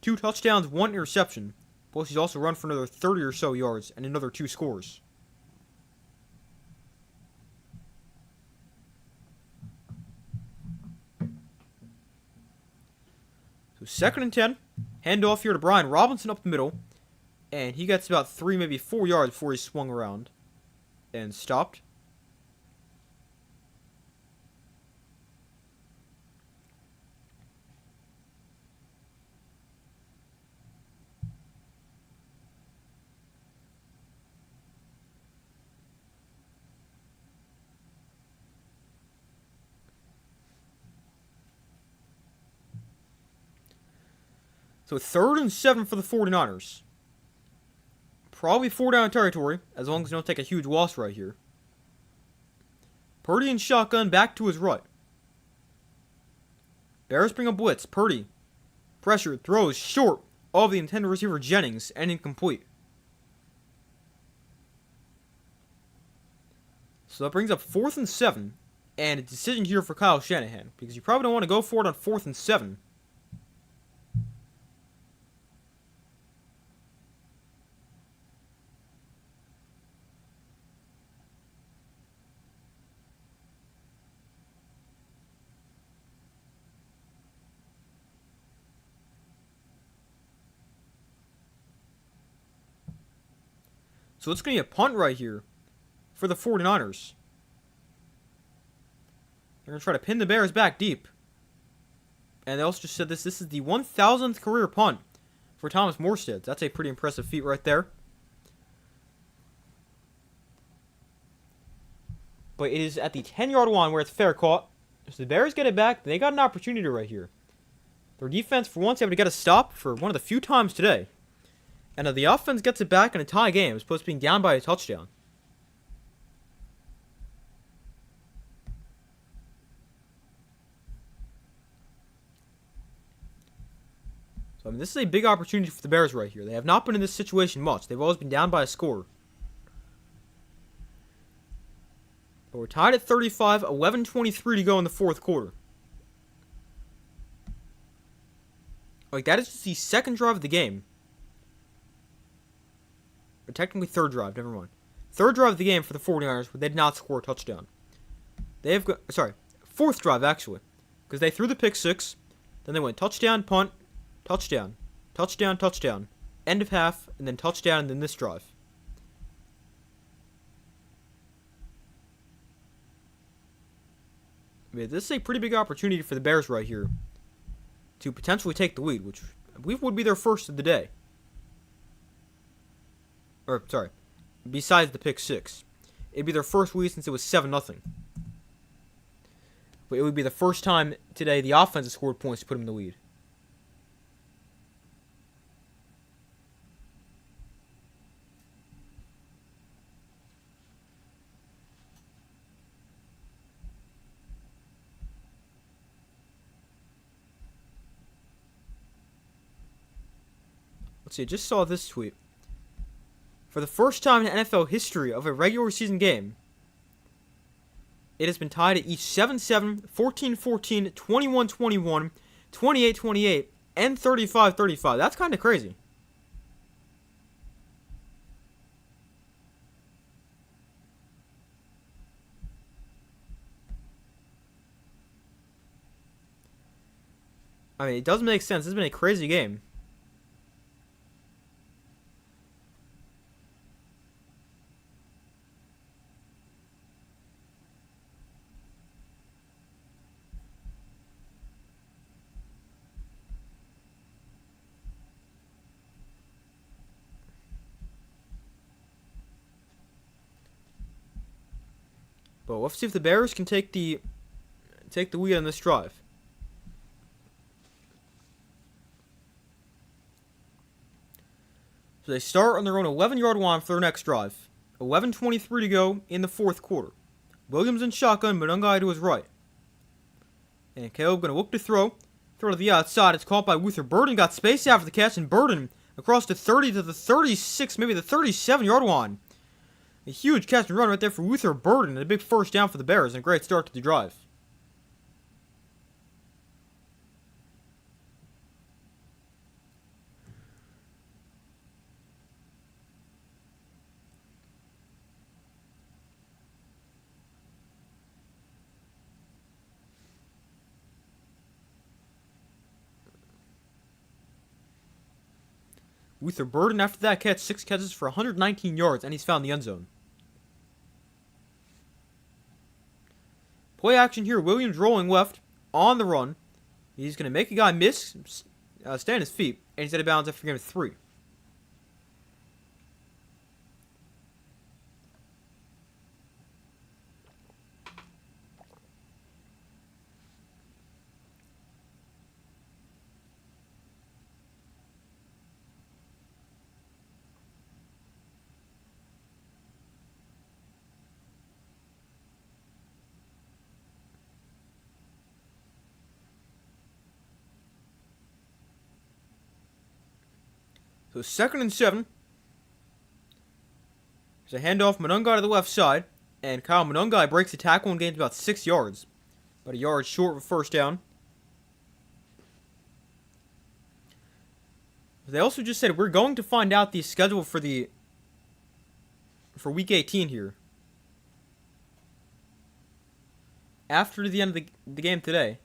2 touchdowns, 1 interception. Plus he's also run for another 30 or so yards and another 2 scores. So 2nd and 10. Handoff here to Brian Robinson up the middle. And he gets about 3, maybe 4 yards before he swung around and stopped. So 3rd and 7 for the 49ers. Probably 4 down territory, as long as they don't take a huge loss right here. Purdy and shotgun back to his right. Bears bring a blitz. Purdy. Pressure. Throws short of the intended receiver Jennings and incomplete. So that brings up 4th and 7. And a decision here for Kyle Shanahan. Because you probably don't want to go for it on 4th and 7. So it's going to be a punt right here for the 49ers. They're going to try to pin the Bears back deep. And they also just said this is the 1,000th career punt for Thomas Morstead. That's a pretty impressive feat right there. But it is at the 10-yard line where it's fair caught. So the Bears get it back. They got an opportunity right here. Their defense, for once, able to get a stop for one of the few times today. And the offense gets it back in a tie game as opposed to being down by a touchdown. So, this is a big opportunity for the Bears right here. They have not been in this situation much. They've always been down by a score. But we're tied at 35, 11:23 to go in the fourth quarter. Like, that is just the second drive of the game. Or technically third drive, never mind. Third drive of the game for the 49ers, where they did not score a touchdown. Fourth drive, actually. Because they threw the pick six, then they went touchdown, punt, touchdown, touchdown, touchdown, end of half, and then touchdown, and then this drive. This is a pretty big opportunity for the Bears right here to potentially take the lead, which I believe would be their first of the day. Besides the pick six. It'd be their first lead since it was 7-0. But it would be the first time today the offense has scored points to put them in the lead. Let's see, I just saw this tweet. For the first time in NFL history of a regular season game, it has been tied at each 7-7, 14-14, 21-21, 28-28, and 35-35. That's kind of crazy. I mean, it does make sense. This has been a crazy game. But let's see if the Bears can take the lead on this drive. So they start on their own 11-yard line for their next drive. 11:23 to go in the fourth quarter. Williams in shotgun, but guy to his right. And Caleb going to look to throw. Throw to the outside. It's caught by Luther Burden. Got space after the catch, and Burden across the 30 to the 36, maybe the 37-yard line. A huge catch and run right there for Luther Burden, and a big first down for the Bears, and a great start to the drive. Luther Burden, after that catch, 6 catches for 119 yards, and he's found the end zone. Play action here. Williams rolling left on the run. He's going to make a guy miss, stay on his feet, and he's out of bounds after game 3. So 2nd and 7. There's a handoff, Monungai to the left side. And Kyle Monungai breaks the tackle and gains about 6 yards. About a yard short of a first down. They also just said we're going to find out the schedule for week 18 here. After the end of the game today,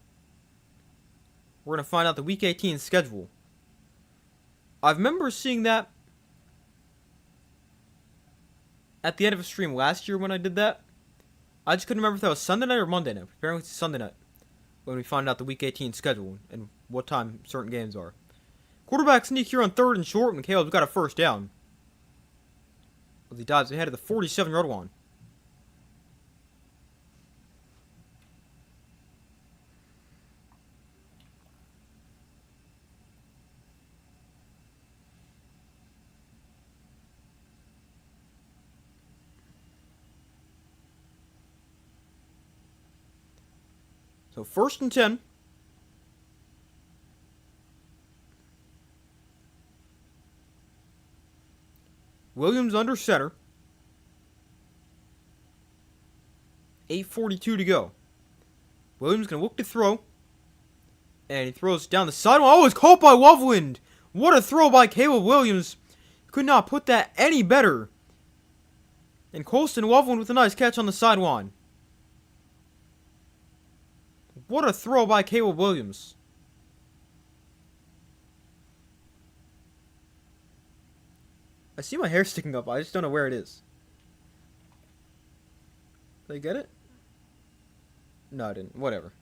we're going to find out the week 18 schedule. I remember seeing that at the end of a stream last year when I did that. I just couldn't remember if that was Sunday night or Monday night. Apparently it's Sunday night when we find out the week 18 schedule and what time certain games are. Quarterback sneak here on 3rd and short, and Caleb's got a first down. As he dives ahead of the 47-yard line. So 1st and 10. Williams under center. 8:42 to go. Williams going to look to throw. And he throws down the sideline. Oh, it's caught by Loveland. What a throw by Caleb Williams. Could not put that any better. And Colston Loveland with a nice catch on the sideline. What a throw by Caleb Williams. I see my hair sticking up. I just don't know where it is. Did I get it? No, I didn't. Whatever.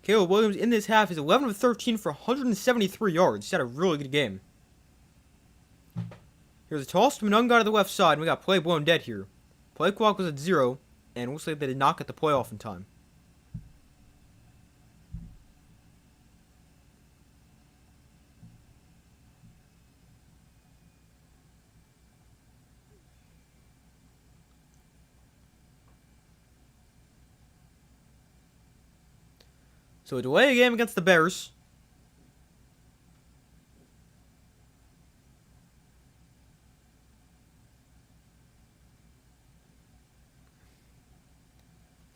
Caleb Williams in this half is 11 of 13 for 173 yards. He's had a really good game. Here's a toss to Monungai to the left side, and we got play blown dead here. Play clock was at 0, and looks like they did not get the play off in time. So a delay game against the Bears.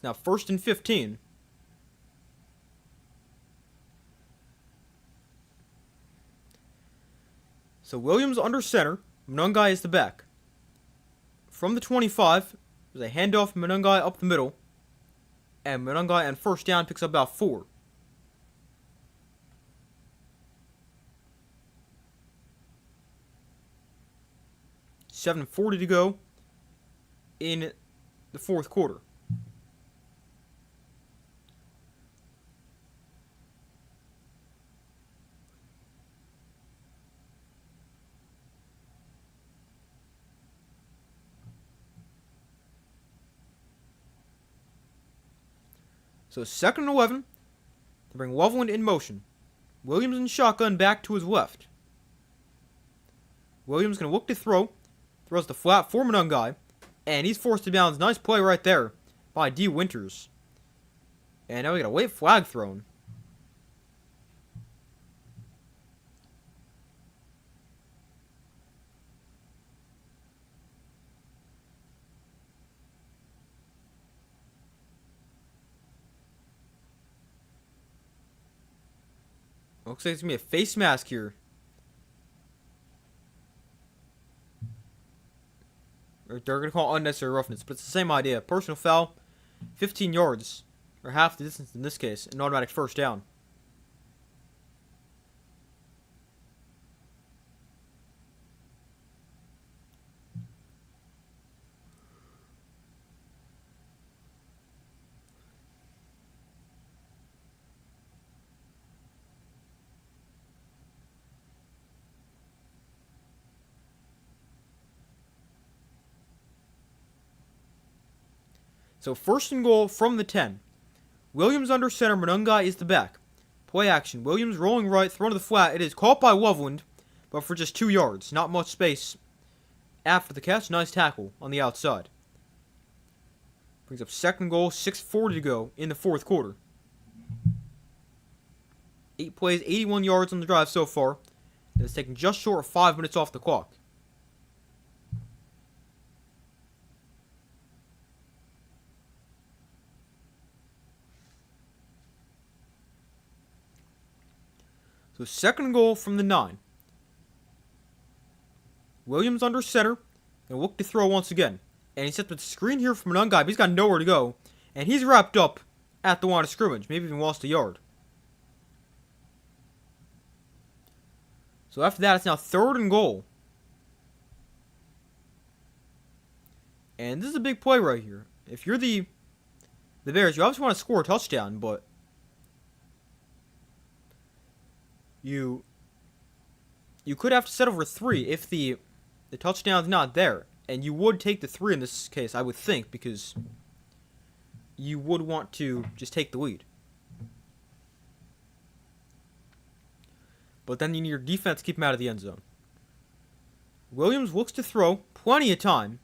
Now 1st and 15. So Williams under center. Monungai is the back. From the 25, there's a handoff from Monungai up the middle. And Monungai on first down picks up about 4. $7:40 to go in the 4th quarter. So 2nd and 11 to bring Loveland in motion. Williams in shotgun back to his left. Williams going to look to throw. Throws the flat for Monungai. And he's forced to bounds. Nice play right there by D. Winters. And now we got a late flag thrown. Looks like it's going to be a face mask here. Or they're going to call unnecessary roughness, but it's the same idea. Personal foul, 15 yards, or half the distance in this case, an automatic first down. So 1st and goal from the 10. Williams under center, Monungai is the back. Play action. Williams rolling right, thrown to the flat. It is caught by Loveland, but for just 2 yards. Not much space after the catch. Nice tackle on the outside. Brings up second goal, 6:40 to go in the fourth quarter. 8 plays, 81 yards on the drive so far. It's taking just short of 5 minutes off the clock. So second goal from the 9. Williams under center. And look to throw once again. And he sets up a screen here from an guy, but he's got nowhere to go. And he's wrapped up at the line of scrimmage. Maybe even lost a yard. So after that, it's now third and goal. And this is a big play right here. If you're the Bears, you obviously want to score a touchdown, but you could have to settle for 3 if the touchdown's not there. And you would take the 3 in this case, I would think, because you would want to just take the lead. But then you need your defense to keep him out of the end zone. Williams looks to throw, plenty of time,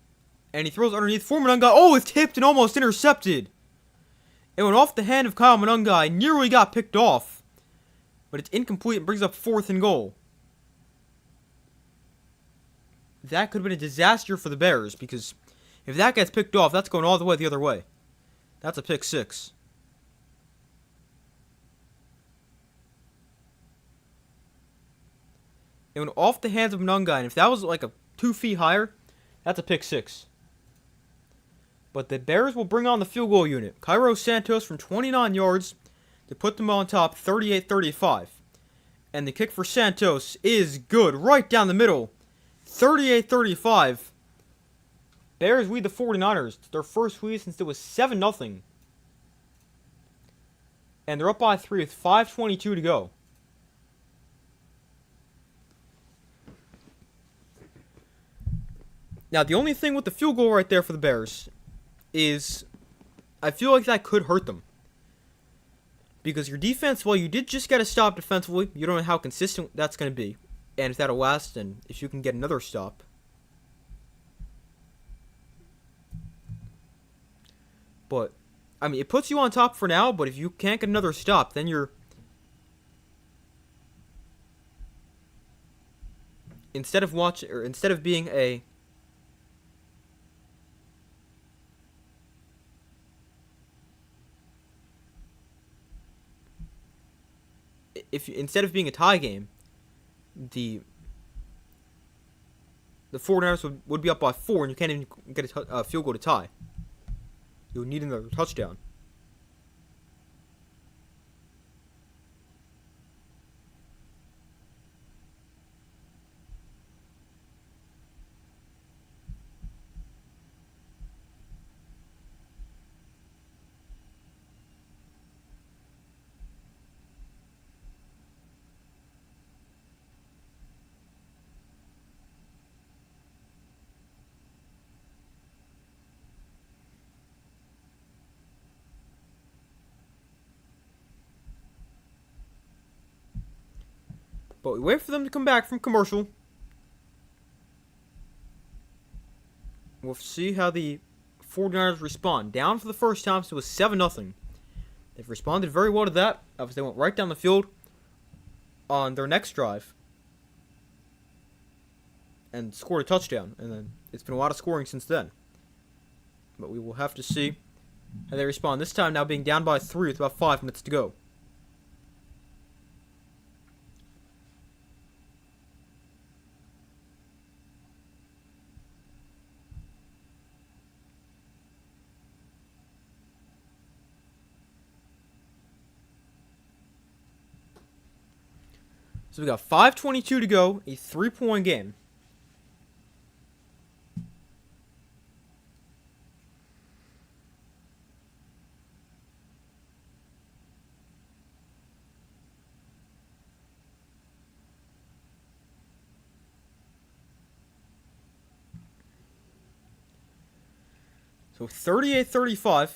and he throws underneath for Monungai. Oh, it's tipped and almost intercepted. It went off the hand of Kyle Monungai, nearly got picked off, but it's incomplete and brings up fourth and goal. That could have been a disaster for the Bears, because if that gets picked off, that's going all the way the other way. That's a pick 6. It went off the hands of Monungai, and if that was like 2 feet higher, that's a pick 6. But the Bears will bring on the field goal unit. Cairo Santos from 29 yards to put them on top, 38-35. And the kick for Santos is good, right down the middle. 38-35. Bears lead the 49ers. It's their first lead since it was 7-0. And they're up by 3 with 5:22 to go. Now, the only thing with the field goal right there for the Bears is I feel like that could hurt them. Because your defense, well, you did just get a stop defensively. You don't know how consistent that's going to be. And if that'll last, and if you can get another stop. But, I mean, it puts you on top for now, but if you can't get another stop, then you're... Instead of being a... Instead of being a tie game, the 49ers would be up by 4, and you can't even get a field goal to tie. You would need another touchdown. But we wait for them to come back from commercial. We'll see how the 49ers respond. Down for the first time, so it was 7-0. They've responded very well to that. Obviously, they went right down the field on their next drive and scored a touchdown. And then it's been a lot of scoring since then. But we will have to see how they respond. This time now being down by 3 with about 5 minutes to go. So we got 5:22 to go, a 3-point game. So 38-35.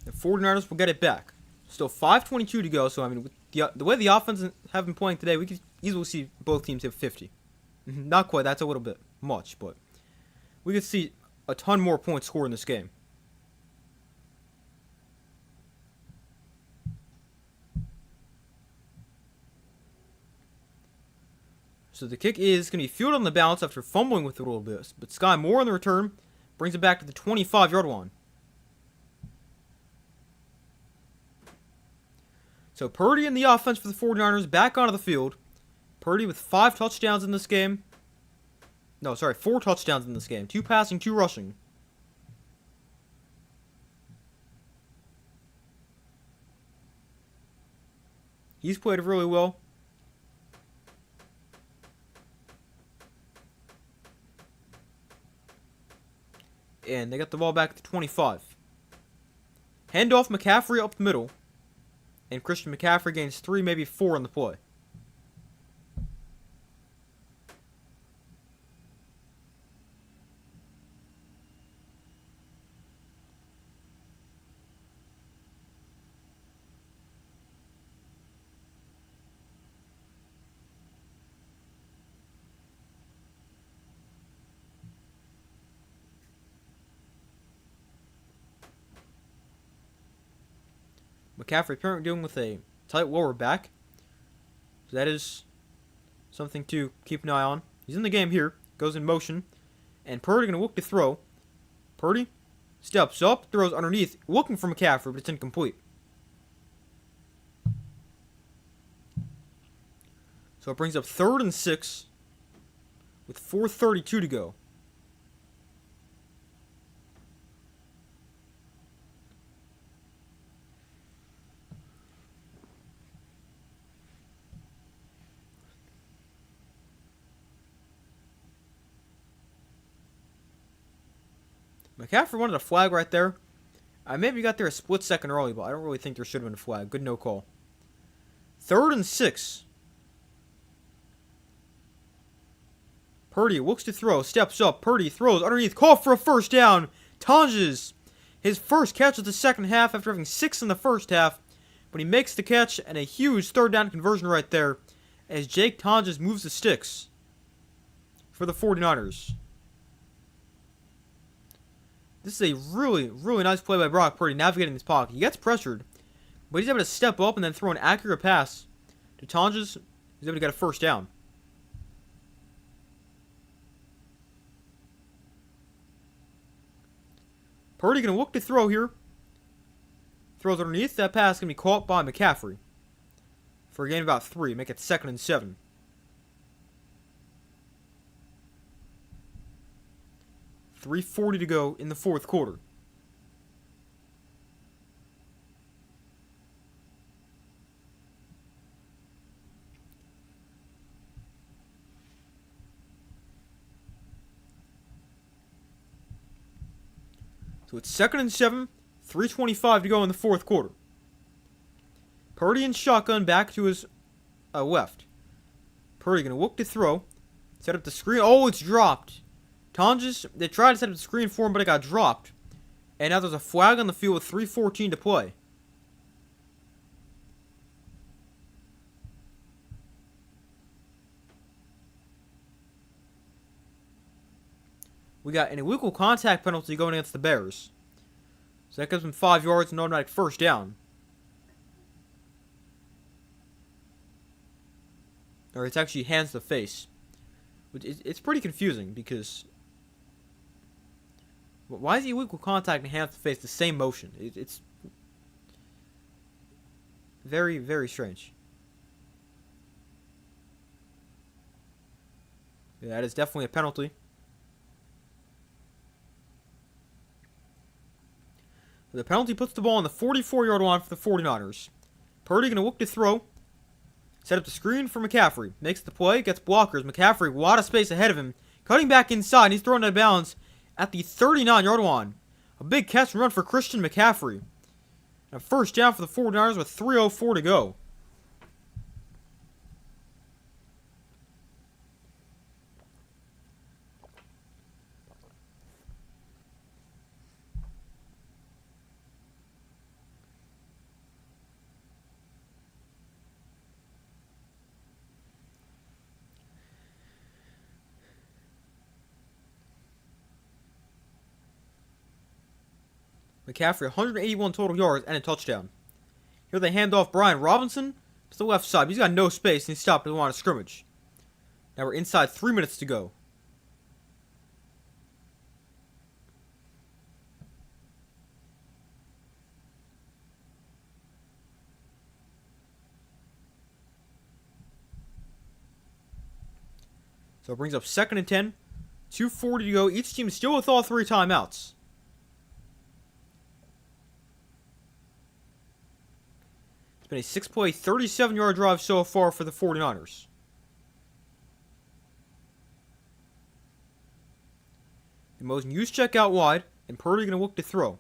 The 49ers will get it back. Still 5:22 to go, so I mean, with the way the offense have been playing today, we could easily see both teams hit 50. Not quite, that's a little bit much, but we could see a ton more points scored in this game. So the kick is going to be fielded on the bounce after fumbling with it a little bit. But Sky Moore on the return brings it back to the 25-yard line. So Purdy in the offense for the 49ers back onto the field. Purdy with 5 touchdowns in this game. No, sorry, 4 touchdowns in this game. 2 passing, 2 rushing. He's played really well. And they got the ball back at the 25. Handoff McCaffrey up the middle. And Christian McCaffrey gains 3, maybe 4 on the play. McCaffrey apparently dealing with a tight lower back. So that is something to keep an eye on. He's in the game here. Goes in motion. And Purdy going to look to throw. Purdy steps up, throws underneath, looking for McCaffrey, but it's incomplete. So it brings up 3rd and 6 with 4:32 to go. McCaffrey wanted a flag right there. I maybe got there a split second early, but I don't really think there should have been a flag. Good no call. 3rd and 6. Purdy looks to throw, steps up. Purdy throws underneath, call for a first down. Tonjes, his first catch of the second half after having 6 in the first half. But he makes the catch and a huge 3rd down conversion right there as Jake Tonjes moves the sticks for the 49ers. This is a really, really nice play by Brock Purdy navigating this pocket. He gets pressured, but he's able to step up and then throw an accurate pass to Tonjes. He's able to get a first down. Purdy going to look to throw here. Throws underneath. That pass going to be caught by McCaffrey for a gain of about 3. Make it 2nd and 7. .340 to go in the 4th quarter. So it's 2nd and 7, 3:25 to go in the 4th quarter. Purdy in shotgun back to his left. Purdy going to look to throw. Set up the screen. Oh, it's dropped. Tonjes, they tried to set up the screen for him, but it got dropped. And now there's a flag on the field with 3:14 to play. We got an illegal contact penalty going against the Bears. So that gives them 5 yards and automatic first down. Or it's actually hands to face. It's pretty confusing because why is the illegal contact and hands to face the same motion? It's very, very strange. Yeah, that is definitely a penalty. The penalty puts the ball on the 44-yard line for the 49ers. Purdy going to look to throw. Set up the screen for McCaffrey. Makes the play, gets blockers. McCaffrey, a lot of space ahead of him. Cutting back inside, and he's thrown out of bounds at the 39-yard line. A big catch and run for Christian McCaffrey. And a first down for the 49ers with 3:04 to go. McCaffrey, 181 total yards and a touchdown. Here they hand off Brian Robinson to the left side. He's got no space and he stopped at the line of scrimmage. Now we're inside 3 minutes to go. So it brings up 2nd and 10. 2:40 to go. Each team still with all 3 timeouts. It's been a 6-play, 37-yard drive so far for the 49ers. The Mosin Juszczyk out wide, and Purdy going to look to throw.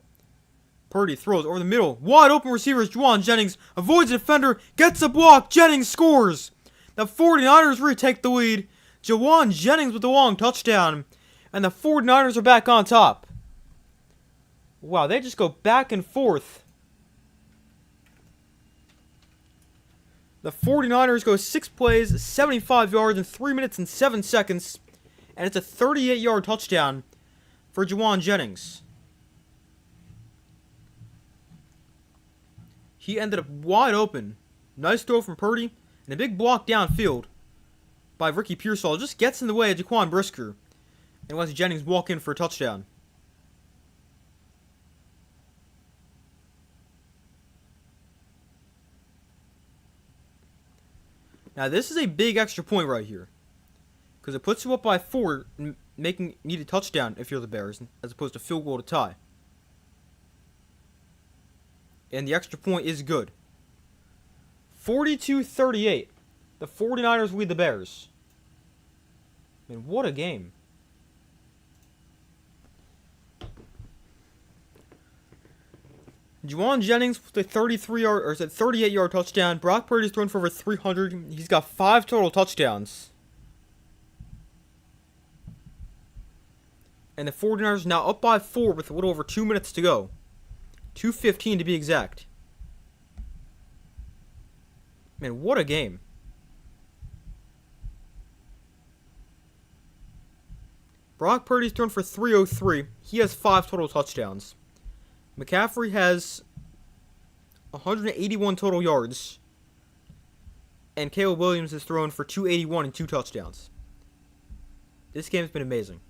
Purdy throws over the middle. Wide open receivers. Jauan Jennings avoids a defender, gets a block. Jennings scores. The 49ers retake the lead. Jauan Jennings with the long touchdown. And the 49ers are back on top. Wow, they just go back and forth. The 49ers go 6 plays, 75 yards in 3 minutes and 7 seconds. And it's a 38-yard touchdown for Jauan Jennings. He ended up wide open. Nice throw from Purdy. And a big block downfield by Ricky Pearsall. Just gets in the way of Jaquan Brisker. And lets Jennings walk in for a touchdown. Now this is a big extra point right here. Because it puts you up by 4, making need a touchdown if you're the Bears, as opposed to field goal to tie. And the extra point is good. 42-38. The 49ers lead the Bears. I mean, what a game. Jauan Jennings with a 38-yard touchdown. Brock Purdy's thrown for over 300. He's got 5 total touchdowns. And the 49ers now up by 4 with a little over 2 minutes to go. 2:15 to be exact. Man, what a game. Brock Purdy's thrown for 303. He has 5 total touchdowns. McCaffrey has 181 total yards. And Caleb Williams has thrown for 281 and 2 touchdowns. This game has been amazing.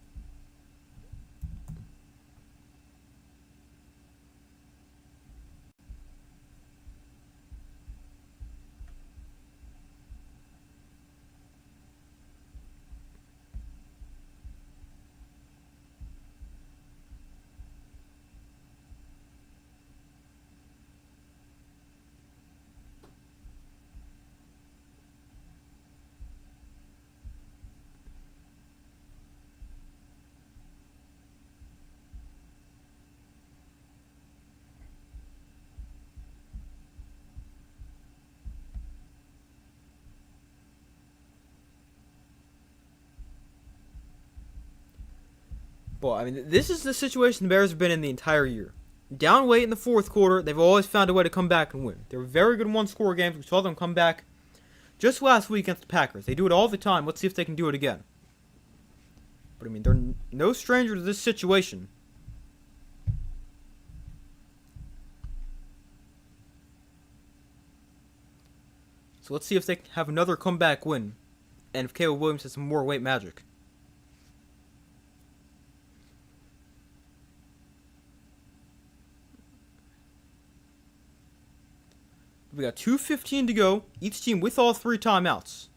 Well, I mean, this is the situation the Bears have been in the entire year. Down late in the 4th quarter, they've always found a way to come back and win. They're very good in one-score games. We saw them come back just last week against the Packers. They do it all the time. Let's see if they can do it again. But, I mean, they're no stranger to this situation. So let's see if they can have another comeback win. And if Caleb Williams has some more weight magic. We got 2:15 to go. Each team with all 3 timeouts.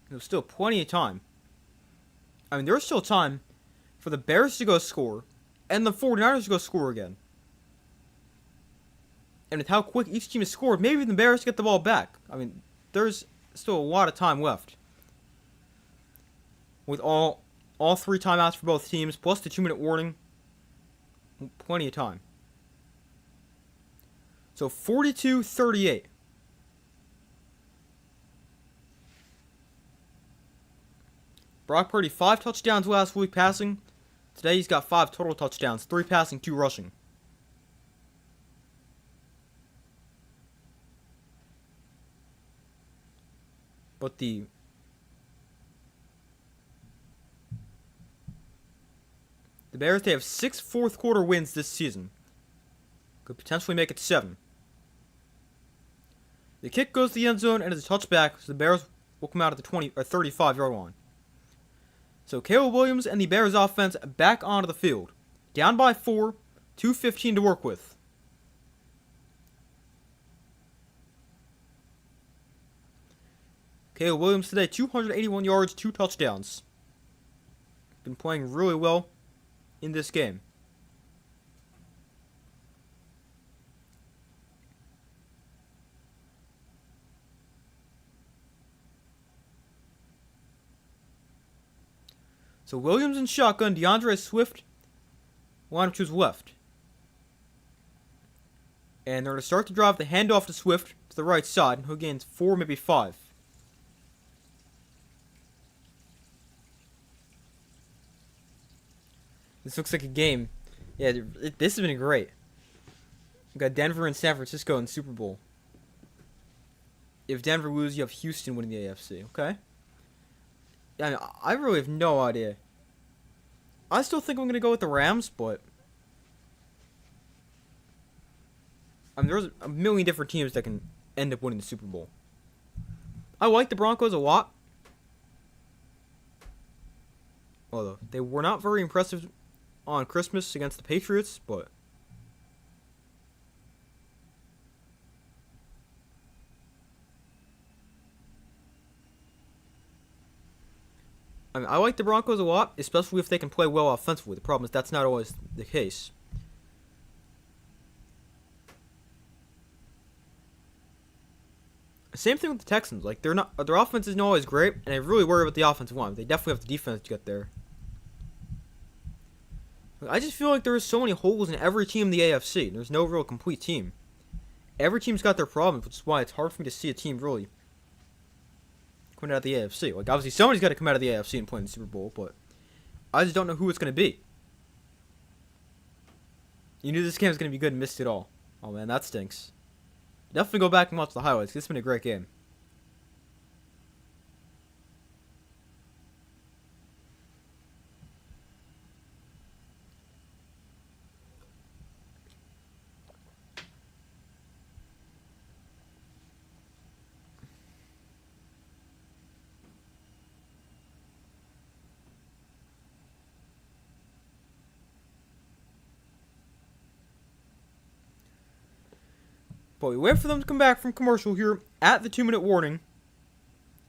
There's still plenty of time. I mean, there's still time for the Bears to go score and the 49ers to go score again. And with how quick each team has scored, maybe the Bears get the ball back. I mean, there's still a lot of time left. With all 3 timeouts for both teams, plus the 2-minute warning. Plenty of time. So 42-38. Brock Purdy, 5 touchdowns last week passing. Today he's got 5 total touchdowns, 3 passing, 2 rushing. But the Bears, they have 6 fourth quarter wins this season. Could potentially make it 7. The kick goes to the end zone and is a touchback, so the Bears will come out at the 20 or 35-yard line. So Caleb Williams and the Bears offense back onto the field. Down by 4, 2:15 to work with. Caleb Williams today, 281 yards, 2 touchdowns. Been playing really well in this game. So Williams in shotgun, DeAndre Swift line up to his left. And they're going to start to drive the handoff to Swift to the right side, who gains 4, maybe 5. This looks like a game. Yeah, this has been great. We've got Denver and San Francisco in the Super Bowl. If Denver loses, you have Houston winning the AFC, okay? Yeah, I really have no idea. I still think I'm going to go with the Rams, but there's a million different teams that can end up winning the Super Bowl. I like the Broncos a lot. Although, they were not very impressive on Christmas against the Patriots, but I like the Broncos a lot, especially if they can play well offensively. The problem is that's not always the case. Same thing with the Texans. Like their offense isn't always great, and I really worry about the offensive line. They definitely have the defense to get there. I just feel like there's so many holes in every team in the AFC. There's no real complete team. Every team's got their problems, which is why it's hard for me to see a team really coming out of the AFC. Like, obviously, somebody's got to come out of the AFC and play in the Super Bowl, but I just don't know who it's going to be. You knew this game was going to be good and missed it all. Oh, man, that stinks. Definitely go back and watch the highlights. This has been a great game. But we wait for them to come back from commercial here at the 2-minute warning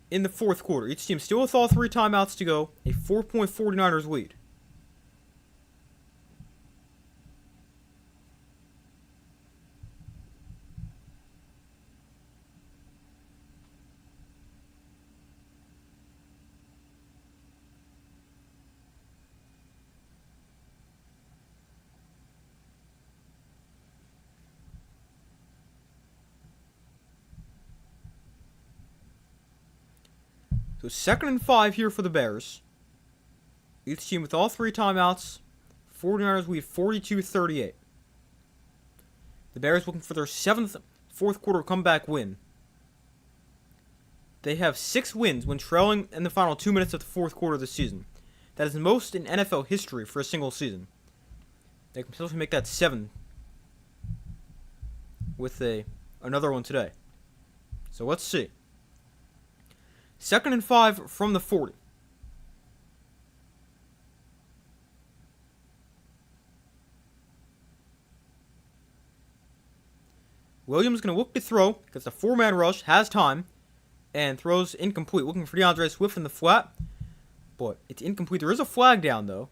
in the fourth quarter. Each team still with all 3 timeouts to go. A 4-point 49ers lead. So 2nd and 5 here for the Bears. Each team with all 3 timeouts. 49ers lead 42-38. The Bears looking for their 7th fourth quarter comeback win. They have 6 wins when trailing in the final 2 minutes of the fourth quarter of the season. That is the most in NFL history for a single season. They can potentially make that 7 with another one today. So let's see. 2nd and 5 from the 40. Williams going to look to throw because the 4-man rush has time and throws incomplete. Looking for DeAndre Swift in the flat, but it's incomplete. There is a flag down though.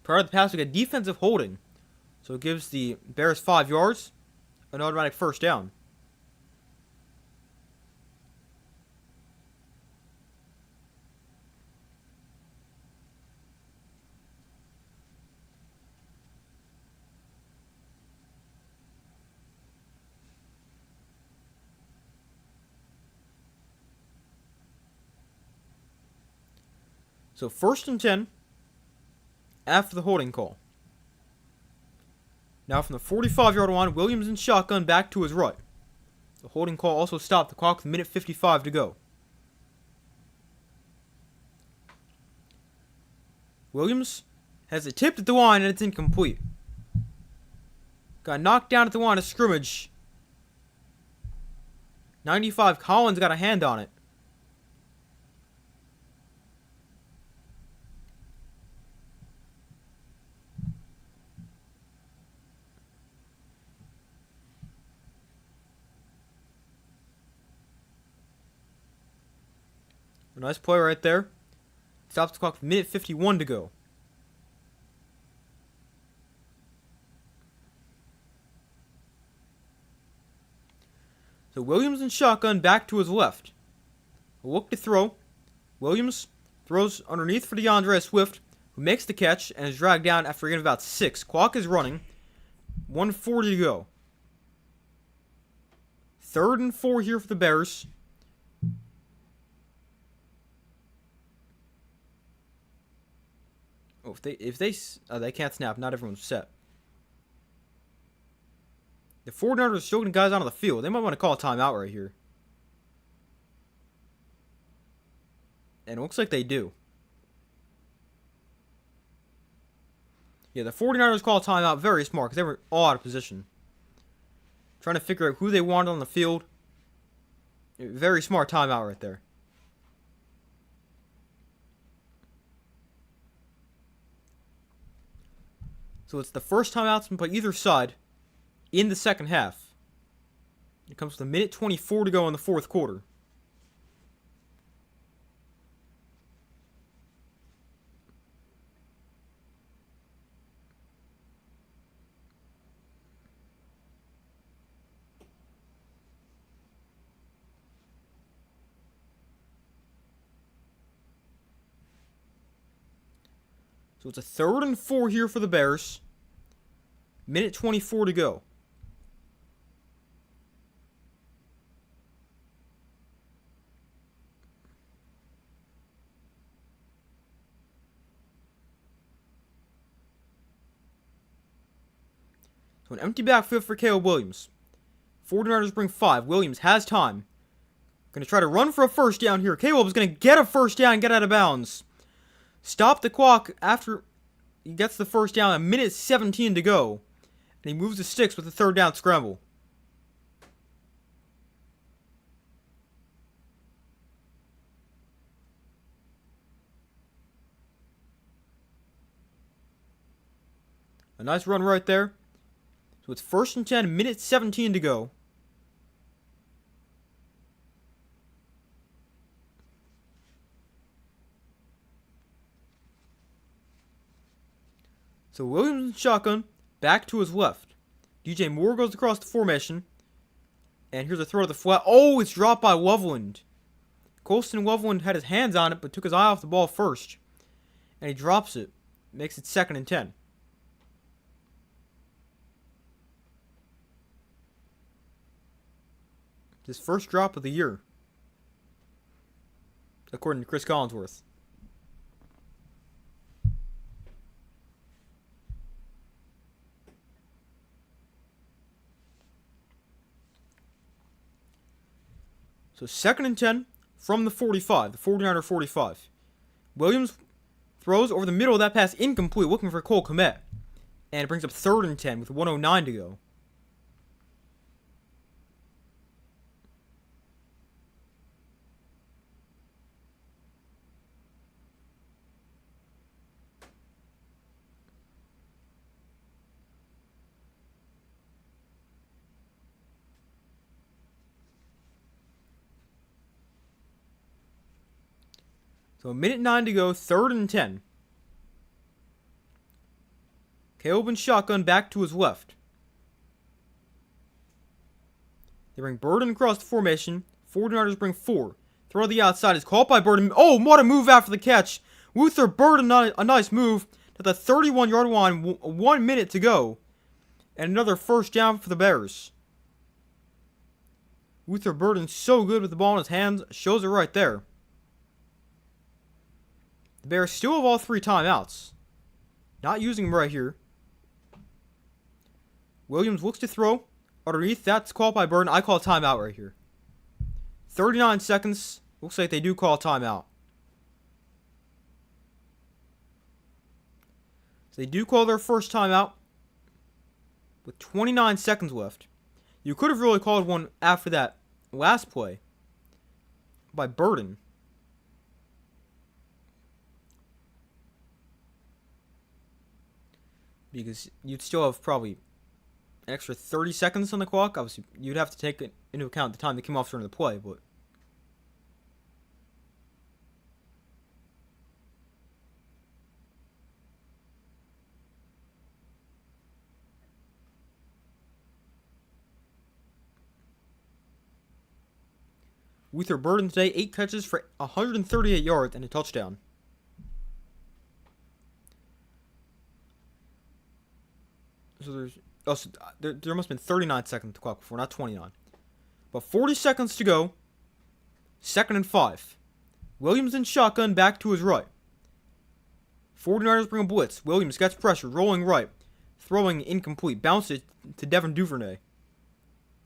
Prior to the pass, we got defensive holding. So it gives the Bears 5 yards, an automatic first down. So 1st and 10. After the holding call. Now from the 45-yard line, Williams in shotgun back to his right. The holding call also stopped the clock with a minute 55 to go. Williams has it tipped at the line and it's incomplete. Got knocked down at the line of scrimmage. 95, Collins got a hand on it. A nice play right there. Stops the clock with a minute 51 to go. So Williams in shotgun back to his left. A look to throw. Williams throws underneath for DeAndre Swift, who makes the catch and is dragged down after a gain of about 6. Clock is running. 1:40 to go. 3rd and 4 here for the Bears. Oh, if they can't snap. Not everyone's set. The 49ers are still getting guys out on the field. They might want to call a timeout right here. And it looks like they do. Yeah, the 49ers call a timeout. Very smart because they were all out of position. Trying to figure out who they wanted on the field. Very smart timeout right there. So it's the first timeout's been by either side in the second half. It comes with a minute 24 to go in the fourth quarter. So it's a 3rd and 4 here for the Bears. Minute 24 to go. So an empty backfield for Caleb Williams. 49ers bring 5. Williams has time. Going to try to run for a first down here. Caleb's going to get a first down and get out of bounds. Stop the clock after he gets the first down. A minute 17 to go. And he moves the sticks with a 3rd down scramble. A nice run right there. So it's 1st and 10, minute 17 to go. So Williams in shotgun, back to his left. DJ Moore goes across the formation. And here's a throw to the flat. Oh, it's dropped by Loveland. Colston Loveland had his hands on it, but took his eye off the ball first. And he drops it. Makes it 2nd and 10. His first drop of the year, according to Chris Collinsworth. So 2nd and 10 from the 45, the 49er 45. Williams throws over the middle of that pass, incomplete, looking for Cole Kmet. And it brings up 3rd and 10 with 1:09 to go. So a minute 9 to go, 3rd and 10. Caleb in shotgun back to his left. They bring Burden across the formation. 49ers bring 4. Throw to the outside is caught by Burden. Oh, what a move after the catch. Luther Burden, a nice move to the 31-yard line. 1 minute to go. And another first down for the Bears. Luther Burden so good with the ball in his hands. Shows it right there. The Bears still have all 3 timeouts. Not using them right here. Williams looks to throw. underneath. That's called by Burden. I call timeout right here. 39 seconds. Looks like they do call timeout. So they do call their first timeout with 29 seconds left. You could have really called one after that last play by Burden. Because you'd still have probably an extra 30 seconds on the clock. Obviously, you'd have to take into account the time that came off during the play, but Luther Burden today, 8 catches for 138 yards and a touchdown. So there must have been 39 seconds to clock before, not 29. But 40 seconds to go. 2nd and 5. Williams in shotgun back to his right. 49ers bring a blitz. Williams gets pressure, rolling right. Throwing incomplete. Bounce it to Devin Duvernay.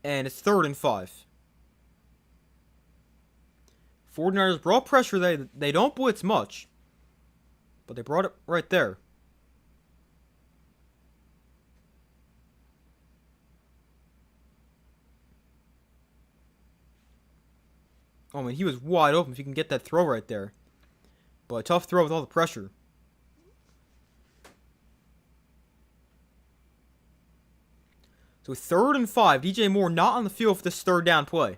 And it's 3rd and 5. 49ers brought pressure. They don't blitz much. But they brought it right there. Oh, man, he was wide open if you can get that throw right there. But a tough throw with all the pressure. So 3rd and 5. DJ Moore not on the field for this 3rd down play.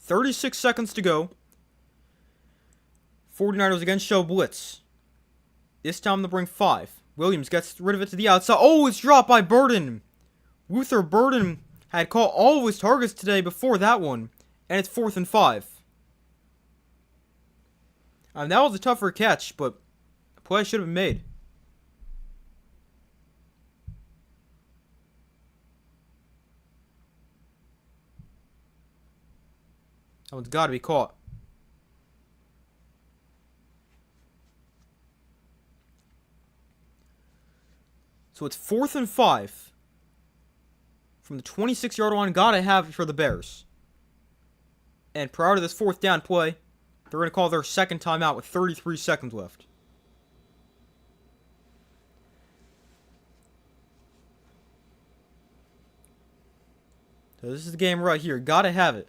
36 seconds to go. 49ers again show blitz. This time they'll bring 5. Williams gets rid of it to the outside. Oh, it's dropped by Burden. Luther Burden had caught all of his targets today before that one. And it's 4th and 5. That was a tougher catch, but the play should have been made. That one's got to be caught. So it's 4th and 5. From the 26-yard line, got to have it for the Bears. And prior to this 4th down play, they're going to call their 2nd timeout with 33 seconds left. So this is the game right here. Got to have it.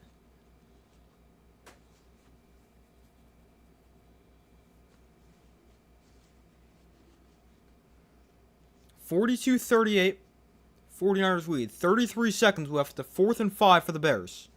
(42-38). 49ers lead. 33 seconds left. The 4th and 5 for the Bears.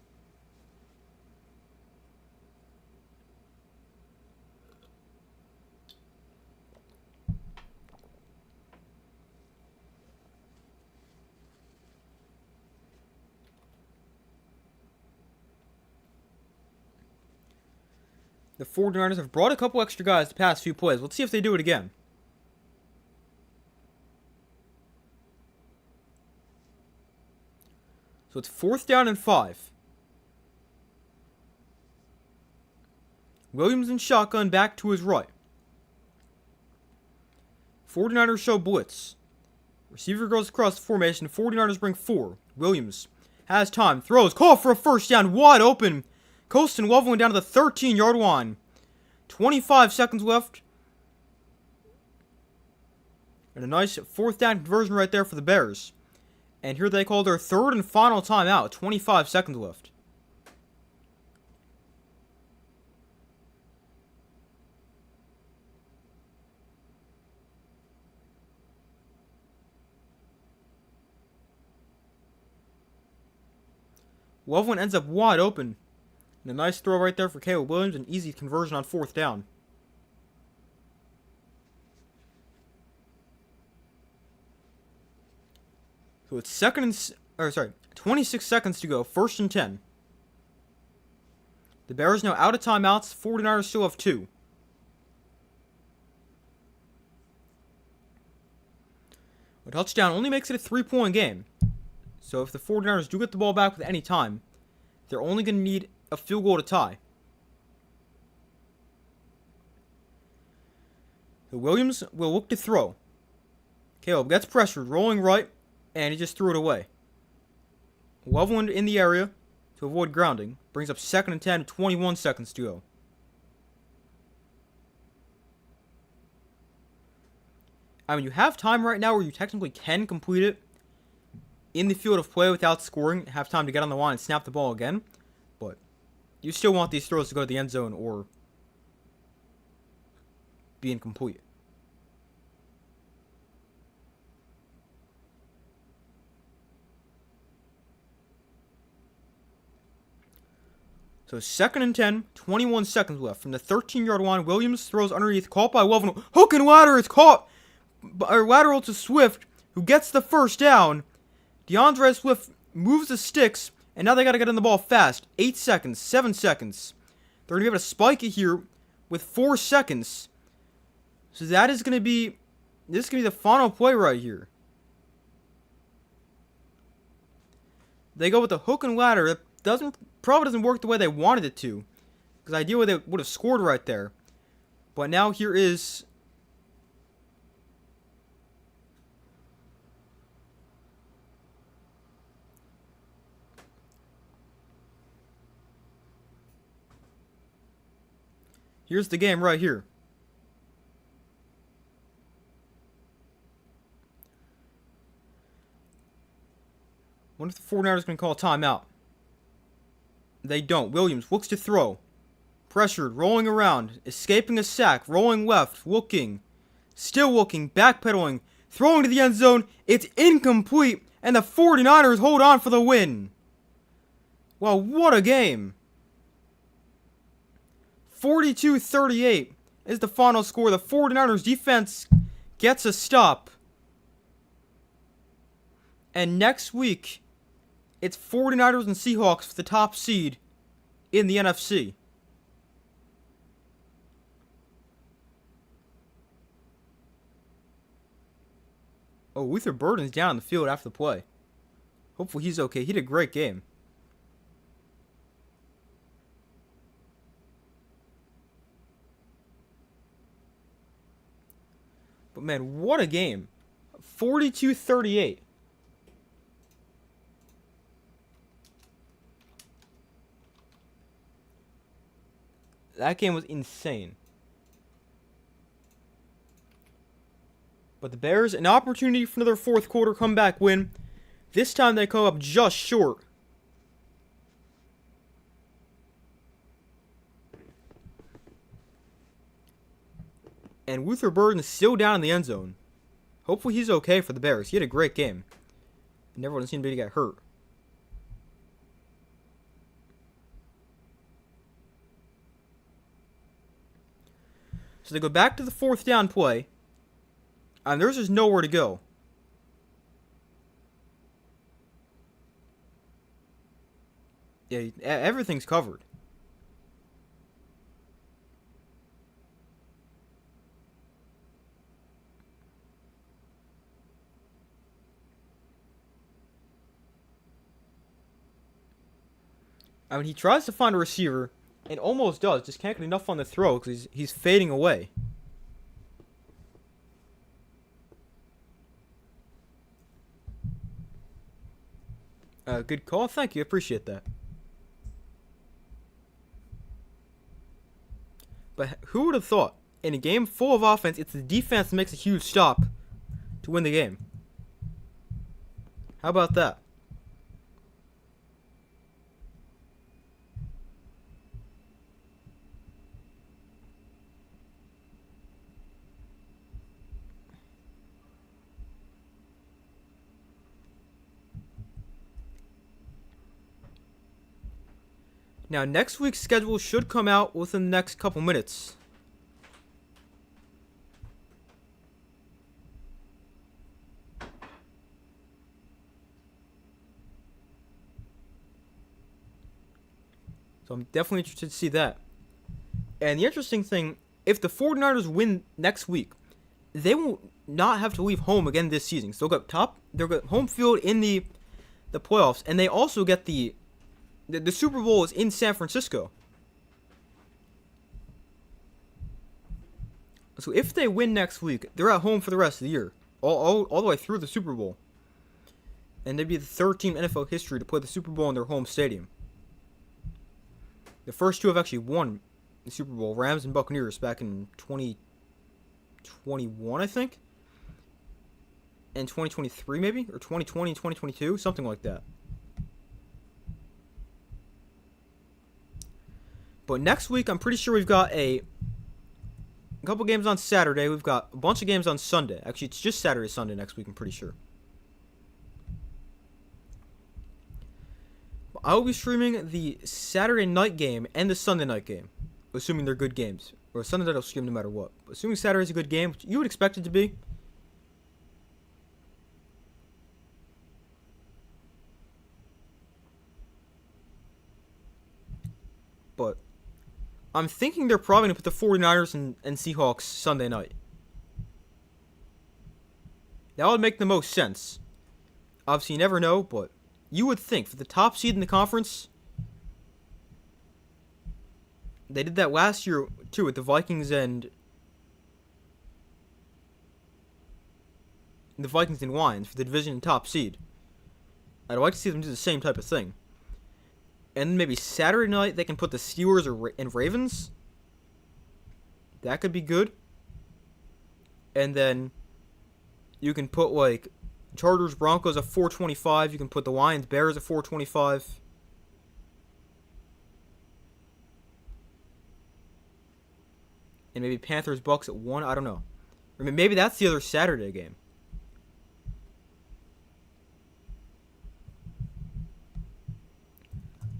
The 49ers have brought a couple extra guys the past few plays. Let's see if they do it again. So it's 4th down and 5. Williams in shotgun back to his right. 49ers show blitz. Receiver goes across the formation. 49ers bring 4. Williams has time. Throws. Call for a 1st down. Wide open. Colston Loveland down to the 13-yard line. 25 seconds left. And a nice 4th down conversion right there for the Bears. And here they call their 3rd and final timeout. 25 seconds left. Loveland ends up wide open. And a nice throw right there for Caleb Williams. An easy conversion on 4th down. So it's 26 seconds to go. 1st and 10. The Bears now out of timeouts. 49ers still have 2. A touchdown only makes it a 3-point game. So if the 49ers do get the ball back with any time, they're only going to need a field goal to tie. So Williams will look to throw. Caleb gets pressured, rolling right, and he just threw it away. Loveland in the area to avoid grounding. Brings up 2nd and 10, 21 seconds to go. I mean, you have time right now where you technically can complete it in the field of play without scoring, have time to get on the line and snap the ball again, but you still want these throws to go to the end zone or be incomplete. So 2nd and 10, 21 seconds left. From the 13-yard line, Williams throws underneath, caught by Loveland. Hook and ladder is caught, or lateral to Swift, who gets the first down. DeAndre Swift moves the sticks, and now they got to get in the ball fast. 8 seconds, 7 seconds. They're going to be able to spike it here with 4 seconds. So that is going to be, this is going to be the final play right here. They go with the hook and ladder. It probably doesn't work the way they wanted it to, because ideally they would have scored right there. But now here is here's the game right here. Wonder if the 49ers going to call a timeout. They don't. Williams looks to throw. Pressured, rolling around, escaping a sack, rolling left, looking, still looking, backpedaling, throwing to the end zone. It's incomplete, and the 49ers hold on for the win. Well, what a game. 42-38 is the final score. The 49ers defense gets a stop. And next week, it's 49ers and Seahawks for the top seed in the NFC. Oh, Luther Burden's down on the field after the play. Hopefully he's okay. He had a great game. But man, what a game. 42-38. That game was insane. But the Bears, an opportunity for another fourth quarter comeback win. This time they come up just short. And Luther Burden is still down in the end zone. Hopefully he's okay for the Bears. He had a great game. And everyone seemed to get hurt. So they go back to the 4th down play. And there's just nowhere to go. Yeah, everything's covered. I mean, he tries to find a receiver, and almost does. Just can't get enough on the throw because he's fading away. Good call. Thank you. Appreciate that. But who would have thought? In a game full of offense, it's the defense that makes a huge stop to win the game. How about that? Now, next week's schedule should come out within the next couple minutes. So I'm definitely interested to see that. And the interesting thing, if the 49ers win next week, they will not have to leave home again this season. So they'll get home field in the playoffs, and they also get the Super Bowl is in San Francisco. So if they win next week, they're at home for the rest of the year. All the way through the Super Bowl. and they'd be the third team in NFL history to play the Super Bowl in their home stadium. The first two have actually won the Super Bowl, Rams and Buccaneers, back in 2021, I think, and 2023 maybe, or 2020 and 2022, something like that. But next week, I'm pretty sure we've got a couple games on Saturday. We've got a bunch of games on Sunday. Actually, it's just Saturday, Sunday next week, I'm pretty sure. I will be streaming the Saturday night game and the Sunday night game, assuming they're good games. Or Sunday night I'll stream no matter what. Assuming Saturday's a good game, which you would expect it to be. But I'm thinking they're probably going to put the 49ers and Seahawks Sunday night. That would make the most sense. Obviously, you never know, but you would think for the top seed in the conference, they did that last year too with the Vikings and Lions for the division and top seed. I'd like to see them do the same type of thing. And maybe Saturday night they can put the Steelers and Ravens. That could be good. And then you can put like Chargers, Broncos at 425. You can put the Lions, Bears at 425. And maybe Panthers, Bucks at 1. I don't know. Or maybe that's the other Saturday game.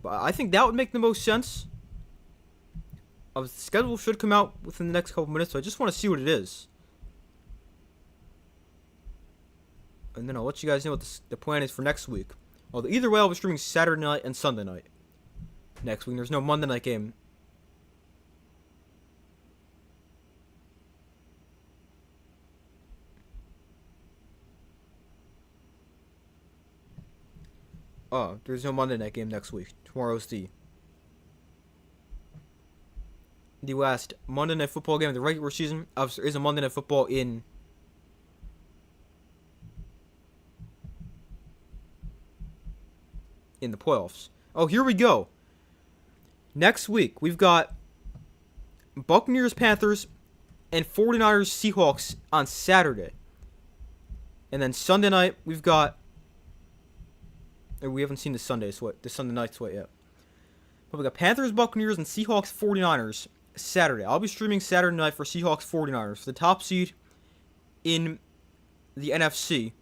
But I think that would make the most sense. The schedule should come out within the next couple minutes, so I just want to see what it is. And then I'll let you guys know what the plan is for next week. Well, either way, I'll be streaming Saturday night and Sunday night next week. There's no Monday night game. Oh, there's no Monday night game next week. Tomorrow's the last Monday Night Football game of the regular season. Obviously, there is a Monday Night Football in the playoffs. Oh, here we go. Next week, we've got Buccaneers, Panthers, and 49ers, Seahawks on Saturday. And then Sunday night, we've got... We haven't seen the Sunday night slate yet. But we got Panthers, Buccaneers, and Seahawks, 49ers Saturday. I'll be streaming Saturday night for Seahawks, 49ers for the top seed in the NFC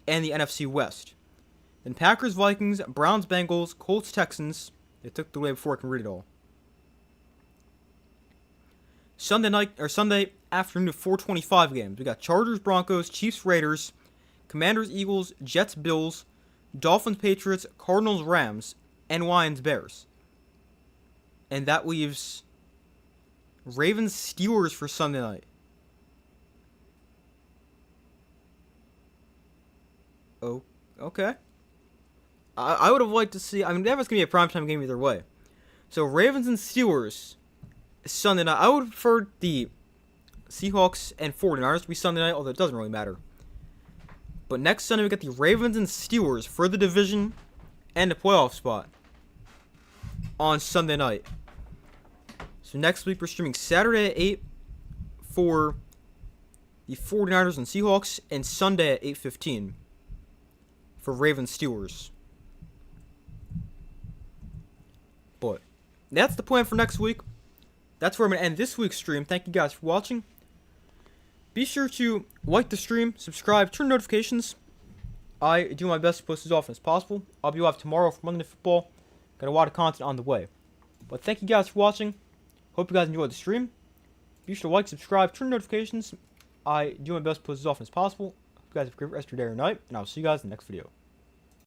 and the NFC West. Then Packers, Vikings, Browns, Bengals, Colts, Texans. They took the way before I can read it all. Sunday afternoon of 4:25 games. We got Chargers, Broncos, Chiefs, Raiders, Commanders, Eagles, Jets, Bills, Dolphins, Patriots, Cardinals, Rams, and Lions, Bears. And that leaves Ravens, Steelers for Sunday night. Oh, okay. I would have liked to see... I mean, that was going to be a primetime game either way. So, Ravens and Steelers Sunday night. I would have preferred the Seahawks and 49ers to be Sunday night, although it doesn't really matter. But next Sunday, we got the Ravens and Steelers for the division and the playoff spot on Sunday night. So next week, we're streaming Saturday at 8 for the 49ers and Seahawks, and Sunday at 8:15 for Ravens Steelers. But that's the plan for next week. That's where I'm going to end this week's stream. Thank you guys for watching. Be sure to like the stream, subscribe, turn notifications. I do my best to post as often as possible. I'll be live tomorrow for Monday Night Football. Got a lot of content on the way. But thank you guys for watching. Hope you guys enjoyed the stream. Be sure to like, subscribe, turn notifications. I do my best to post as often as possible. Hope you guys have a great rest of your day or night, and I'll see you guys in the next video.